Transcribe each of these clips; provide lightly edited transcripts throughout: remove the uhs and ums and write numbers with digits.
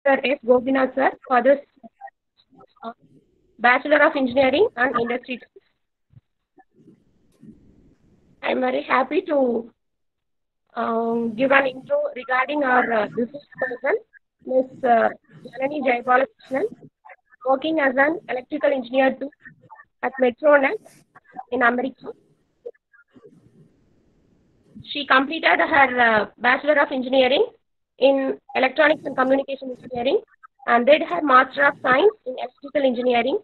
Dr. S. Gopinath sir for this Bachelor of Engineering and Industry. I am very happy to give an intro regarding our business person, Ms. Janani Jayabalakrishnan, working as an electrical engineer at Metronet in America. She completed her Bachelor of Engineering in Electronics and Communication Engineering and did her Master of Science in Electrical Engineering.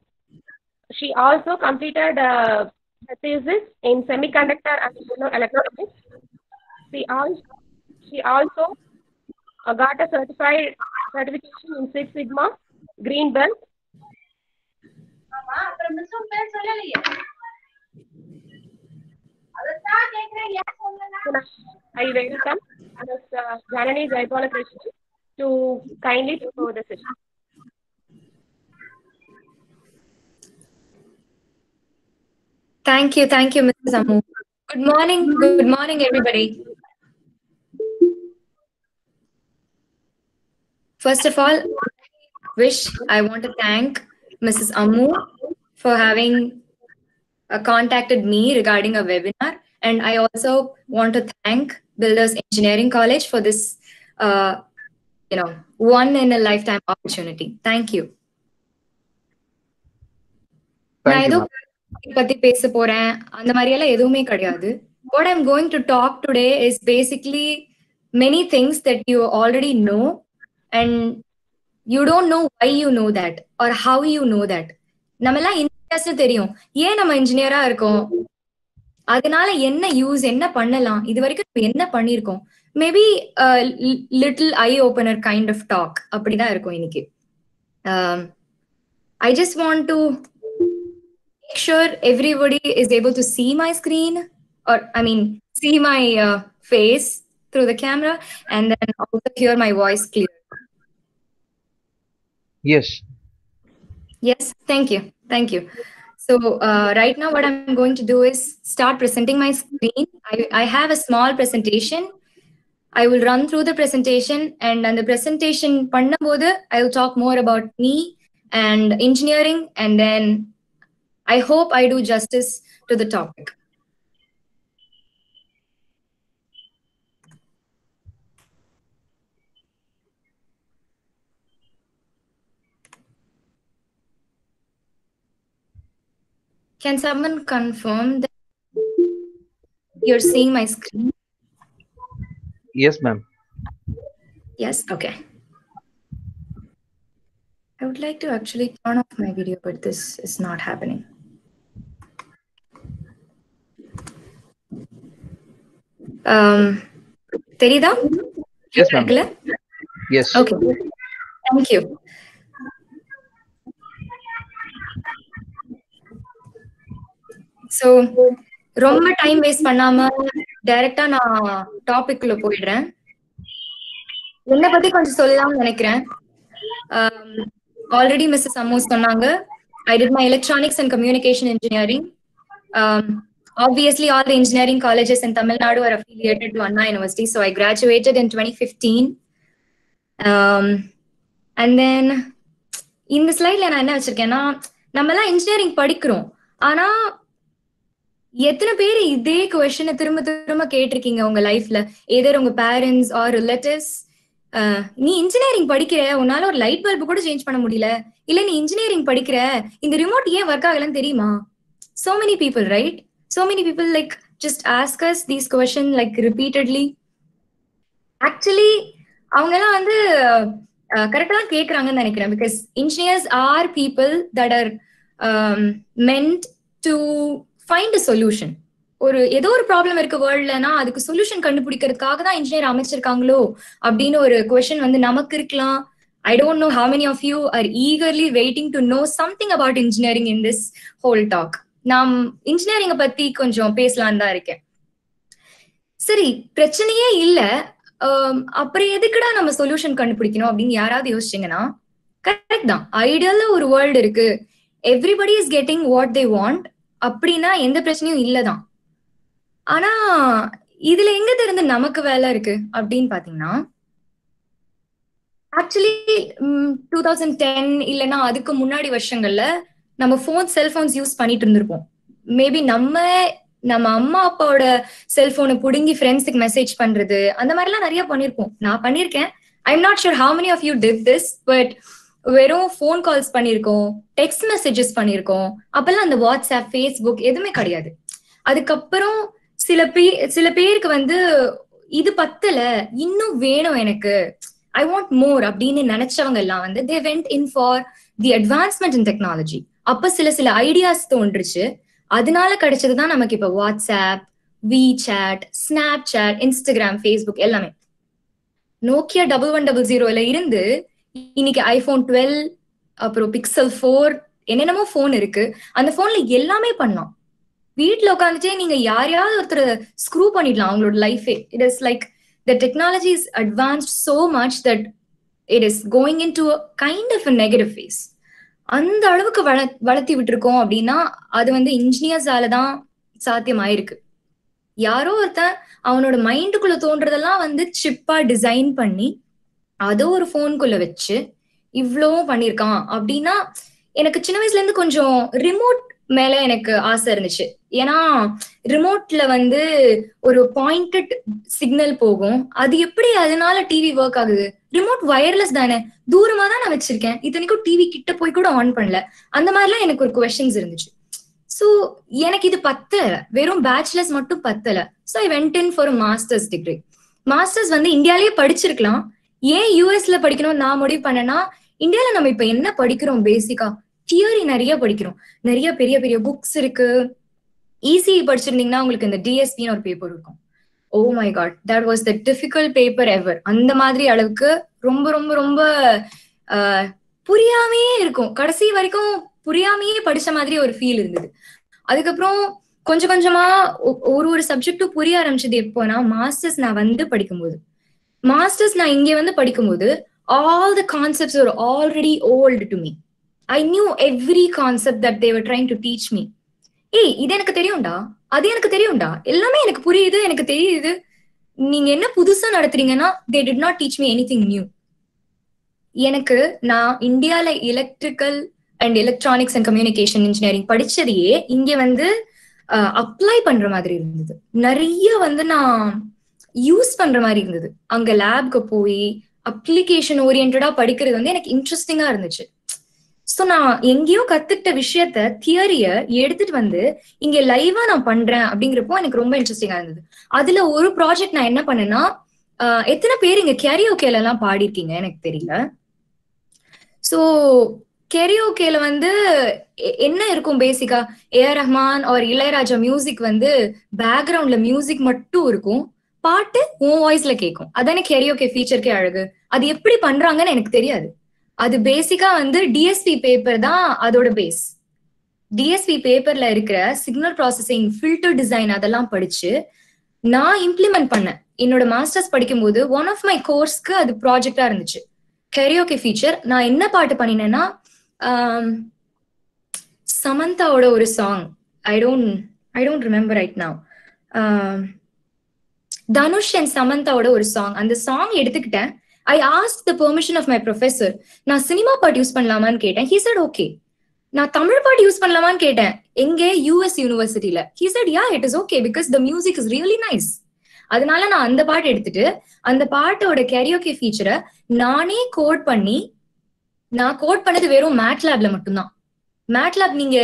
She also completed her thesis in Semiconductor and Electronics. She also got a certification in Six Sigma Green Belt. I welcome Ms. Janani Jayabalakrishnan to kindly take over the session. Thank you, Mrs. Ammu. Good morning, everybody. First of all, I want to thank Mrs. Ammu for having contacted me regarding a webinar, and I also want to thank Builders Engineering College for this, one in a lifetime opportunity. Thank you. What I'm going to talk today is basically many things that you already know and you don't know why you know that or how you know that. நம்மலாம் engineers தெரியும், ஏன் நம்ம இன்ஜினியரா இருக்கோம், அதனால என்ன use, என்ன பண்ணலாம், இது வரைக்கும் நம்ம என்ன பண்ணிருக்கோம், maybe little eye opener kind of talk அப்படிதான் இருக்கும் இன்னைக்கு. I just want to make sure everybody is able to see my screen, or see my face through the camera, and then also hear my voice clear. Yes, thank you. So right now what I'm going to do is start presenting my screen. I have a small presentation. I will run through the presentation, and on the presentation pannumbodhu I will talk more about me and engineering, and then I hope I do justice to the topic. Can someone confirm that you're seeing my screen? Yes, ma'am. Yes, okay. I would like to actually turn off my video, but this is not happening. Terida? Yes, ma'am. Yes. Okay. Thank you. So, ரொம்ப time waste பண்ணாம டைரக்டா நான் topic குள்ள போயிடுறேன். என்ன பத்தி கொஞ்சம் சொல்லலாம்னு நினைக்கிறேன். ஆல்ரெடி மிஸ்ஸஸ் அம்மு சொன்னாங்க, I did my electronics and communication engineering. Obviously, all the engineering colleges in Tamil Nadu are affiliated to Anna University, so I graduated in 2015. And then இந்த ஸ்லைட்ல நான் என்ன வச்சிருக்கேன்னா, நம்ம எல்லாம் இன்ஜினியரிங் படிக்கிறோம், ஆனா எத்தனை பேர் இதே கொஸ்டினை திரும்ப திரும்ப கேட்டிருக்கீங்க உங்க லைஃப்ல? எதர் உங்க பேரண்ட்ஸ் ஆர் ரிலேட்டிவ்ஸ், நீ இன்ஜினியரிங் படிக்கிற, உன்னால ஒரு லைட் பல்பு கூட சேஞ்ச் பண்ண முடியல, இல்ல நீ இன்ஜினியரிங் படிக்கிற, இந்த ரிமோட் ஏன் ஒர்க் ஆகலன்னு தெரியுமா? So many people, right? So many people like just ask us these questions like repeatedly. Actually அவங்க எல்லாம் வந்து கரெக்டா தான் கேக்குறாங்கன்னு நினைக்கிறேன், because engineers are people that are meant to find a solution. ஏதோ ஒரு ப்ராப்ளம் இருக்கு வேர்ல்ட்லனா அதுக்கு சொல்யூஷன் கண்டுபிடிக்கிறதுக்காக தான் இன்ஜினியர் அமைச்சிருக்காங்களோ அப்படின்னு ஒரு கொஸ்டின் வந்து நமக்கு இருக்கலாம். I don't know how many of you are eagerly waiting to know something about engineering in this whole talk. நாம் இன்ஜினியரிங்க பத்தி கொஞ்சம் பேசலான்னு தான் இருக்கேன். சரி, பிரச்சனையே இல்ல, அப்புறம் எதுக்குடா நம்ம சொல்யூஷன் கண்டுபிடிக்கணும் அப்படின்னு யாராவது யோசிச்சீங்கன்னா, கரெக்ட் தான். ஐடியல்ல ஒரு வேர்ல்டு இருக்கு, everybody is getting what they want, அப்படின்னா எந்த பிரச்சனையும் இல்லதான். ஆனா இதுல எங்க இருந்து நமக்கு வேலை இருக்கு அப்படின்னு பாத்தீங்கன்னா, ஆக்சுவலி 2010 இல்லைன்னா அதுக்கு முன்னாடி வருஷங்கள்ல நம்ம செல்போன்ஸ் யூஸ் பண்ணிட்டு இருந்திருப்போம். மேபி நம்ம அம்மா அப்பாவோட செல்போனை புடுங்கி ஃப்ரெண்ட்ஸுக்கு மெசேஜ் பண்றது அந்த மாதிரிலாம் நிறைய பண்ணிருப்போம். நான் பண்ணிருக்கேன். I am not sure how many of you did this, but வெறும் ஃபோன் கால்ஸ் பண்ணிருக்கோம், டெக்ஸ்ட் மெசேஜஸ் பண்ணிருக்கோம். அப்பெல்லாம் அந்த வாட்ஸ்அப், ஃபேஸ்புக் எதுவுமே கிடையாது. அதுக்கப்புறம் சில பேருக்கு வந்து இது பத்தல, இன்னும் வேணும் எனக்கு, ஐ வாண்ட் மோர் அப்படின்னு நினைச்சவங்க எல்லாம் வந்து they went in for the advancement in technology. அப்ப சில ஐடியாஸ் தோன்றுச்சு. அதனால கிடைச்சதுதான் நமக்கு இப்ப WhatsApp, WeChat, Snapchat, Instagram, Facebook எல்லாமே. நோக்கியா 1100 இருந்து இன்னைக்கு iPhone 12, அப்புறம் Pixel 4, என்னென்னமோ போன் இருக்கு. அந்த போன்ல எல்லாமே பண்ணலாம். வீட்டுல உட்காந்துட்டே நீங்க யாரையாவது ஒருத்தர் ஸ்க்ரூ பண்ணிடலாம் அவங்களோட லைஃபே. It is like the technology is advanced so much that it is going into a kind of a negative phase. அந்த அளவுக்கு வளர்த்தி விட்டுருக்கோம் அப்படின்னா அது வந்து இன்ஜினியர்ஸால தான் சாத்தியமாயிருக்கு. யாரோ ஒருத்தன் அவனோட மைண்டுக்குள்ள தோன்றதெல்லாம் வந்து சிப்பா டிசைன் பண்ணி அதோ ஒரு போனுக்குள்ள வச்சு இவ்வளவும் பண்ணிருக்கான் அப்படின்னா எனக்கு சின்ன வயசுல இருந்து கொஞ்சம் ரிமோட் மேல எனக்கு ஆசை இருந்துச்சு. ஏன்னா ரிமோட்ல வந்து ஒரு பாயிண்டட் சிக்னல் போகும். அது எப்படி அதனால டிவி ஒர்க் ஆகுது? ரிமோட் வயர்லெஸ் தானே, தூரமா தான் நான் வச்சிருக்கேன், இத்தனைக்கும் டிவி கிட்ட போய் கூட ஆன் பண்ணல. அந்த மாதிரிலாம் எனக்கு ஒரு குவெஸ்டின்ஸ் இருந்துச்சு. சோ எனக்கு இது பத்தல, வெறும் பேச்சுலர்ஸ் மட்டும் பத்தல. So I went in for masters degree. Masters வந்து இந்தியாலேயே படிச்சிருக்கலாம், ஏன் யூஎஸ்ல படிக்கணும் நான் முடிவு பண்ணேன்னா, இந்தியால நம்ம இப்ப என்ன படிக்கிறோம், பேசிக்கா தியரி நிறைய படிக்கிறோம், நிறைய பெரிய பெரிய புக்ஸ் இருக்கு. இசிஇ படிச்சிருந்தீங்கன்னா உங்களுக்கு இந்த டிஎஸ்பின்னு ஒரு பேப்பர் இருக்கும். Oh my god, that was the difficult paper ever. அந்த மாதிரி அளவுக்கு ரொம்ப ரொம்ப ரொம்ப புரியாமையே இருக்கும், கடைசி வரைக்கும் புரியாமையே படிச்ச மாதிரி ஒரு ஃபீல் இருந்தது. அதுக்கப்புறம் கொஞ்சம் கொஞ்சமா ஒரு சப்ஜெக்டும் புரிய ஆரம்பிச்சது எப்போனா மாஸ்டர்ஸ் நான் வந்து படிக்கும்போது. மாஸ்டர்ஸ் நான் இங்க வந்து படிக்கும்போது all the concepts were already old to me. I knew every concept that they were trying to teach me. ஏய் இது எனக்கு தெரியும்டா, அது எனக்கு தெரியும்டா, எல்லாமே எனக்கு புரியுது, எனக்கு தெரியுது, நீங்க என்ன புதுசா நடத்துறீங்கன்னா they did not teach me anything new. எனக்கு நான் இந்தியால electrical and electronics and communication engineering படிச்சதையே இங்க வந்து அப்ளை பண்ற மாதிரி இருந்தது. நிறைய வந்து நான் யூஸ் பண்ற மாதிரி இருந்தது. அங்க லேப்க்கு போய் அப்ளிகேஷன் ஓரியன்டா படிக்கிறது வந்து எனக்கு இன்ட்ரெஸ்டிங்கா இருந்துச்சு. சோ நான் எங்கேயோ கத்துக்கிட்ட விஷயத்த தியரிய எடுத்துட்டு வந்து இங்க லைவா நான் பண்றேன் அப்படிங்கிறப்போ எனக்கு ரொம்ப இன்ட்ரெஸ்டிங்கா இருந்தது. அதுல ஒரு ப்ராஜெக்ட் நான் என்ன பண்ணேன்னா, எத்தனை பேர் இங்க கெரியோகேல எல்லாம் பாடிருக்கீங்க எனக்கு தெரியல. சோ கெரியோகேல வந்து என்ன இருக்கும், பேசிக்கா ஏஆர் ரஹ்மான் ஒரு இளையராஜா மியூசிக் வந்து பேக்ரவுண்ட்ல மியூசிக் மட்டும் இருக்கும், பாட்டு உன் வாய்ஸ்ல கேட்கும். அதானே கெரியோகே ஃபீச்சருக்கே அழகு. அது எப்படி பண்றாங்கன்னு எனக்கு தெரியாது. அது பேசிக்கா வந்து டிஎஸ்பி பேப்பர் தான் அதோட பேஸ். டிஎஸ்பி பேப்பர்ல இருக்கிற சிக்னல் ப்ராசஸிங், ஃபில்டர் டிசைன் அதெல்லாம் படிச்சு நான் இம்ப்ளிமெண்ட் பண்ணேன் என்னோட மாஸ்டர்ஸ் படிக்கும்போது. ஒன் ஆஃப் மை கோர்ஸ்க்கு அது ப்ராஜெக்டா இருந்துச்சு, கெரியோகே ஃபீச்சர். நான் என்ன பாட்டு பண்ணினேன்னா, சமந்தாவோட ஒரு song, I don't remember right now, Dhanush and சமந்தாவோட ஒரு சாங். அந்த சாங் எடுத்துக்கிட்டேன். I asked the permission of my professor. நான் சினிமா பாட்டு யூஸ் பண்ணலாமான்னு கேட்டேன். He said okay. நான் தமிழ் பாட்டு யூஸ் பண்ணலாமான்னு கேட்டேன், எங்க யூஎஸ் யூனிவர்சிட்டியில. He said yeah, it is okay because the music is really nice. அதனால நான் அந்த பாட்டு எடுத்துட்டு அந்த பாட்டோட கெரியோகே ஃபீச்சரை நானே கோட் பண்ணி, நான் கோட் பண்ணது வெறும் மேட்லேப்ல மட்டும்தான். மேட்லேப் நீங்க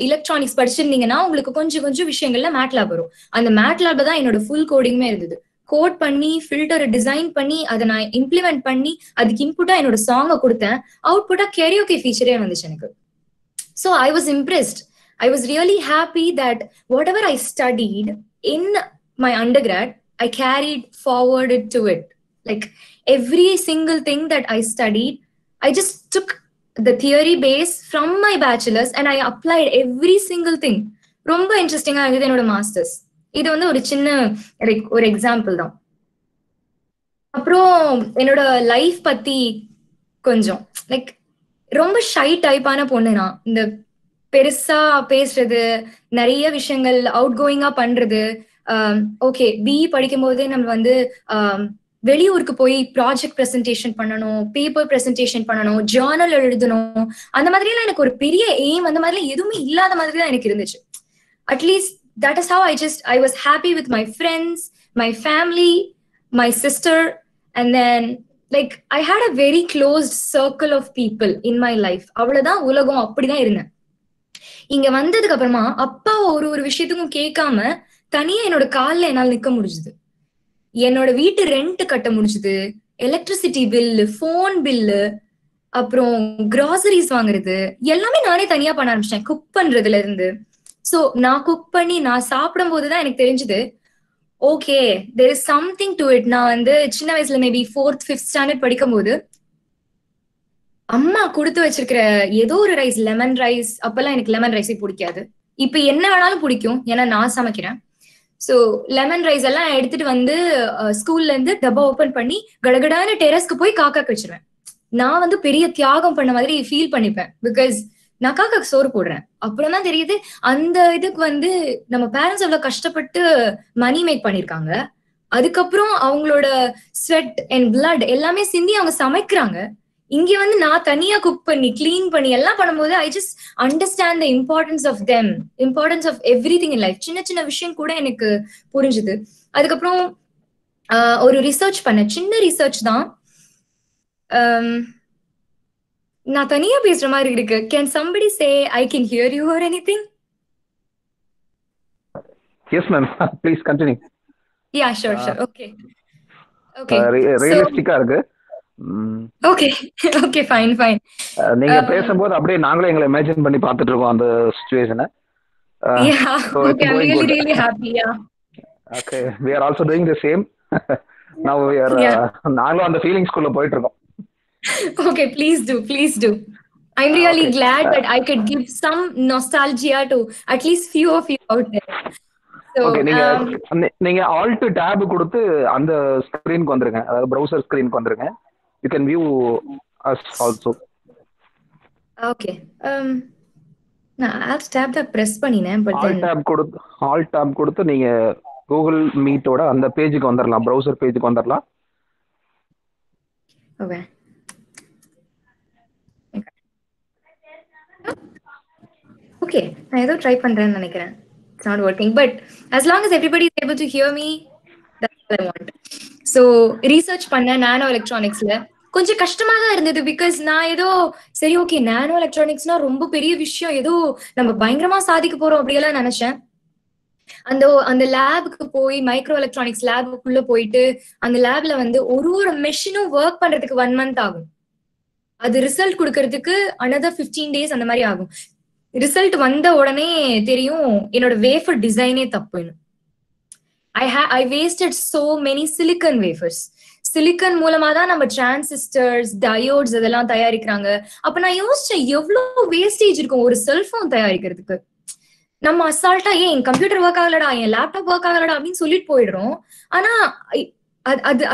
எலக்ட்ரானிக்ஸ் படிச்சிருந்தீங்கன்னா உங்களுக்கு கொஞ்சம் விஷயங்கள்ல மேட்லேப் வரும். அந்த மேட்லேப்ல தான் என்னோட ஃபுல் கோடிங்குமே இருந்தது. கோட் பண்ணி ஃபில்டரை டிசைன் பண்ணி அதை நான் இம்ப்ளிமெண்ட் பண்ணி அதுக்கு இன்புட்டா என்னோட சாங்கை கொடுத்தேன். அவுட்புட்டா கெரியோகே ஃபீச்சரே வந்துச்சு எனக்கு. So I was impressed. I was really happy that whatever I studied in my undergrad I carried forwarded to it. Like every single thing that I studied, I just took the theory base from my bachelor's and I applied every single thing. ரொம்ப இன்ட்ரெஸ்டிங்கா இருந்தது என்னோட masters. இது வந்து ஒரு சின்ன ஒரு example தான். அப்புறம் என்னோட லைஃப் பத்தி கொஞ்சம், லைக் ரொம்ப ஷை டைப்பான பொண்ணு நான். இந்த பெருசா பேசுறது, நிறைய விஷயங்கள் அவுட் கோயிங்கா பண்றது. ஓகே, பிஇ படிக்கும் போதே நம்ம வந்து வெளியூருக்கு போய் ப்ராஜெக்ட் பிரசன்டேஷன் பண்ணணும், பேப்பர் பிரசன்டேஷன் பண்ணணும், ஜேர்னல் எழுதணும். அந்த மாதிரி எல்லாம் எனக்கு ஒரு பெரிய எய்ம் அந்த மாதிரி எதுவுமே இல்லாத மாதிரி தான் எனக்கு இருந்துச்சு. At least that is how I was happy with my friends, my family, my sister, and then like I had a very closed circle of people in my life. அவ்வளவுதான் உலகம், அப்படிதான் இருந்தேன். இங்க வந்ததுக்கு அப்புறமா அப்பா ஒரு விஷயத்துக்கும் கேட்காம தனியா என்னோட கால்ல என்னால நிக்க முடிஞ்சுது. என்னோட வீட்டு ரெண்ட் கட்ட முடிஞ்சுது, எலக்ட்ரிசிட்டி பில்லு, போன் பில்லு, அப்புறம் கிராசரிஸ் வாங்குறது எல்லாமே நானே தனியா பண்ண ஆரம்பிச்சேன், குக் பண்றதுல இருந்து. சோ நான் குக் பண்ணி நான் சாப்பிடும் போதுதான் எனக்கு தெரிஞ்சது, okay there is something to it. நான் வந்து சின்ன வயசுல மேபி 4th 5th ஸ்டாண்டர்ட் படிக்கும் போது அம்மா கொடுத்து வச்சிருக்கிற ஏதோ ஒரு ரைஸ், லெமன் ரைஸ், அப்பெல்லாம் எனக்கு லெமன் ரைஸே பிடிக்காது. இப்ப என்ன வேணாலும் பிடிக்கும், ஏன்னா நான் சமைக்கிறேன். சோ லெமன் ரைஸ் எல்லாம் எடுத்துட்டு வந்து ஸ்கூல்ல இருந்து டப்பா ஓபன் பண்ணி கடகடான டெரஸ்க்கு போய் காக்காக்கு வச்சிருவேன். நான் வந்து பெரிய தியாகம் பண்ண மாதிரி ஃபீல் பண்ணிப்பேன், பிகாஸ் நான் காக்காக்கு சோறு போடுறேன். அப்புறம் தான் தெரியுது அந்த இதுக்கு வந்து நம்ம பேரண்ட்ஸ் எவ்வளவு கஷ்டப்பட்டு மணி மேக் பண்ணிருக்காங்க. அதுக்கப்புறம் அவங்களோட ஸ்வெட் அண்ட் பிளட் எல்லாமே சிந்தி அவங்க சமைக்கிறாங்க. இங்க வந்து நான் தனியா குக் பண்ணி கிளீன் பண்ணி எல்லாம் பண்ணும்போது I just understand the importance of them, importance of everything in life. சின்ன சின்ன விஷயம் கூட எனக்கு புரிஞ்சுது. அதுக்கப்புறம் ஒரு ரிசர்ச் பண்ணேன், சின்ன ரிசர்ச் தான். நான் தனியா பேசுற மாதிரி இருக்கு. Can somebody say I can hear you or anything? Yes ma'am, please continue. Yeah, sure. Okay. ரியலிஸ்டிக்கா இருக்கு. Okay fine. நீங்க பேசும்போது அப்படியே நாங்களே எங்களை இமேஜின் பண்ணி பார்த்துட்டு இருக்கோம் அந்த சிச்சுவேஷனை. Okay, I'm really happy. Yeah. Okay, we are also doing the same. Now we are நாங்களும் அந்த ஃபீலிங்ஸ்குள்ள போயிட்டு இருக்கோம். Okay, please do. I'm really glad that I could give some nostalgia to at least few of you out there. So okay, நீங்க alt tab கொடுத்து அந்த ஸ்கிரீனுக்கு வந்துருங்க, அதாவது browser ஸ்கிரீனுக்கு வந்துருங்க. You can view us also. Okay. நான் alt tab தான் press பண்ணினேன், but alt tab கொடுத்து நீங்க Google Meet ஓட அந்த பேஜுக்கு வந்துரலாம், browser பேஜுக்கு வந்துரலாம். Okay. Okay, நான் ஏதோ ட்ரை பண்றேன்னு நினைக்கிறேன். It's not working, but as long as everybody is able to hear me, that's what I want. So research பண்ண நானோ எலக்ட்ரானிக்ஸ்ல கொஞ்சம் கஷ்டமா தான் இருந்தது, பிகாஸ் நான் ஏதோ சரி ஓகே நானோ எலக்ட்ரானிக்ஸ்னா ரொம்ப பெரிய விஷயம், ஏதோ நம்ம பயங்கரமா சாதிக்க போறோம் அப்படியெல்லாம் நினைச்சேன். அந்த லேபுக்கு போய் மைக்ரோ எலக்ட்ரானிக்ஸ் லேபுக்குள்ள போயிட்டு அந்த லேப்ல வந்து ஒரு மெஷினும் ஒர்க் பண்றதுக்கு 1 month ஆகும். அது ரிசல்ட் கொடுக்கறதுக்கு another 15 days அந்த மாதிரி ஆகும். ரிசல்ட் வந்த உடனே தெரியும் என்னோட வேஃபர் டிசைனே தப்புன்னு. I wasted so many silicon wafers. Silicon மூலமா தான் நம்ம டிரான்சிஸ்டர்ஸ், டயோட்ஸ் இதெல்லாம் தயாரிக்கிறாங்க. அப்ப நான் யோசிச்சேன் எவ்வளவு வேஸ்டேஜ் இருக்கும் ஒரு செல்போன் தயாரிக்கிறதுக்கு. நம்ம அசால்ட்டா என் கம்ப்யூட்டர் ஒர்க் ஆகலடா, என் லேப்டாப் ஒர்க் ஆகலடா அப்படின்னு சொல்லிட்டு போயிடுறோம். ஆனா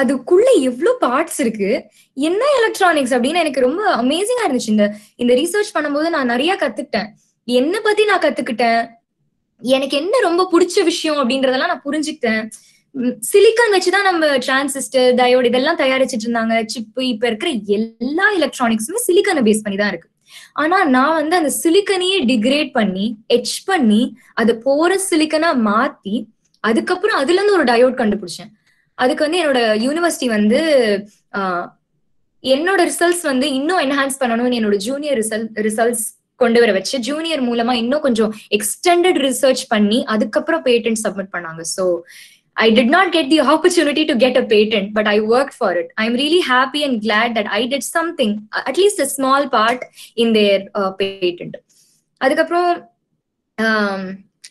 அதுக்குள்ள எவ்வளவு பார்ட்ஸ் இருக்கு, என்ன எலக்ட்ரானிக்ஸ் அப்படின்னு எனக்கு ரொம்ப அமேசிங்கா இருந்துச்சு. இந்த ரிசர்ச் பண்ணும்போது நான் நிறைய கத்துக்கிட்டேன். என்ன பத்தி நான் கத்துக்கிட்டேன், எனக்கு என்ன ரொம்ப பிடிச்ச விஷயம் அப்படின்றதெல்லாம் நான் புரிஞ்சுக்கிட்டேன். சிலிக்கான் வச்சுதான் நம்ம டிரான்சிஸ்டர், டயோட் இதெல்லாம் தயாரிச்சுட்டு இருந்தாங்க. சிப்பு, இப்ப இருக்கிற எல்லா எலக்ட்ரானிக்ஸுமே சிலிக்கானை பேஸ் பண்ணி தான் இருக்கு. ஆனா நான் வந்து அந்த சிலிக்கனையே டிகிரேட் பண்ணி எச் பண்ணி அதை போற சிலிக்கனா மாத்தி அதுக்கப்புறம் அதுல இருந்து ஒரு டயோட் கண்டுபிடிச்சேன். அதுக்கு வந்து என்னோட யூனிவர்சிட்டி வந்து என்னோட ரிசல்ட்ஸ் வந்து இன்னும் என்ஹான்ஸ் பண்ணணும்னு என்னோட ஜூனியர் ரிசல்ட்ஸ் கொண்டு வர வச்சு ஜூனியர் மூலமா இன்னும் கொஞ்சம் எக்ஸ்டெண்டட் ரிசர்ச் பண்ணி அதுக்கப்புறம் பேட்டன்ட் சப்மிட் பண்ணாங்க. So I did not get the opportunity to get a patent, but I worked for it. I'm really happy and glad that I did something, at least a small part in their patent. அதுக்கப்புறம்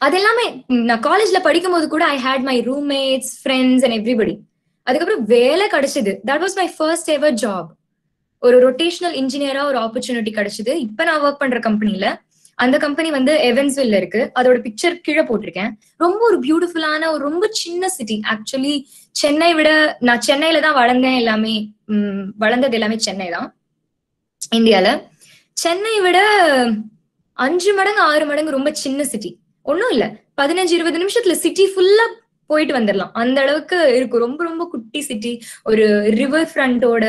அதெல்லாமே நான் காலேஜ்ல படிக்கும் போது கூட I had my roommates, friends and everybody. அதுக்கப்புறம் வேலை கிடைச்சது. That was my first ever job. ஒரு ரொட்டேஷனல் இன்ஜினியரா ஒரு ஆப்பர்ச்சுனிட்டி கிடைச்சது. இப்ப நான் ஒர்க் பண்ற கம்பெனில, அந்த கம்பெனி வந்து எவன்ஸ்வில்ல இருக்கு. அதோட பிக்சர் கீழே போட்டிருக்கேன். ரொம்ப ஒரு பியூட்டிஃபுல்லான ஒரு ரொம்ப சின்ன சிட்டி. ஆக்சுவலி சென்னை விட, நான் சென்னையில தான் வளர்ந்தேன், எல்லாமே வளர்ந்தது எல்லாமே சென்னை தான் இந்தியால. சென்னை விட 5 மடங்கு 6 மடங்கு ரொம்ப சின்ன சிட்டி. ஒன்னும் இல்ல, 15-20 நிமிஷத்துல சிட்டி ஃபுல்லா போயிட்டு வந்துடலாம். அந்த அளவுக்கு இருக்கும். ரொம்ப ரொம்ப குட்டி சிட்டி, ஒரு ரிவர் ஃப்ரண்டோட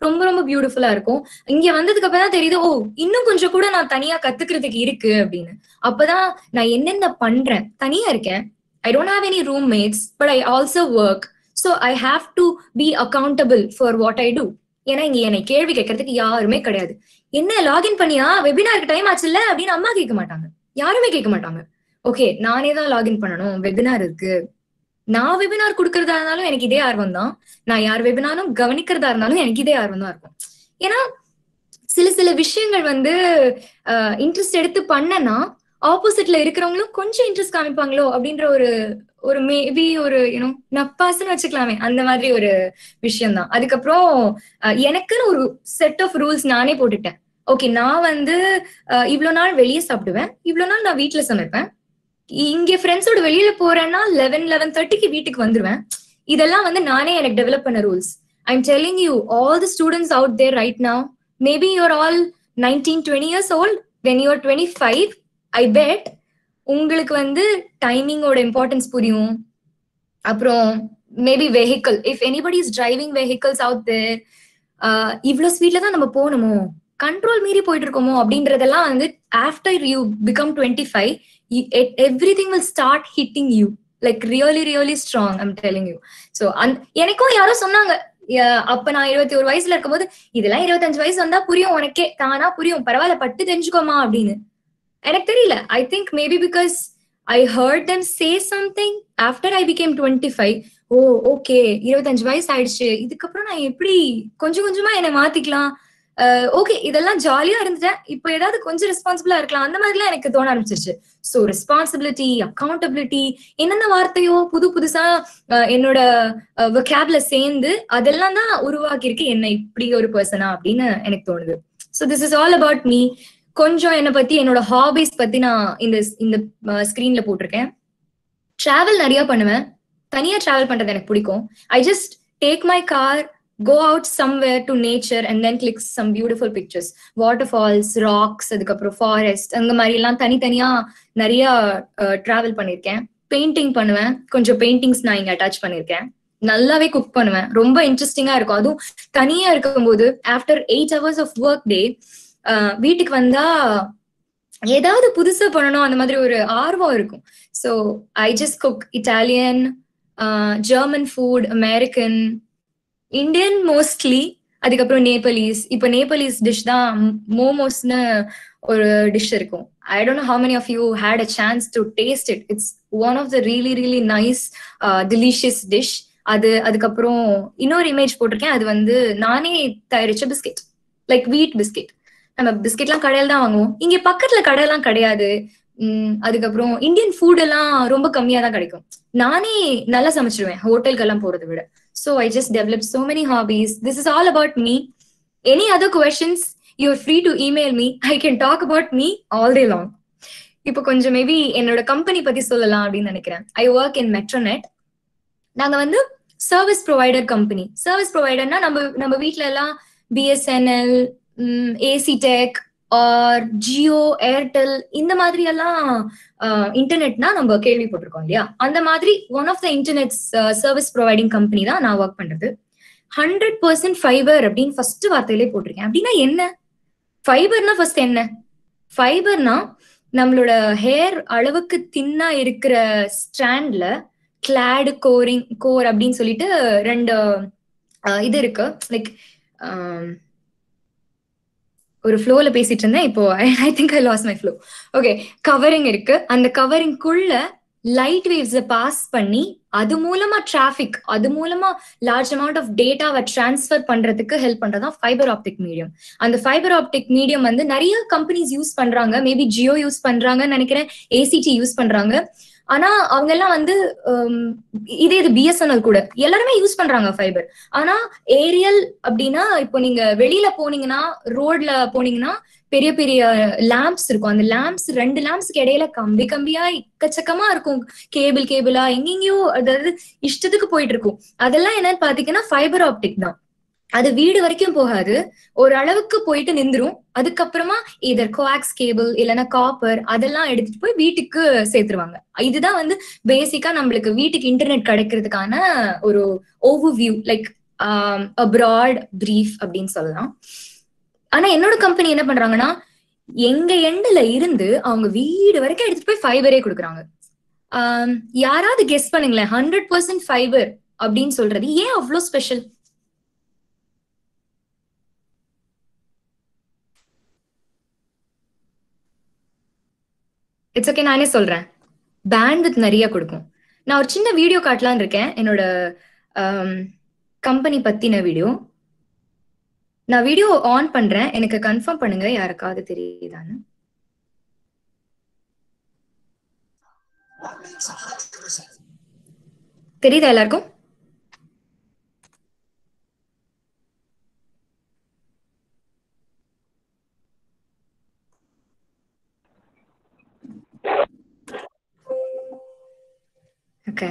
ரொம்ப ரொம்ப பியூட்டிஃபுல்லா இருக்கும். இங்க வந்ததுக்கு அப்புறம் தான் தெரியுது, ஓ இன்னும் கொஞ்சம் கூட நான் தனியா கத்துக்கிறதுக்கு இருக்கு அப்படின்னு. அப்பதான் நான் என்னென்ன பண்றேன். தனியா இருக்கேன். I don't have any roommates, but I also work. So I have to be accountable for what I do. ஏன்னா இங்க என்னை கேள்வி கேட்கறதுக்கு யாருமே கிடையாது. என்ன லாகின் பண்ணியா, வெபினாருக்கு டைம் ஆச்சுல்ல அப்படின்னு அம்மா கேட்க மாட்டாங்க, யாருமே கேட்க மாட்டாங்க. ஓகே, நானே தான் லாகின் பண்ணணும், வெபினார் இருக்கு. நான் வெபினார் கொடுக்கறதா இருந்தாலும் எனக்கு இதே ஆர்வம் தான். நான் யார் வெபினாரும் கவனிக்கிறதா இருந்தாலும் எனக்கு இதே ஆர்வம் தான் இருக்கும். ஏன்னா சில சில விஷயங்கள் வந்து இன்ட்ரெஸ்ட் எடுத்து பண்ணனா ஆப்போசிட்ல இருக்கிறவங்களும் கொஞ்சம் இன்ட்ரெஸ்ட் காமிப்பாங்களோ அப்படின்ற ஒரு மேபி ஒரு நப்பாசுன்னு வச்சுக்கலாமே, அந்த மாதிரி ஒரு விஷயம் தான். அதுக்கப்புறம் எனக்குன்னு ஒரு செட் ஆஃப் ரூல்ஸ் நானே போட்டுட்டேன். ஓகே, நான் வந்து இவ்வளவு நாள் வெளியே சாப்பிடுவேன், இவ்வளவு நாள் நான் வீட்டுல சமைப்பேன், இங்க ஃப்ரெண்ட்ஸோட வெளியில போறேன்னா 11:30க்கு வீட்டுக்கு வந்துருவேன். இதெல்லாம் வந்து நானே எனக்கு டெவலப் பண்ண rules. I am telling you, all the students out there right now, maybe you're all 19-20 years old. when you are 25, I bet உங்களுக்கு வந்து டைமிங்கோட இம்பார்ட்டன்ஸ் புரியும். அப்புறம் maybe vehicle, if anybody is driving vehicles out there, இவ்வளவு ஸ்பீட்ல தான் நம்ம போகணுமோ, control மீறி போயிட்டு இருக்கோமோ அப்படின்றதெல்லாம் வந்து after you become 25, everything will start hitting you like really really strong. I'm telling you. So எனக்கும் யாரோ சொன்னாங்க, அப்ப நான் 21 வயசுல இருக்கும்போது, இதெல்லாம் 25 வயசு வந்தா புரியும், உனக்கே தானா புரியும், பரவாயில்ல பட்டு தெரிஞ்சுக்கோமா அப்படின்னு. எனக்கு தெரியல. I think maybe because I heard them say something after I became 25. Oh okay, 25 வயசு ஆயிடுச்சு, இதுக்கப்புறம் நான் எப்படி கொஞ்சம் கொஞ்சமா என்னை மாத்திக்கலாம், ஓகே இதெல்லாம் ஜாலியா இருந்துட்டேன், இப்போ ஏதாவது கொஞ்சம் ரெஸ்பான்சிபிளா இருக்கலாம், அந்த மாதிரிலாம் எனக்கு தோண ஆரம்பிச்சிருச்சு. ஸோ ரெஸ்பான்சிபிலிட்டி, அக்கௌண்டபிலிட்டி, என்னென்ன வார்த்தையோ புது புதுசா என்னோட வொகாப்ல சேர்ந்து அதெல்லாம் தான் உருவாக்கி இருக்கு என்ன இப்படி ஒரு பர்சனா அப்படின்னு எனக்கு தோணுது. So this is all about me. கொஞ்சம் என்னை பத்தி, என்னோட ஹாபிஸ் பத்தி நான் இந்த ஸ்கிரீன்ல போட்டிருக்கேன். டிராவல் நிறைய பண்ணுவேன். தனியா டிராவல் பண்றது எனக்கு பிடிக்கும். I just take my car, go out somewhere to nature and then click some beautiful pictures, waterfalls, rocks, அதுக்கப்புறம் ஃபாரஸ்ட், அந்த மாதிரி எல்லாம் தனித்தனியா நிறைய டிராவல் பண்ணிருக்கேன். பெயிண்டிங் பண்ணுவேன். கொஞ்சம் பெயிண்டிங்ஸ் நான் இங்க அட்டாச் பண்ணிருக்கேன். நல்லாவே குக் பண்ணுவேன். ரொம்ப இன்ட்ரெஸ்டிங்கா இருக்கும். அதுவும் தனியா இருக்கும்போது after 8 hours of work day வீட்டுக்கு வந்தா ஏதாவது புதுசா பண்ணணும், அந்த மாதிரி ஒரு ஆர்வம் இருக்கும். So I just cook Italian, German food, American, Indian mostly, அதுக்கப்புறம் நேபாளிஸ். இப்போ நேபாளிஸ் டிஷ் தான் மோமோஸ்னு ஒரு டிஷ் இருக்கும். I don't know how many of you had a chance to taste it. It's one of the really really nice delicious dish. அதுக்கப்புறம் இன்னொரு image போட்டிருக்கேன். அது வந்து நானே தயாரிச்ச பிஸ்கெட், லைக் வீட் பிஸ்கெட். நம்ம பிஸ்கெட்லாம் கடையில தான் வாங்குவோம், இங்க பக்கத்துல கடையெல்லாம் கிடையாது. அதுக்கப்புறம் இந்தியன் ஃபுட் எல்லாம் ரொம்ப கம்மியா தான் கிடைக்கும். நானே நல்லா சமைச்சிருவேன் ஹோட்டலுக்கு எல்லாம் போறதை விட. So I just developed so many hobbies. This is all about me. Any other questions, you're free to email me. I can talk about me all day long. இப்போ கொஞ்சம் மேபி என்னோட கம்பெனி பத்தி சொல்லலாம் அப்படின்னு நினைக்கிறேன். I work in Metronet. நாங்க வந்து service provider company. Service ப்ரொவைடர்னா நம்ம வீட்டுல எல்லாம் BSNL, ஏசிடெக் ஆர் ஜியோ, ஏர்டெல், இந்த மாதிரி எல்லாம் இன்டர்நெட்னா நம்ம கேள்விப்பட்டிருக்கோம் இல்லையா? அந்த மாதிரி one of the internet service providing company தான் நான் ஒர்க் பண்றது. 100% ஃபைபர் அப்படின்னு ஃபர்ஸ்ட் வார்த்தையிலே போட்டிருக்கேன். அப்படின்னா என்ன ஃபைபர்னா? ஃபர்ஸ்ட் என்ன ஃபைபர்னா, நம்மளோட ஹேர் அளவுக்கு தின்னா இருக்கிற ஸ்ட்ராண்ட்ல கிளாட் கோர் அப்படின்னு சொல்லிட்டு 2 இது இருக்கு. லைக் ஒரு ஃப்ளோல பேசிட்டு இருந்தேன், இப்போ I think I lost my flow. Okay, covering இருக்கு. அந்த கவரிங்குள்ள லைட் வேவ்ஸை பாஸ் பண்ணி அது மூலமா டிராபிக், அது மூலமா லார்ஜ் அமௌண்ட் ஆஃப் டேட்டாவை டிரான்ஸ்ஃபர் பண்றதுக்கு ஹெல்ப் பண்றதுதான் ஃபைபர் ஆப்டிக் மீடியம். அந்த ஃபைபர் ஆப்டிக் மீடியம் வந்து நிறைய கம்பெனிஸ் யூஸ் பண்றாங்க. மேபி ஜியோ யூஸ் பண்றாங்கன்னு நினைக்கிறேன், ஏசிடி யூஸ் பண்றாங்க. ஆனா அவங்க எல்லாம் வந்து இது BSNL கூட எல்லாருமே யூஸ் பண்றாங்க ஃபைபர். ஆனா ஏரியல் அப்படின்னா, இப்போ நீங்க வெளியில போனீங்கன்னா, ரோட்ல போனீங்கன்னா பெரிய பெரிய லேம்ப்ஸ் இருக்கும். அந்த லேம்ப்ஸ் 2 லேம்ப்ஸ்க்கு இடையில கம்பியா எக்கச்சக்கமா இருக்கும், கேபிளா எங்கெங்கயோ, அதாவது இஷ்டத்துக்கு போயிட்டு இருக்கும். அதெல்லாம் என்னன்னு பாத்தீங்கன்னா ஃபைபர் ஆப்டிக் தான். அது வீடு வரைக்கும் போகாது, ஒரு அளவுக்கு போயிட்டு நின்றும். அதுக்கப்புறமா இதர் கோஆக்ஸ் கேபிள் இல்லைன்னா காப்பர் அதெல்லாம் எடுத்துட்டு போய் வீட்டுக்கு சேர்த்துருவாங்க. இதுதான் வந்து பேசிக்கா நம்மளுக்கு வீட்டுக்கு இன்டர்நெட் கிடைக்கிறதுக்கான ஒரு ஓவர்வியூ, லைக் ப்ராட் பிரீஃப் அப்படின்னு சொல்லலாம். ஆனா என்னோட கம்பெனி என்ன பண்றாங்கன்னா, எங்க எண்ட்ல இருந்து அவங்க வீடு வரைக்கும் எடுத்துட்டு போய் ஃபைபரே கொடுக்குறாங்க. யாராவது கெஸ் பண்ணுங்களேன், 100% ஃபைபர் அப்படின்னு சொல்றது ஏன் அவ்வளோ ஸ்பெஷல்? இட்ஸ் ஓகே, நானே சொல்றேன். பேண்ட்வித் நிறைய கொடுக்கும். நான் ஒரு சின்ன வீடியோ காட்டலான்னு இருக்கேன், என்னோட கம்பெனி பத்தின வீடியோ. நான் வீடியோ ஆன் பண்றேன், எனக்கு கன்ஃபார்ம் பண்ணுங்க யாருக்காவது தெரியுதான்னு. தெரியுதா எல்லாருக்கும்? ஓகே,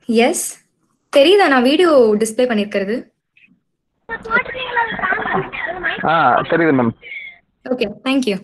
எஸ் தெரியுதா நான் வீடியோ டிஸ்ப்ளே பண்ணிருக்கிறது? தெரியுது மேம். Okay, thank you.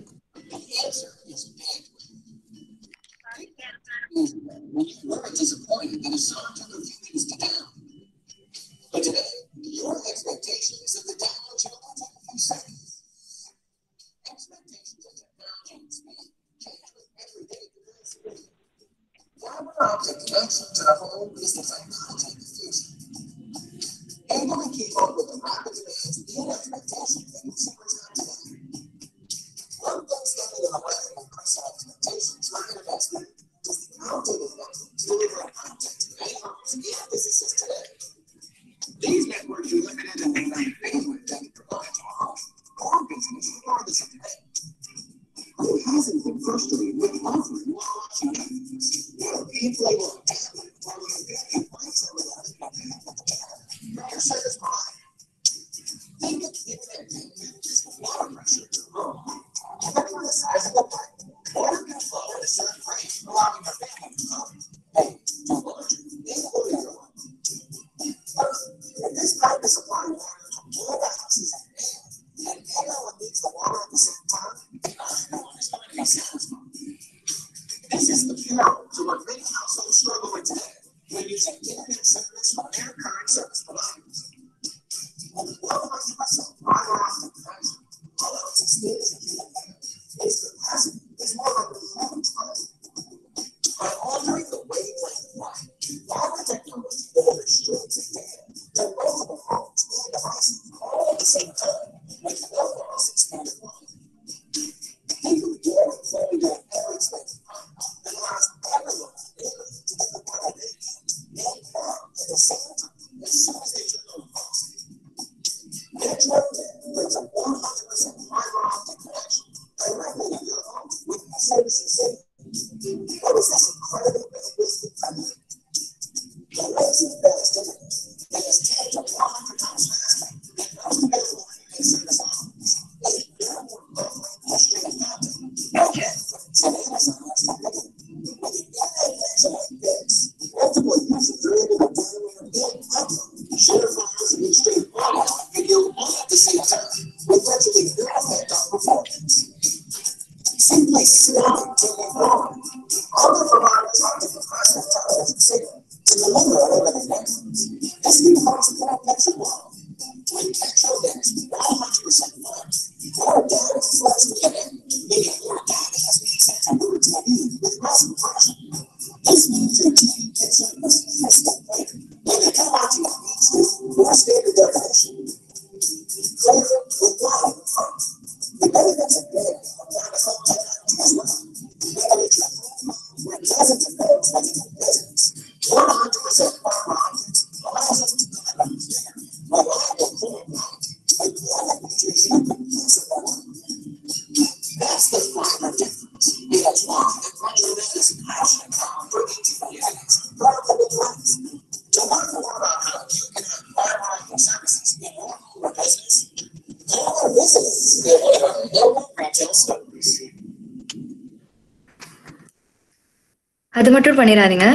அது மட்டும் பண்ணிடாதீங்க.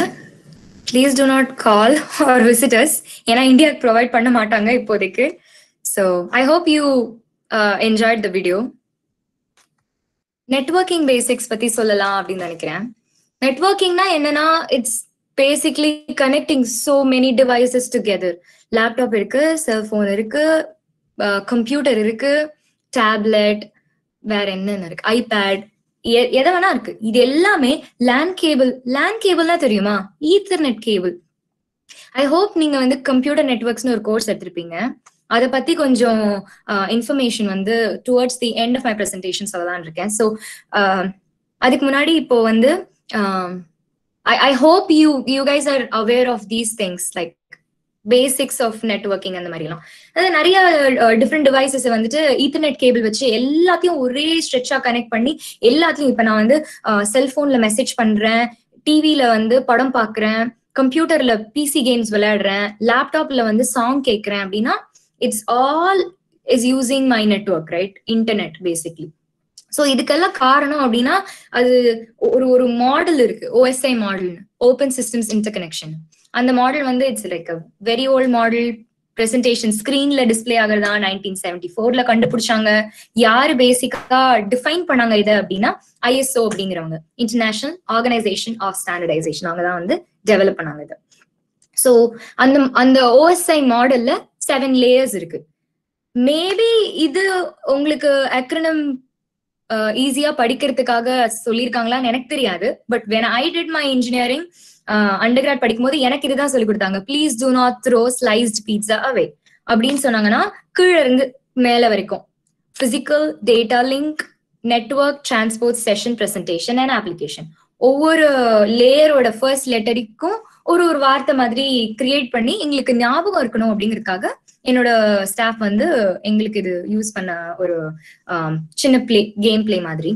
Please do not call or visit us. ஏன்னா இந்தியாவுக்கு ப்ரொவைட் பண்ண மாட்டாங்க இப்போதைக்கு. So I hope you enjoyed the video. Networking basics பத்தி சொல்லலாம் அப்படின்னு நினைக்கிறேன். நெட்வொர்க்கிங்னா என்னன்னா, it's basically connecting so many devices together. Laptop இருக்கு, செல்போன் இருக்கு, கம்ப்யூட்டர் இருக்கு, டேப்லெட், வேற என்னென்ன இருக்கு, ஐபேட், எதை வேணா இருக்கு. இது எல்லாமே லேன் கேபிள்னா தெரியுமா? Ethernet cable. ஐ ஹோப் நீங்க வந்து கம்ப்யூட்டர் நெட்வொர்க்ஸ்னு ஒரு கோர்ஸ் எடுத்திருப்பீங்க. அதை பத்தி கொஞ்சம் இன்ஃபர்மேஷன் வந்து towards the end of my presentation சொல்லலாம்னு இருக்கேன். ஸோ அதுக்கு முன்னாடி இப்போ வந்து I hope you guys are aware of these things like basics of networking அந்த மாதிரிலாம். அதாவது நிறைய டிஃப்ரெண்ட் டிவைசஸ் வந்துட்டு ஈத்தர்நெட் கேபிள் வச்சு எல்லாத்தையும் ஒரே ஸ்ட்ரெச்சா கனெக்ட் பண்ணி எல்லாத்தையும், இப்ப நான் வந்து செல்போன்ல மெசேஜ் பண்றேன், டிவில வந்து படம் பாக்குறேன், கம்ப்யூட்டர்ல பிசி கேம்ஸ் விளையாடுறேன், லேப்டாப்ல வந்து சாங் கேட்கறேன் அப்படின்னா it's all is using my network, right? Internet basically. So இதுக்கெல்லாம் காரணம் அப்படின்னா அது ஒரு மாடல் இருக்கு, OSI model, open systems interconnection. அந்த மாடல் வந்து it's like a very old model. Presentation ஸ்கிரீன்ல டிஸ்பிளே ஆகுறதா 1974 கண்டுபிடிச்சாங்க. யாரு பேசிக்கா டிஃபைன் பண்ணாங்க இதை அப்படின்னா ஐஎஸ்ஓ அப்படிங்கிறவங்க, இன்டர்நேஷனல் ஆர்கனைசேஷன் ஆஃப் ஸ்டாண்டர்டைசேஷன். அவங்க தான் வந்து டெவலப் பண்ணாங்க இதை. ஸோ அந்த ஓஎஸ்ஐ மாடல்ல 7 லேயர்ஸ் இருக்கு. மேபி இது உங்களுக்கு அக்ரோனிம் ஈஸியா படிக்கிறதுக்காக சொல்லியிருக்காங்களான்னு எனக்கு தெரியாது. But when I did my engineering undergrad படிக்கும் போது எனக்கு இதுதான் சொல்லி கொடுத்தாங்க. Please do not throw sliced pizza away அப்படின்னு சொன்னாங்கன்னா கீழே இருந்து மேல வரைக்கும் physical, data link, network, transport, session, presentation and application. ஒவ்வொரு லேயரோட ஃபர்ஸ்ட் லெட்டருக்கும் ஒரு வார்த்தை மாதிரி கிரியேட் பண்ணி எங்களுக்கு ஞாபகம் இருக்கணும் அப்படிங்கிறதுக்காக என்னோட ஸ்டாஃப் வந்து எங்களுக்கு இது யூஸ் பண்ண ஒரு சின்ன கேம் பிளே மாதிரி.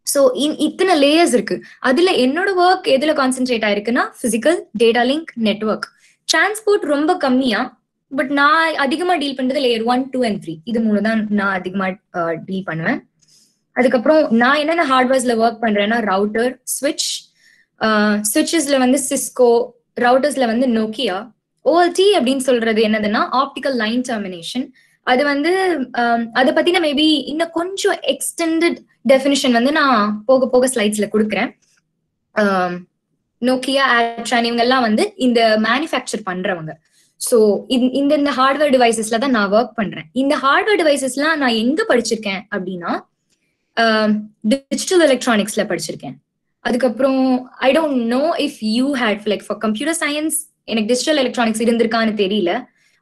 ஸோ இத்தனை லேயர்ஸ் இருக்கு. அதுல என்னோட ஒர்க் எதுல கான்சென்ட்ரேட் ஆயிருக்குன்னா physical, data link, network. Transport ரொம்ப கம்மியா, பட் நான் அதிகமா டீல் பண்றது லேயர் 1, 2 and 3. இது 3 தான் நான் அதிகமா டீல் பண்ணுவேன். அதுக்கப்புறம் நான் என்னென்ன ஹார்ட்வேர்ஸ்ல ஒர்க் பண்றேன்னா ரவுட்டர், ஸ்விட்ச், ஸ்விட்சஸ்ல வந்து சிஸ்கோ, ரவுட்டர்ஸ்ல வந்து நோக்கியா. ஓஎல்டி அப்படின்னு சொல்றது என்னதுன்னா ஆப்டிக்கல் லைன் டெர்மினேஷன். அது வந்து அதை பத்தின மேபி இன்னும் கொஞ்சம் எக்ஸ்டெண்டட் டெஃபினிஷன் வந்து நான் போக போக ஸ்லைட்ஸ்ல கொடுக்குறேன். நோக்கியா, ஆட்ரான் இவங்க எல்லாம் வந்து இந்த மேனுஃபேக்சர் பண்றவங்க. ஸோ இந்த ஹார்ட்வேர் டிவைசஸ்ல தான் நான் ஒர்க் பண்றேன். இந்த ஹார்ட்வேர் டிவைசஸ்லாம் நான் எங்க படிச்சிருக்கேன் அப்படின்னா டிஜிட்டல் எலக்ட்ரானிக்ஸ்ல படிச்சிருக்கேன். அதுக்கப்புறம் I don't know if you had like for computer science எனக்கு டிஜிட்டல் எலக்ட்ரானிக்ஸ் இருந்திருக்கான்னு தெரியல.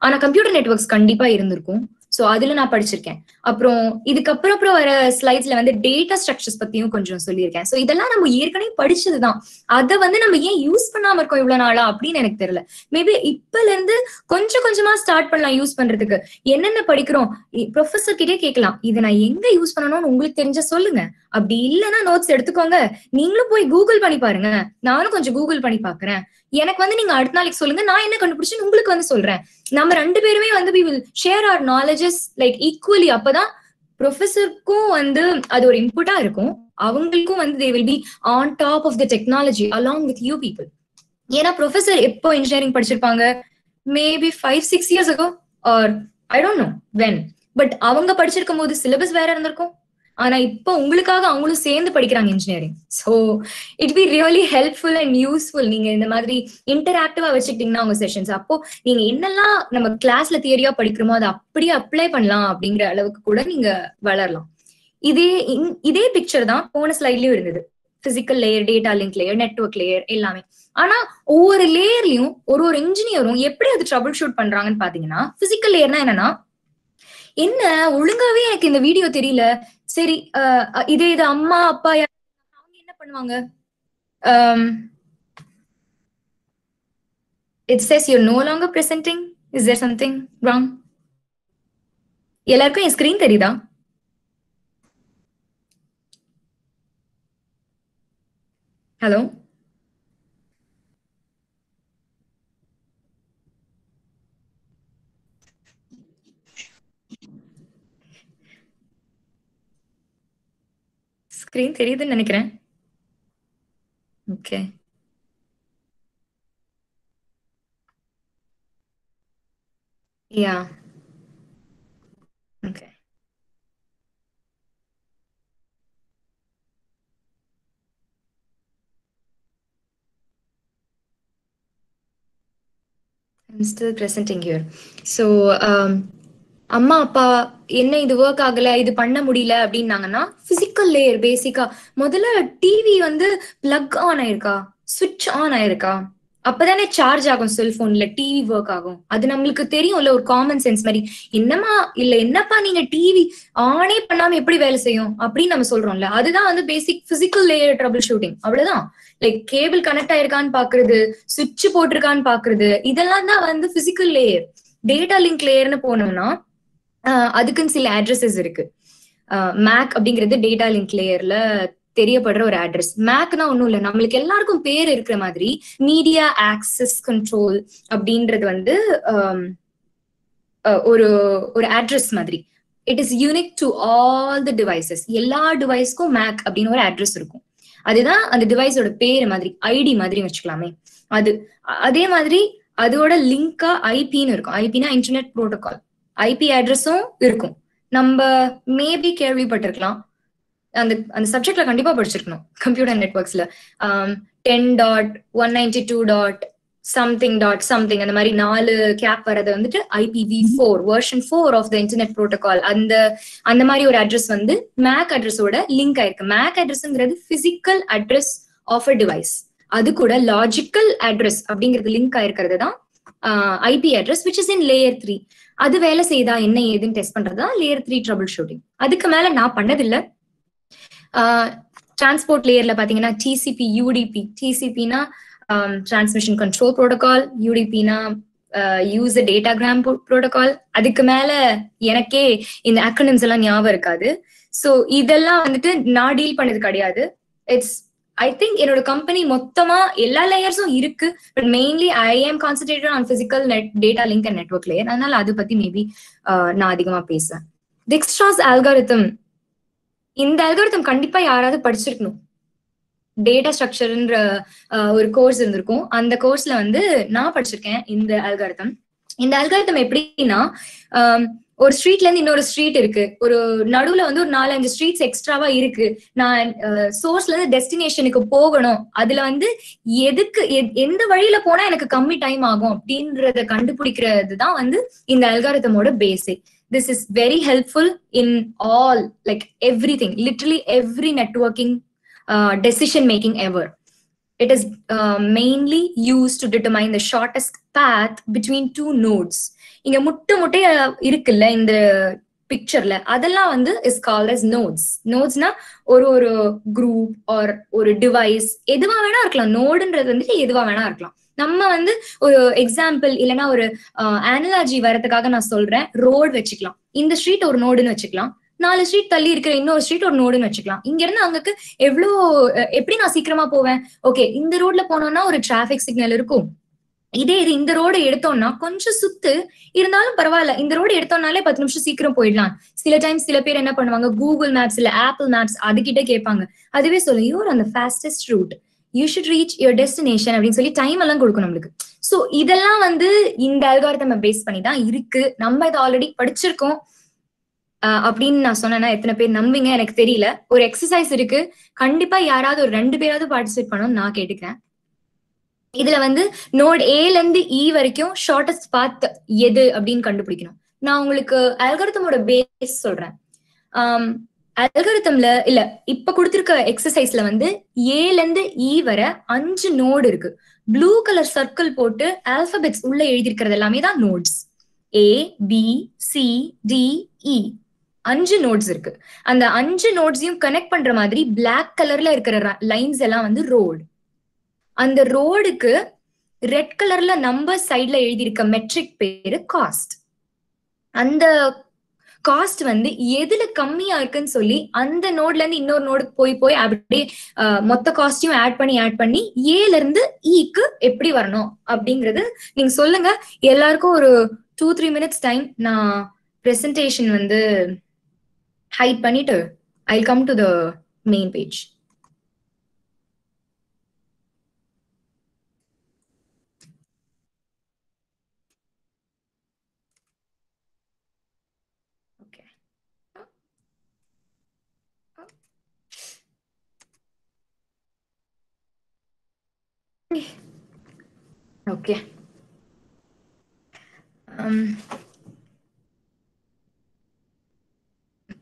ஆனா கம்ப்யூட்டர் நெட்வொர்க்ஸ் கண்டிப்பா இருந்திருக்கும். ஸோ அதுல நான் படிச்சிருக்கேன். அப்புறம் இதுக்கப்புறம் வர ஸ்லைட்ஸ்ல வந்து டேட்டா ஸ்ட்ரக்சர்ஸ் பத்தியும் கொஞ்சம் சொல்லியிருக்கேன். ஸோ இதெல்லாம் நம்ம ஏற்கனவே படிச்சதுதான். அதை வந்து நம்ம ஏன் யூஸ் பண்ணாம இருக்கோம் இவ்வளவு நாளா அப்படின்னு எனக்கு தெரியல. மேபி இப்பல இருந்து கொஞ்சம் கொஞ்சமா ஸ்டார்ட் பண்ணலாம் யூஸ் பண்றதுக்கு. என்னென்ன படிக்கிறோம் ப்ரொஃபஸர் கிட்டே கேட்கலாம், இதை நான் எங்க யூஸ் பண்ணணும்னு உங்களுக்கு தெரிஞ்ச சொல்லுங்க. அப்படி இல்லைன்னா நோட்ஸ் எடுத்துக்கோங்க. நீங்களும் போய் கூகுள் பண்ணி பாருங்க. நானும் கொஞ்சம் கூகுள் பண்ணி பாக்குறேன். எனக்கு வந்து நீங்க அடுத்த நாளைக்கு சொல்லுங்க, நான் என்ன கண்டுபிடிச்சு உங்களுக்கு வந்து சொல்றேன். நம்ம 2 பேருமே வந்து we will share our knowledges like equally. அப்பதான் ப்ரொஃபஸருக்கும் வந்து அது ஒரு இன்புட்டா இருக்கும், அவங்களுக்கும் வந்து they will be on top of the technology along with you people. ஏன்னா ப்ரொஃபஸர் எப்போ இன்ஜினியரிங் படிச்சிருப்பாங்க? Maybe 5-6 years ago or I don't know when. But அவங்க படிச்சிருக்கும் போது சிலபஸ் வேற இருந்திருக்கும். ஆனா இப்போ உங்களுக்காக அவங்களும் சேர்ந்து படிக்கிறாங்க engineering. So it be really helpful and useful. நீங்க இந்த மாதிரி இன்டராக்டிவா வச்சுக்கிட்டீங்கன்னா உங்க செஷன்ஸ், அப்போ நீங்க என்னெல்லாம் நம்ம கிளாஸ்ல தியரியா படிக்கிறோமோ அதை அப்படியே அப்ளை பண்ணலாம் அப்படிங்கிற அளவுக்கு கூட நீங்க வளரலாம். இதே பிக்சர் தான் போன ஸ்லைட்லயும் இருந்தது. Physical layer, data link layer, network layer எல்லாமே. ஆனா ஒவ்வொரு லேயர்லயும் ஒரு இன்ஜினியரும் எப்படி அது ட்ரபிள் ஷூட் பண்றாங்கன்னு பாத்தீங்கன்னா, பிசிக்கல் லேயர்னா என்னன்னா, என்ன ஒழுங்காவே எனக்கு இந்த வீடியோ தெரியல, சரி இது அம்மா அப்பா அவங்க என்ன பண்ணுவாங்க? It says you're no longer presenting. Is there something wrong? எல்லாருக்கும் என் ஸ்கிரீன் தெரியுதா? ஹலோ, ஸ்கிரீன் தெரியுதுன்னு நினைக்கிறேன். Okay, yeah okay. I'm still presenting here. So, அம்மா அப்பா என்ன இது ஒர்க் ஆகல, இது பண்ண முடியல அப்படின்னாங்கன்னா பிசிக்கல் லேயர் பேசிக்கா முதல்ல டிவி வந்து பிளக் ஆன் ஆயிருக்கா, சுவிட்ச் ஆன் ஆயிருக்கா, அப்பதானே சார்ஜ் ஆகும் செல்போன்ல, டிவி ஒர்க் ஆகும். அது நம்மளுக்கு தெரியும்ல, ஒரு காமன் சென்ஸ் மாதிரி. என்னமா இல்ல என்னப்பா நீங்க டிவி ஆனே பண்ணாம எப்படி வேலை செய்யும் அப்படின்னு நம்ம சொல்றோம்ல. அதுதான் வந்து பேசிக் பிசிக்கல் லேயர் ட்ரபிள் ஷூட்டிங். அவ்வளவுதான். லைக் கேபிள் கனெக்ட் ஆயிருக்கான்னு பாக்குறது, சுவிட்ச் போட்டிருக்கான்னு பாக்குறது, இதெல்லாம் தான் வந்து பிசிக்கல் லேயர். டேட்டா லிங்க் லேயர்னு போனோம்னா அதுக்குன்னு சில அட்ரஸஸ் இருக்கு. மேக் அப்படிங்கிறது டேட்டா லிங்க் லேயர்ல தெரியப்படுற ஒரு அட்ரஸ். மேக்னா ஒண்ணும் இல்ல, நம்மளுக்கு எல்லாருக்கும் பேர் இருக்கிற மாதிரி மீடியா ஆக்சஸ் கண்ட்ரோல் அப்படின்றது வந்து ஒரு ஒரு அட்ரஸ் மாதிரி. It is unique to all the devices. எல்லா டிவைஸ்க்கும் மேக் அப்படின்னு ஒரு அட்ரஸ் இருக்கும். அதுதான் அந்த டிவைஸோட பேரு மாதிரி, ஐடி மாதிரி வச்சுக்கலாமே. அது அதே மாதிரி அதோட லிங்கா ஐபின்னு இருக்கும். ஐபினா இன்டர்நெட் புரோட்டோகால். ஐபி அட்ரஸும் இருக்கும். நம்ம மேபி கேள்விப்பட்டிருக்கலாம், அந்த அந்த சப்ஜெக்ட்ல கண்டிப்பா படிச்சிருக்கணும் கம்ப்யூட்டர் நெட்வொர்க்ஸ்ல. 10.192.something அந்த மாதிரி 4 கேப் வரது வந்துட்டு IPv4 version 4 of the internet protocol. அந்த மாதிரி ஒரு அட்ரஸ் வந்து மேக் அட்ரஸோட லிங்க் ஆயிருக்கு. மேக் அட்ரஸ்ங்கிறது physical address of a device. அது கூட லாஜிக்கல் அட்ரஸ் அப்படிங்கிறது லிங்க் ஆயிருக்கிறது தான் IP address, which is in layer 3. அது வேலை செய்தா என்ன ஏதுன்னு டெஸ்ட் பண்றதுதான் லேயர் 3 ட்ரபிள் ஷூட்டிங். அதுக்கு மேல நான் பண்ணதில்லை. டிரான்ஸ்போர்ட் லேயர்ல பாத்தீங்கன்னா டிசிபி யூடிபி. டிசிபினா டிரான்ஸ்மிஷன் கண்ட்ரோல் ப்ரோட்டோகால், யூடிபினா யூசர் டேட்டாகிராம் ப்ரோட்டோகால். அதுக்கு மேல எனக்கே இந்த அக்ரோனிம்ஸ் எல்லாம் ஞாபகம் இருக்காது. ஸோ இதெல்லாம் வந்துட்டு நான் டீல் பண்ணது கிடையாது. இட்ஸ் ஐ திங்க் என்னோட கம்பெனி மொத்தமா எல்லா லேயர்ஸும் இருக்கு, பட் மெயின்லி ஐ ஆம் concentrated on physical data link and network layer. அதனால அதை பத்தி மேபி நான் அதிகமா பேசுவேன். டிக்ஸ்ட்ராஸ் அல்காரிதம், இந்த அல்காரிதம் கண்டிப்பா யாராவது படிச்சிருக்கணும். டேட்டா ஸ்ட்ரக்சர்ன்ற ஒரு கோர்ஸ் இருந்திருக்கும். அந்த கோர்ஸ்ல வந்து நான் படிச்சிருக்கேன் இந்த அல்காரிதம். இந்த அல்காரிதம் எப்படின்னா, ஒரு ஸ்ட்ரீட்ல இருந்து இன்னொரு ஸ்ட்ரீட் இருக்கு, ஒரு நடுவுல வந்து ஒரு 4-5 ஸ்ட்ரீட்ஸ் எக்ஸ்ட்ராவா இருக்கு. நான் சோர்ஸ்ல இருந்து டெஸ்டினேஷனுக்கு போகணும். அதுல வந்து எதுக்கு எந்த வழியில போனா எனக்கு கம்மி டைம் ஆகும் அப்படின்றத கண்டுபிடிக்கிறது தான் வந்து இந்த அல்காரிதமோட பேசிக். This is very helpful in all, like everything, literally every networking decision making ever. It is mainly used to determine the shortest path between two nodes. இங்க முட்டையா இருக்குல்ல இந்த பிக்சர்ல, அதெல்லாம் வந்து இஸ் கால்ட் as nodes. நோட்ஸ்னா ஒரு குரூப் ஆர் ஒரு device எதுவா வேணா இருக்கலாம். நோடுன்றது வந்துட்டு எதுவா வேணா இருக்கலாம். நம்ம வந்து ஒரு எக்ஸாம்பிள் இல்லைன்னா ஒரு அனாலஜி வரதுக்காக நான் சொல்றேன், ரோடு வச்சுக்கலாம். இந்த ஸ்ட்ரீட் ஒரு நோடுன்னு வச்சுக்கலாம். 4 ஸ்ட்ரீட் தள்ளி இருக்கிற இன்னொரு ஸ்ட்ரீட் ஒரு நோடுன்னு வச்சுக்கலாம். இங்க இருந்து அங்கக்கு எப்படி நான் சீக்கிரமா போவேன்? ஓகே, இந்த ரோட்ல போனோம்னா ஒரு டிராபிக் சிக்னல் இருக்கும். இதே இது இந்த ரோடு எடுத்தோம்னா கொஞ்சம் சுத்து இருந்தாலும் பரவாயில்ல, இந்த ரோடு எடுத்தோம்னாலே 10 நிமிஷம் சீக்கிரம் போயிடலாம். சில டைம்ஸ் சில பேர் என்ன பண்ணுவாங்க, கூகுள் மேப்ஸ் இல்ல ஆப்பிள் மேப்ஸ் அதுகிட்ட கேட்பாங்க. அதுவே சொல்லும், you're on the fastest route, you should reach your destination அப்படின்னு சொல்லி டைம் எல்லாம் கொடுக்கும் நம்மளுக்கு. சோ இதெல்லாம் வந்து இந்த அல்காரிதம் பேஸ் பண்ணி தான் இருக்கு. நம்ம இதை ஆல்ரெடி படிச்சிருக்கோம் அப்படின்னு நான் சொன்னேன்னா எத்தனை பேர் நம்புவீங்க எனக்கு தெரியல. ஒரு எக்ஸசைஸ் இருக்கு, கண்டிப்பா யாராவது ஒரு 2 பேராவது பார்ட்டிசிபேட் பண்ணணும்னு நான் கேட்டுக்கிறேன். இதுல வந்து நோட் ஏல இருந்து இ வரைக்கும் ஷார்டஸ்ட் பாத் எது அப்படின்னு கண்டுபிடிக்கணும். நான் உங்களுக்கு அல்காரிதமோட பேஸ் சொல்றேன். அல்காரிதம்ல இல்ல, இப்ப கொடுத்திருக்க எக்ஸசைஸ்ல வந்து ஏல இருந்து இ வர 5 நோடு இருக்கு. ப்ளூ கலர் சர்க்கிள் போட்டு ஆல்பபெட்ஸ் உள்ள எழுதியிருக்கிறது எல்லாமே தான் notes. A B C D E 5 notes இருக்கு. அந்த 5 நோட்ஸையும் கனெக்ட் பண்ற மாதிரி பிளாக் கலர்ல இருக்கிற லைன்ஸ் எல்லாம் வந்து ரோடு. அந்த ரோடுக்கு ரெட் கலர்ல நம்பர் சைட்ல எழுதியிருக்க மெட்ரிக் பேரு காஸ்ட். அந்த காஸ்ட் வந்து எதுல கம்மியா இருக்குன்னு சொல்லி அந்த நோட்ல இருந்து இன்னொரு நோடுக்கு போய் அப்படியே மொத்த காஸ்டையும் ஆட் பண்ணி ஏல இருந்து ஈக்கு எப்படி வரணும் அப்படிங்கிறது நீங்க சொல்லுங்க. எல்லாருக்கும் ஒரு 2-3 minutes டைம். நான் பிரசன்டேஷன் வந்து ஹைட் பண்ணிட்டு I come to the main page. Okay.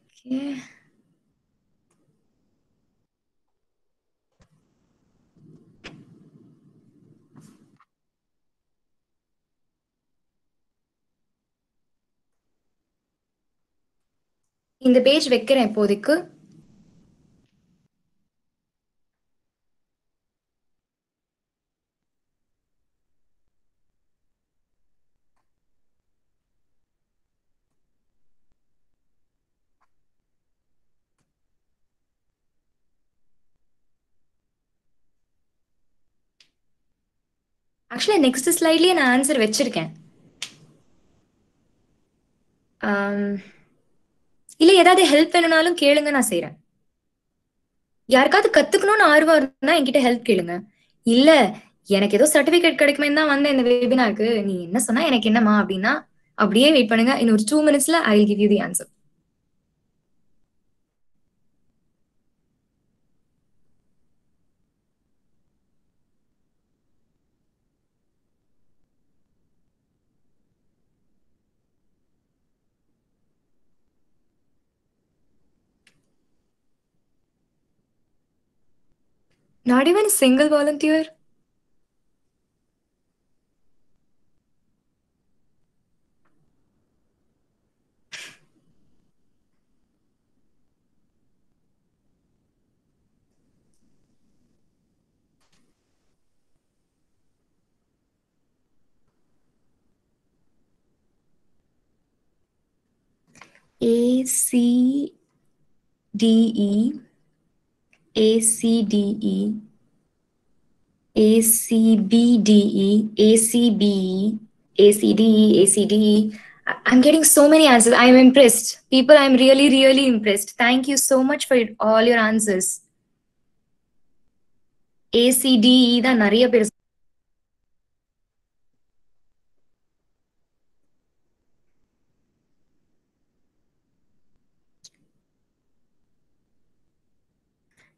Okay. இந்த பேஜ் வைக்கிறேன் இப்போதைக்கு. ஆக்சுவலா நெக்ஸ்ட் ஸ்லைட்லயே நான் ஆன்சர் வச்சிருக்கேன். இல்ல ஏதாவது ஹெல்ப் வேணும்னாலும் கேளுங்க, நான் செய்யறேன். யாருக்காவது கத்துக்கணும்னு ஆர்வம் இருந்தா என்கிட்ட ஹெல்ப் கேளுங்க. இல்ல எனக்கு ஏதோ சர்டிபிகேட் கிடைக்குமே தான் வந்தேன் இந்த வெபினாருக்கு, நீ என்ன சொன்னா எனக்கு என்னமா அப்படின்னா அப்படியே வெயிட் பண்ணுங்க. இன்னும் ஒரு 2 minutesல I will give you the answer. Not even a single volunteer. ACDE, ACDE, ACBDE, ACBE, ACDE, ACDE. I'm getting so many answers. I'm impressed. People, I'm really, really impressed. Thank you so much for all your answers. ACDE தான் நிறைய பேர்.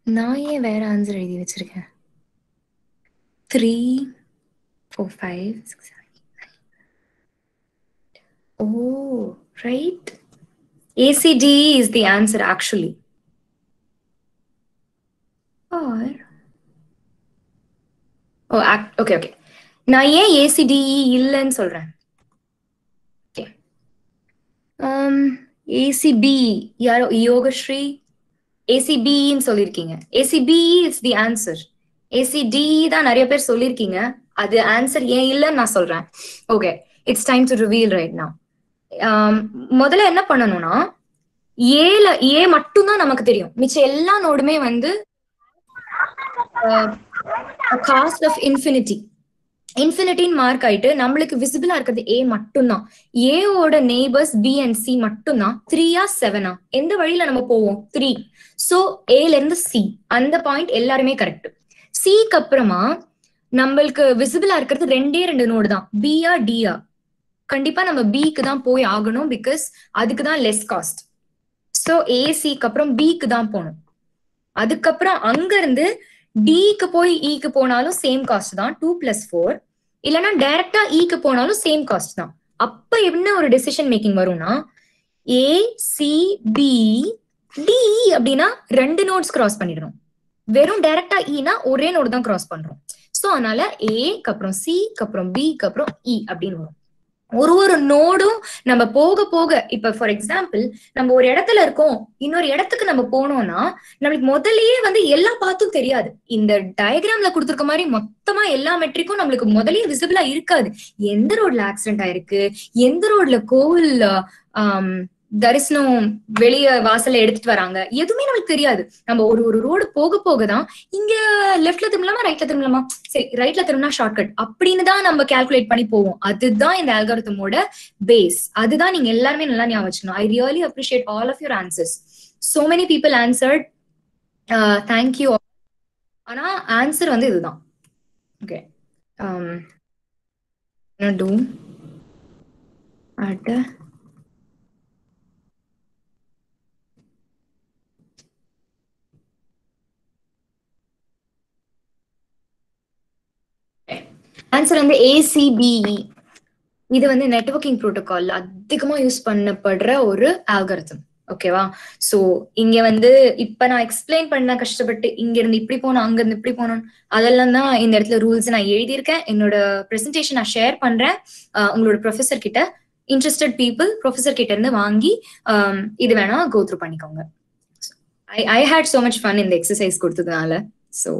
நான் ஏன் வேற answer எழுதி வச்சிருக்கேன்? 3, 4, 5, 6, 7. Oh, right. ACDE is the answer actually. Or oh, okay, okay. நான் ஏன் ACDE இல்லைன்னு சொல்றேன். Okay. ACBE யாரோ யோகஸ்ரீ ACBEன்னு சொல்லிருக்கீங்க. ACBE is the answer. ACDE தான் நிறைய பேர் சொல்லிருக்கீங்க. அது ஆன்சர் ஏன் இல்லைன்னு நான் சொல்றேன். Okay, it's time to reveal right now. முதல்ல என்ன பண்ணணும்னா ஏ மட்டும் தான் நமக்கு தெரியும். மிச்சம் எல்லா நோடுமே வந்து காஸ்ட் ஆஃப் இன்ஃபினிட்டி. இன்ஃபினிட்டின்னு மார்க் ஆயிட்டு நம்மளுக்கு விசிபிளா இருக்கிறது ஏ மட்டும்தான். ஏவோட நெய்பர்ஸ் பி அண்ட் சி மட்டும்தான். 3 7 எந்த வழியில நம்ம போவோம்? 3. சோ ஏல இருந்து சி அந்த பாயிண்ட் எல்லாருமே கரெக்ட். சிக்கு அப்புறமா நம்மளுக்கு விசிபிளா இருக்கிறது 2 நோடு தான், பியா டியா. கண்டிப்பா நம்ம பிக்கு தான் போய் ஆகணும், பிகாஸ் அதுக்கு தான் லெஸ் காஸ்ட். சோ ஏசிக்கு அப்புறம் பிக்கு தான் போகணும். அதுக்கப்புறம் அங்க இருந்து டிக்கு போய் இக்கு போனாலும் சேம் காஸ்ட் தான், 2 + 4. இல்லைன்னா டைரக்டா இக்கு போனாலும் சேம் காஸ்ட் தான். அப்ப என்ன ஒரு டெசிஷன் மேக்கிங் வரும்னா ஏ சி பி டி அப்படின்னா 2 நோட்ஸ் கிராஸ் பண்ணிடணும். வெறும் டைரக்டா இனா ஒரே நோடு தான் கிராஸ் பண்றோம். சோ அதனால ஏக்கு அப்புறம் சிக்கு அப்புறம் பிக்கு அப்புறம் இ அப்படின்னு வரும். ஒரு நோடும் நம்ம போக போக, இப்ப ஃபார் எக்ஸாம்பிள் நம்ம ஒரு இடத்துல இருக்கோம், இன்னொரு இடத்துக்கு நம்ம போனோம்னா நம்மளுக்கு முதல்லயே வந்து எல்லா பாத்தும் தெரியாது. இந்த டயக்ராம்ல கொடுத்துருக்க மாதிரி மொத்தமா எல்லா மெட்ரிக்கும் நம்மளுக்கு முதல்லயே விசிபிளா இருக்காது. எந்த ரோட்ல ஆக்சிடென்ட் ஆயிருக்கு, எந்த ரோட்ல கோவில் தரிசனம் வெளிய வாசல்ல எடுத்துட்டு வராங்க, எதுவுமே நமக்கு தெரியாது. நம்ம ஒரு ரோடு போக போகதான் இங்க லெஃப்ட்ல திரும்பலாமா ரைட்ல திரும்பலாமா, சரி ரைட்ல திரும்பினா ஷார்ட்கட் அப்படின்னு தான் நம்ம கால்குலேட் பண்ணி போவோம். அதுதான் இந்த அல்காரிதமோட பேஸ். அதுதான் நீங்க எல்லாருமே நல்லா ஞாபகம் வச்சுக்கணும். I really appreciate all of your answers. So many people answered. Thank you. ஆனா ஆன்சர் வந்து இதுதான். ஓகே, டூ அட் ஆன்சர் வந்து ACBE. இது வந்து நெட்வொர்க்கிங் ப்ரோட்டோகால் அதிகமா யூஸ் பண்ணப்படுற ஒரு ஆல்கரிதம். ஓகேவா? சோ இங்க வந்து இப்ப நான் எக்ஸ்பிளைன் பண்ண கஷ்டப்பட்டு இங்க இருந்து இப்படி போனோம், அங்க இருந்து இப்படி போனோம், அதெல்லாம் தான் இந்த இடத்துல ரூல்ஸ் நான் எழுதியிருக்கேன். என்னோட பிரசன்டேஷன் நான் ஷேர் பண்றேன் உங்களோட ப்ரொஃபசர் கிட்ட. இன்ட்ரெஸ்டட் பீப்புள் ப்ரொஃபசர் கிட்ட இருந்து வாங்கி இது வேணா கோ த்ரூ பண்ணிக்கோங்க. I had so much fun in the exercise கொடுத்ததுனால. So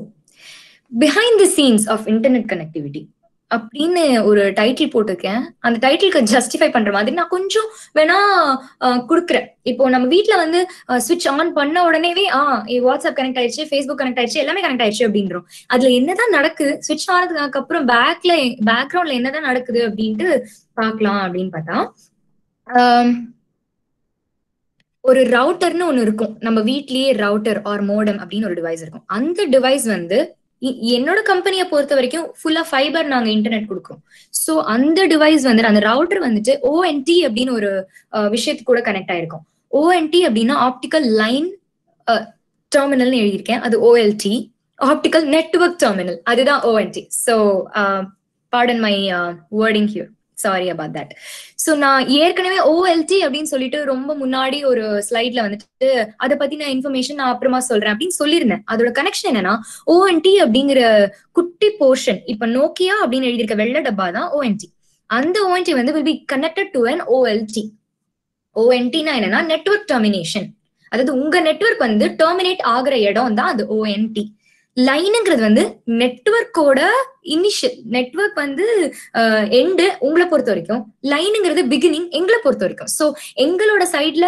behind the scenes of internet connectivity அப்படின்னு ஒரு டைட்டில் போட்டிருக்கேன். அந்த டைட்டிலுக்கு ஜஸ்டிஃபை பண்ற மாதிரி நான் கொஞ்சம் வேணா குடுக்குறேன். இப்போ நம்ம வீட்டுல வந்து ஸ்விட்ச் ஆன் பண்ண உடனேவே வாட்ஸ்அப் கனெக்ட் ஆயிடுச்சு, ஃபேஸ்புக் கனெக்ட் ஆயிடுச்சு, எல்லாமே கனெக்ட் ஆயிடுச்சு அப்படின்றோம். அதுல என்னதான் நடக்குது, ஸ்விட்ச் ஆனதுக்கு அப்புறம் பேக்ரவுண்ட்ல என்னதான் நடக்குது அப்படின்ட்டு பாக்கலாம் அப்படின்னு பார்த்தா, ஒரு ரவுட்டர்னு ஒண்ணு இருக்கும். நம்ம வீட்லயே ரவுட்டர் ஆர் மோடம் அப்படின்னு ஒரு டிவைஸ் இருக்கும். அந்த டிவைஸ் வந்து என்னோட கம்பெனியை பொறுத்த வரைக்கும் ஃபுல்லா ஃபைபர் நாங்க இன்டர்நெட் கொடுக்குறோம். சோ அந்த டிவைஸ் வந்து அந்த ரவுட்டர் வந்துட்டு ONT அப்படின்னு ஒரு விஷயத்துக்கு கூட கனெக்ட் ஆயிருக்கும். ONT அப்படின்னா ஆப்டிக்கல் லைன் டெர்மினல்னு எழுதியிருக்கேன். அது OLT, ஆப்டிக்கல் நெட்வொர்க் டெர்மினல், அதுதான் ONT. So pardon my wording here, sorry about that. So நான் ஏற்கனவே OLT அப்படின்னு சொல்லிட்டு ரொம்ப முன்னாடி ஒரு ஸ்லைட்ல வந்துட்டு அதை பத்தின இன்ஃபர்மேஷன் நான் அப்புறமா சொல்றேன் அப்படின்னு சொல்லியிருந்தேன். அதோட கனெக்ஷன் என்னன்னா, ONT அப்படிங்கிற குட்டி போர்ஷன், இப்ப நோக்கியா அப்படின்னு எழுதியிருக்க வெள்ளை டப்பா தான் ONT. அந்த ONT வந்து will be connected to an OLT. ONTனா என்னன்னா நெட்வொர்க் டெர்மினேஷன், அதாவது உங்க நெட்வொர்க் வந்து டெர்மினேட் ஆகுற இடம் தான் அது ONT. லைனுங்கிறது வந்து நெட்வொர்க்கோட இனிஷியல், நெட்வொர்க் வந்து எண்டு உங்களை பொறுத்த வரைக்கும், லைனுங்கிறது பிகினிங் எங்களை பொறுத்த வரைக்கும். சோ எங்களோட சைட்ல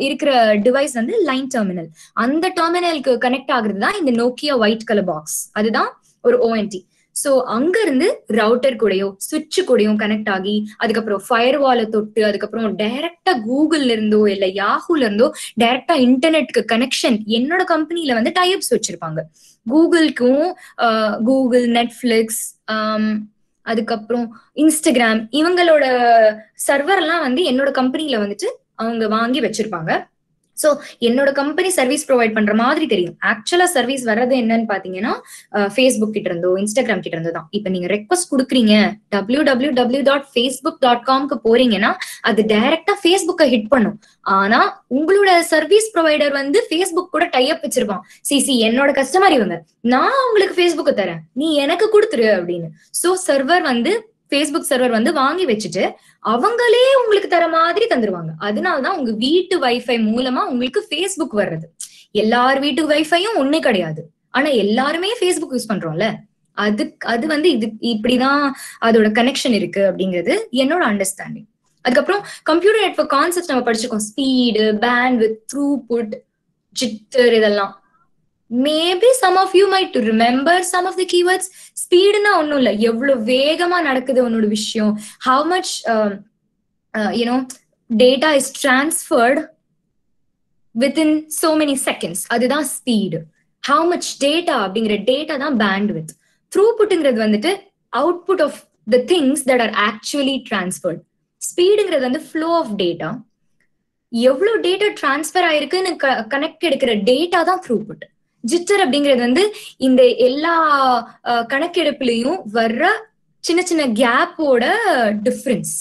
இருக்கிற டிவைஸ் வந்து லைன் டெர்மினல். அந்த டெர்மினலுக்கு கனெக்ட் ஆகுறது தான் இந்த நோக்கியா ஒயிட் கலர் பாக்ஸ், அதுதான் ஒரு ONT. சோ அங்க இருந்து ரவுட்டர் கூடயோ சுவிட்ச் கூடயும் கனெக்ட் ஆகி, அதுக்கப்புறம் ஃபயர் வாலை தொட்டு, அதுக்கப்புறம் டைரக்டா கூகுள்ல இருந்தோ இல்ல யாஹூல இருந்தோ டைரக்டா இன்டர்நெட்க்கு கனெக்ஷன். என்னோட கம்பெனில வந்து டைப்ஸ் வச்சிருப்பாங்க. கூகுளுக்கும் கூகுள், நெட்ஃபிளிக்ஸ், அதுக்கப்புறம் இன்ஸ்டாகிராம், இவங்களோட சர்வர் எல்லாம் வந்து என்னோட கம்பெனில வந்துட்டு அவங்க வாங்கி வச்சிருப்பாங்க. சோ என்னோட கம்பெனி சர்வீஸ் ப்ரொவைட் பண்ற மாதிரி தெரியும். ஆக்சுவலா சர்வீஸ் வர்றது என்னன்னு பாத்தீங்கன்னா ஃபேஸ்புக் கிட்ட இருந்தோ இன்ஸ்டாகிராம் கிட்ட இருந்தோ தான். இப்ப நீங்க ரெக்வஸ்ட் கொடுக்குறீங்க www.facebook.com போறீங்கன்னா அது டைரக்டா ஃபேஸ்புக்கை ஹிட் பண்ணும். ஆனா உங்களோட சர்வீஸ் ப்ரொவைடர் வந்து ஃபேஸ்புக் கூட டைப் வச்சிருப்பான். சிசி என்னோட கஸ்டமர் இவங்க, நான் உங்களுக்கு ஃபேஸ்புக்கை தரேன், நீ எனக்கு கொடுத்துரு அப்படின்னு. சோ சர்வர் வந்து ஃபேஸ்புக் சர்வர் வந்து வாங்கி வச்சுட்டு அவங்களே உங்களுக்கு தர மாதிரி தந்துருவாங்க. அதனாலதான் உங்க வீட்டு வைஃபை மூலமா உங்களுக்கு ஃபேஸ்புக் வர்றது. எல்லார் வீட்டு வைஃபையும் ஒண்ணே கிடையாது, ஆனா எல்லாருமே ஃபேஸ்புக் யூஸ் பண்றோம்ல, அது வந்து இது இப்படிதான் அதோட கனெக்ஷன் இருக்கு அப்படிங்கிறது என்னோட அண்டர்ஸ்டாண்டிங். அதுக்கப்புறம் கம்ப்யூட்டர் நெட்வொர்க் கான்செப்ட் நம்ம படிச்சிருக்கோம். ஸ்பீடு, பேண்ட்வித், த்ரூபுட், ஜிட்டர், இதெல்லாம் maybe some of you might remember some of the keywords. ஸ்பீடுனா ஒண்ணும் இல்ல, எவ்வளவு வேகமா நடக்குது உன்னோட விஷயம், how much data is transferred within so many seconds, அதுதான் ஸ்பீடு. how much data அப்படிங்கிற டேட்டா தான் bandwidth. throughputங்கிறது வந்துட்டு output of the things that are actually transferred. ஸ்பீடுங்கிறது வந்து flow of data, எவ்வளவு டேட்டா டிரான்ஸ்பர் ஆயிருக்குன்னு கனெக்ட் எடுக்கிற டேட்டா தான் throughput. ஜிட்டர் அப்படிங்கிறது வந்து இந்த எல்லா கணக்கெடுப்புலயும் வர்ற சின்ன சின்ன கேப்போட டிஃபரன்ஸ்.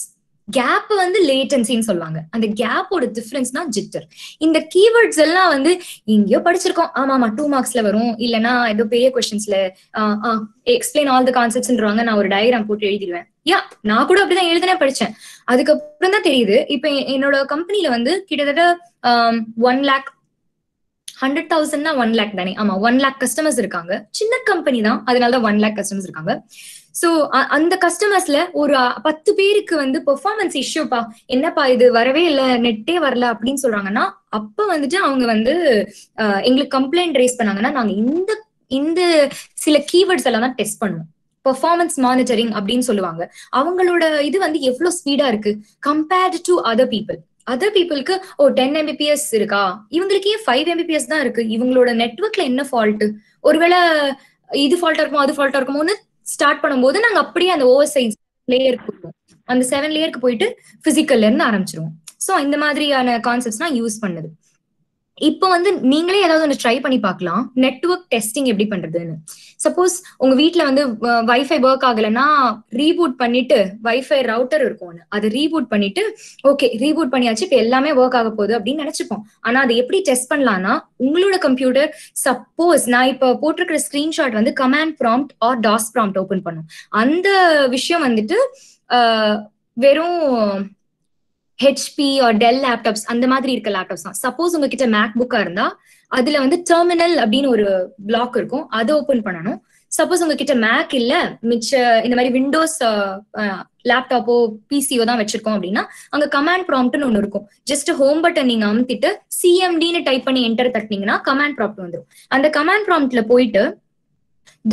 கேப் வந்து லேட்டன்சின்னு சொல்லுவாங்க. அந்த கேப்போட டிஃபரன்ஸ் தான் ஜிட்டர். இந்த கீவேர்ட்ஸ் எல்லாம் வந்து எங்கேயோ படிச்சிருக்கோம். ஆமா 2 மார்க்ஸ்ல வரும், இல்லைன்னா ஏதோ பெரிய கொஸ்டின்ஸ்ல எக்ஸ்பிளைன் ஆல் த கான்செப்ட்ஸ்ன்றாங்க, நான் ஒரு டயக்ராம் போட்டு எழுதிடுவேன். நான் கூட அப்படிதான் எழுதுனே படிச்சேன். அதுக்கப்புறம் தான் தெரியுது, இப்ப என்னோட கம்பெனில வந்து கிட்டத்தட்ட 100,000 1 lakh தானே, ஆமா 1 lakh கஸ்டமர்ஸ் இருக்காங்க. சின்ன கம்பெனி தான், அதனாலதான் 1 lakh கஸ்டமர்ஸ் இருக்காங்க. சோ அந்த கஸ்டமர்ஸ்ல ஒரு 10 பேருக்கு வந்து பெர்ஃபார்மன்ஸ் இஷ்யூப்பா, என்னப்பா இது வரவே இல்லை, நெட்டே வரல அப்படின்னு சொல்றாங்கன்னா, அப்ப வந்துட்டு அவங்க வந்து எங்களுக்கு கம்ப்ளைண்ட் ரைஸ் பண்ணாங்கன்னா நாங்க இந்த சில கீவேர்ட்ஸ் எல்லாம் தான் டெஸ்ட் பண்ணுவோம். பெர்ஃபார்மன்ஸ் மானிட்டரிங் அப்படின்னு சொல்லுவாங்க. அவங்களோட இது வந்து எவ்வளவு ஸ்பீடா இருக்கு compared to other people. Other பீப்புளுக்கு 10 Mbps இருக்கா, இவங்களுக்கு 5 Mbps தான் இருக்கு, இவங்களோட நெட்வொர்க்ல என்ன ஃபால்ட், ஒருவேளை இது ஃபால்ட்டா இருக்குமோ அது ஃபால்ட்டா இருக்குமோன்னு ஸ்டார்ட் பண்ணும்போது நாங்க அப்படியே அந்த OSI லேயருக்கு போயிடுவோம். அந்த 7 லேயருக்கு போயிட்டு பிசிக்கல்ல இருந்து ஆரம்பிச்சிருவோம். சோ இந்த மாதிரியான கான்செப்ட்ஸ் நான் யூஸ் பண்ணுது. இப்போ வந்து நீங்களே ஏதாவது ஒன்று ட்ரை பண்ணி பார்க்கலாம், நெட்வொர்க் டெஸ்டிங் எப்படி பண்றதுன்னு. சப்போஸ் உங்க வீட்ல வந்து வைஃபை ஒர்க் ஆகலைன்னா ரீபூட் பண்ணிட்டு, வைஃபை ரவுட்டர் இருக்கும் ஒண்ணு, அதை ரீபூட் பண்ணிட்டு ஓகே ரீபூட் பண்ணியாச்சு இப்போ எல்லாமே ஒர்க் ஆக போகுது அப்படின்னு நினைச்சுப்போம். ஆனா அதை எப்படி டெஸ்ட் பண்ணலாம்னா, உங்களோட கம்ப்யூட்டர் சப்போஸ் நான் இப்போ போட்டிருக்கிற ஸ்கிரீன்ஷாட் வந்து command prompt or DOS prompt open பண்ணும். அந்த விஷயம் வந்துட்டு வெறும் ஹெச்பி ஆர் டெல் லேப்டாப்ஸ் அந்த மாதிரி இருக்க லேப்டாப்ஸ் தான். சப்போஸ் உங்ககிட்ட மேக் புக்கா இருந்தா அதுல வந்து டெர்மினல் அப்படின்னு ஒரு பிளாக் இருக்கும், அதை ஓபன் பண்ணணும். சப்போஸ் உங்ககிட்ட மேக் இல்ல, மிச்ச இந்த மாதிரி விண்டோஸ் லேப்டாப்போ பிசியோ தான் வச்சிருக்கோம் அப்படின்னா அங்க கமாண்ட் ப்ராம்ப்ட்னு ஒண்ணு இருக்கும். ஜஸ்ட் ஹோம் பட்டன் நீங்க அமுத்திட்டு சிஎம்டின்னு டைப் பண்ணி என்டர் தட்டினீங்கன்னா கமாண்ட் ப்ராம்ப்ட் வந்துடும். அந்த கமாண்ட் ப்ராம்ப்ட்ல போயிட்டு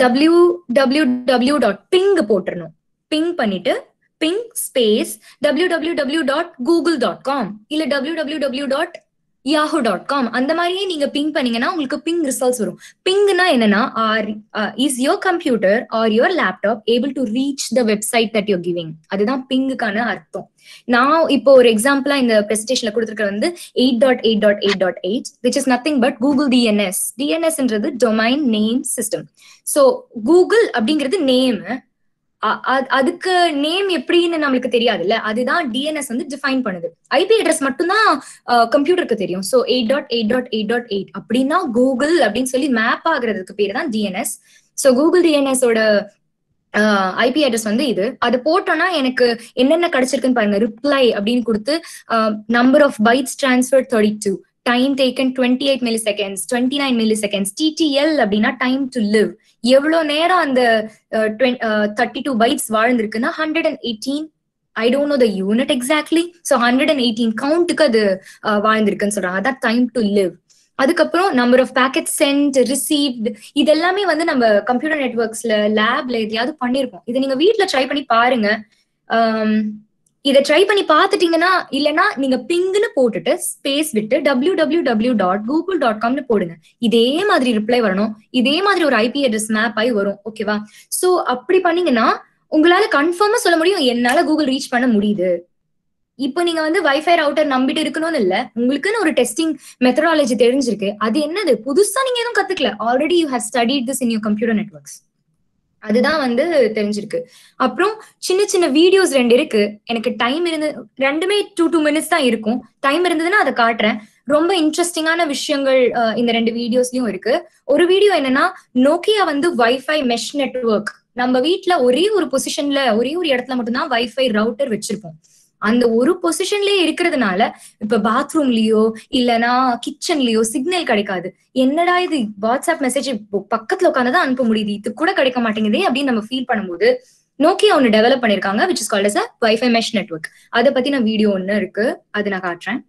www.ping போட்டுறணும். பிங் பண்ணிட்டு ping space www.google.com இல்ல www.yahoo.com அந்த மாதிரியே நீங்க பிங் பண்ணீங்கன்னா உங்களுக்கு பிங் ரிசல்ட்ஸ் வரும். பிங்னா என்னன்னா, is your computer or your laptop able to reach the website that you're giving, அதுதான் பிங்குக்கான அர்த்தம். நான் இப்போ ஒரு எக்ஸாம்பிளா இந்த பிரசன்டேஷன்ல கொடுத்துருக்க வந்து 8.8.8.8 which is nothing but Google DNS. DNSன்றது domain name system. So Google அப்படிங்கிறது நேம், அதுக்கு நேம் எப்படின்னு நம்மளுக்கு தெரியாதுல்ல, அதுதான் டிஎன்எஸ் வந்து டிஃபைன் பண்ணுது. ஐபி அட்ரஸ் மட்டும்தான் கம்ப்யூட்டருக்கு தெரியும். ஸோ 8.8.8.8 அப்படின்னா கூகுள் அப்படின்னு சொல்லி மேப் ஆகுறதுக்கு பேர் தான் டிஎன்எஸ். ஸோ கூகுள் டிஎன்எஸோட ஐபி அட்ரஸ் வந்து இது. அது போட்டோம்னா எனக்கு என்னென்ன கிடைச்சிருக்குன்னு பாருங்க. ரிப்ளை அப்படின்னு கொடுத்து number of bytes transfer 32, time taken 28 milliseconds, 29 milliseconds. TTL அப்படின்னா டைம் டு லிவ், எவ்வளவு நேரம் அந்த 32 பைட்ஸ் வாழ்ந்திருக்குன்னா 118, I don't know the unit exactly. So 118 கவுண்ட்டுக்கு அது வாழ்ந்திருக்குன்னு சொல்றாங்க, அதான் டைம் டு லிவ். அதுக்கப்புறம் number of packet sent, received, இது எல்லாமே வந்து நம்ம கம்ப்யூட்டர் நெட்வொர்க்ஸ்ல லேப்ல எதையாவது பண்ணிருக்கோம். இதை நீங்க வீட்டுல ட்ரை பண்ணி பாருங்க. இதை ட்ரை பண்ணி பார்த்துட்டீங்கன்னா, இல்லைன்னா நீங்க பிங்னு போட்டுட்டு ஸ்பேஸ் விட்டு www.google.comனு போடுங்க. இதே மாதிரி ரிப்ளை வரணும், இதே மாதிரி ஒரு ஐபி அட்ரஸ் மேப் ஆகி வரும். ஓகேவா? சோ அப்படி பண்ணீங்கன்னா உங்களால கன்ஃபார்மா சொல்ல முடியும் என்னால கூகுள் ரீச் பண்ண முடியுது. இப்போ நீங்க வந்து வைஃபை ரவுட்டர் நம்பிட்டு இருக்கணும்னு இல்ல, உங்களுக்குன்னு ஒரு டெஸ்டிங் மெத்தடாலஜி தெரிஞ்சிருக்கு. அது என்னது புதுசா நீங்க எதுவும் கத்துக்கல, already you have studied this in your computer networks, அதுதான் வந்து தெரிஞ்சிருக்கு. அப்புறம் சின்ன சின்ன வீடியோஸ் 2 இருக்கு. எனக்கு டைம் இருந்து ரெண்டுமே 2 minutes தான் இருக்கும். டைம் இருந்ததுன்னா அதை காட்டுறேன். ரொம்ப இன்ட்ரெஸ்டிங்கான விஷயங்கள் இந்த 2 வீடியோஸ்லயும் இருக்கு. ஒரு வீடியோ என்னன்னா, நோக்கியா வந்து வைஃபை மெஷ் நெட்வொர்க், நம்ம வீட்டுல ஒரே ஒரு பொசிஷன்ல ஒரே ஒரு இடத்துல மட்டும்தான் வைஃபை ரவுட்டர் வச்சிருப்போம். அந்த ஒரு பொசிஷன்லயே இருக்கிறதுனால இப்ப பாத்ரூம்லயோ இல்லைன்னா கிச்சன்லயோ சிக்னல் கிடைக்காது. என்னடா இது, வாட்ஸ்அப் மெசேஜ் பக்கத்துல உட்காந்துதான் அனுப்ப முடியுது, இது கூட கிடைக்க மாட்டேங்குதே அப்படின்னு நம்ம ஃபீல் பண்ணும்போது நோக்கியா ஒன்னு டெவலப் பண்ணிருக்காங்க which is called as a wifi mesh network. அதை பத்தி நான் வீடியோ ஒன்னு இருக்கு, அது நான் காட்டுறேன்.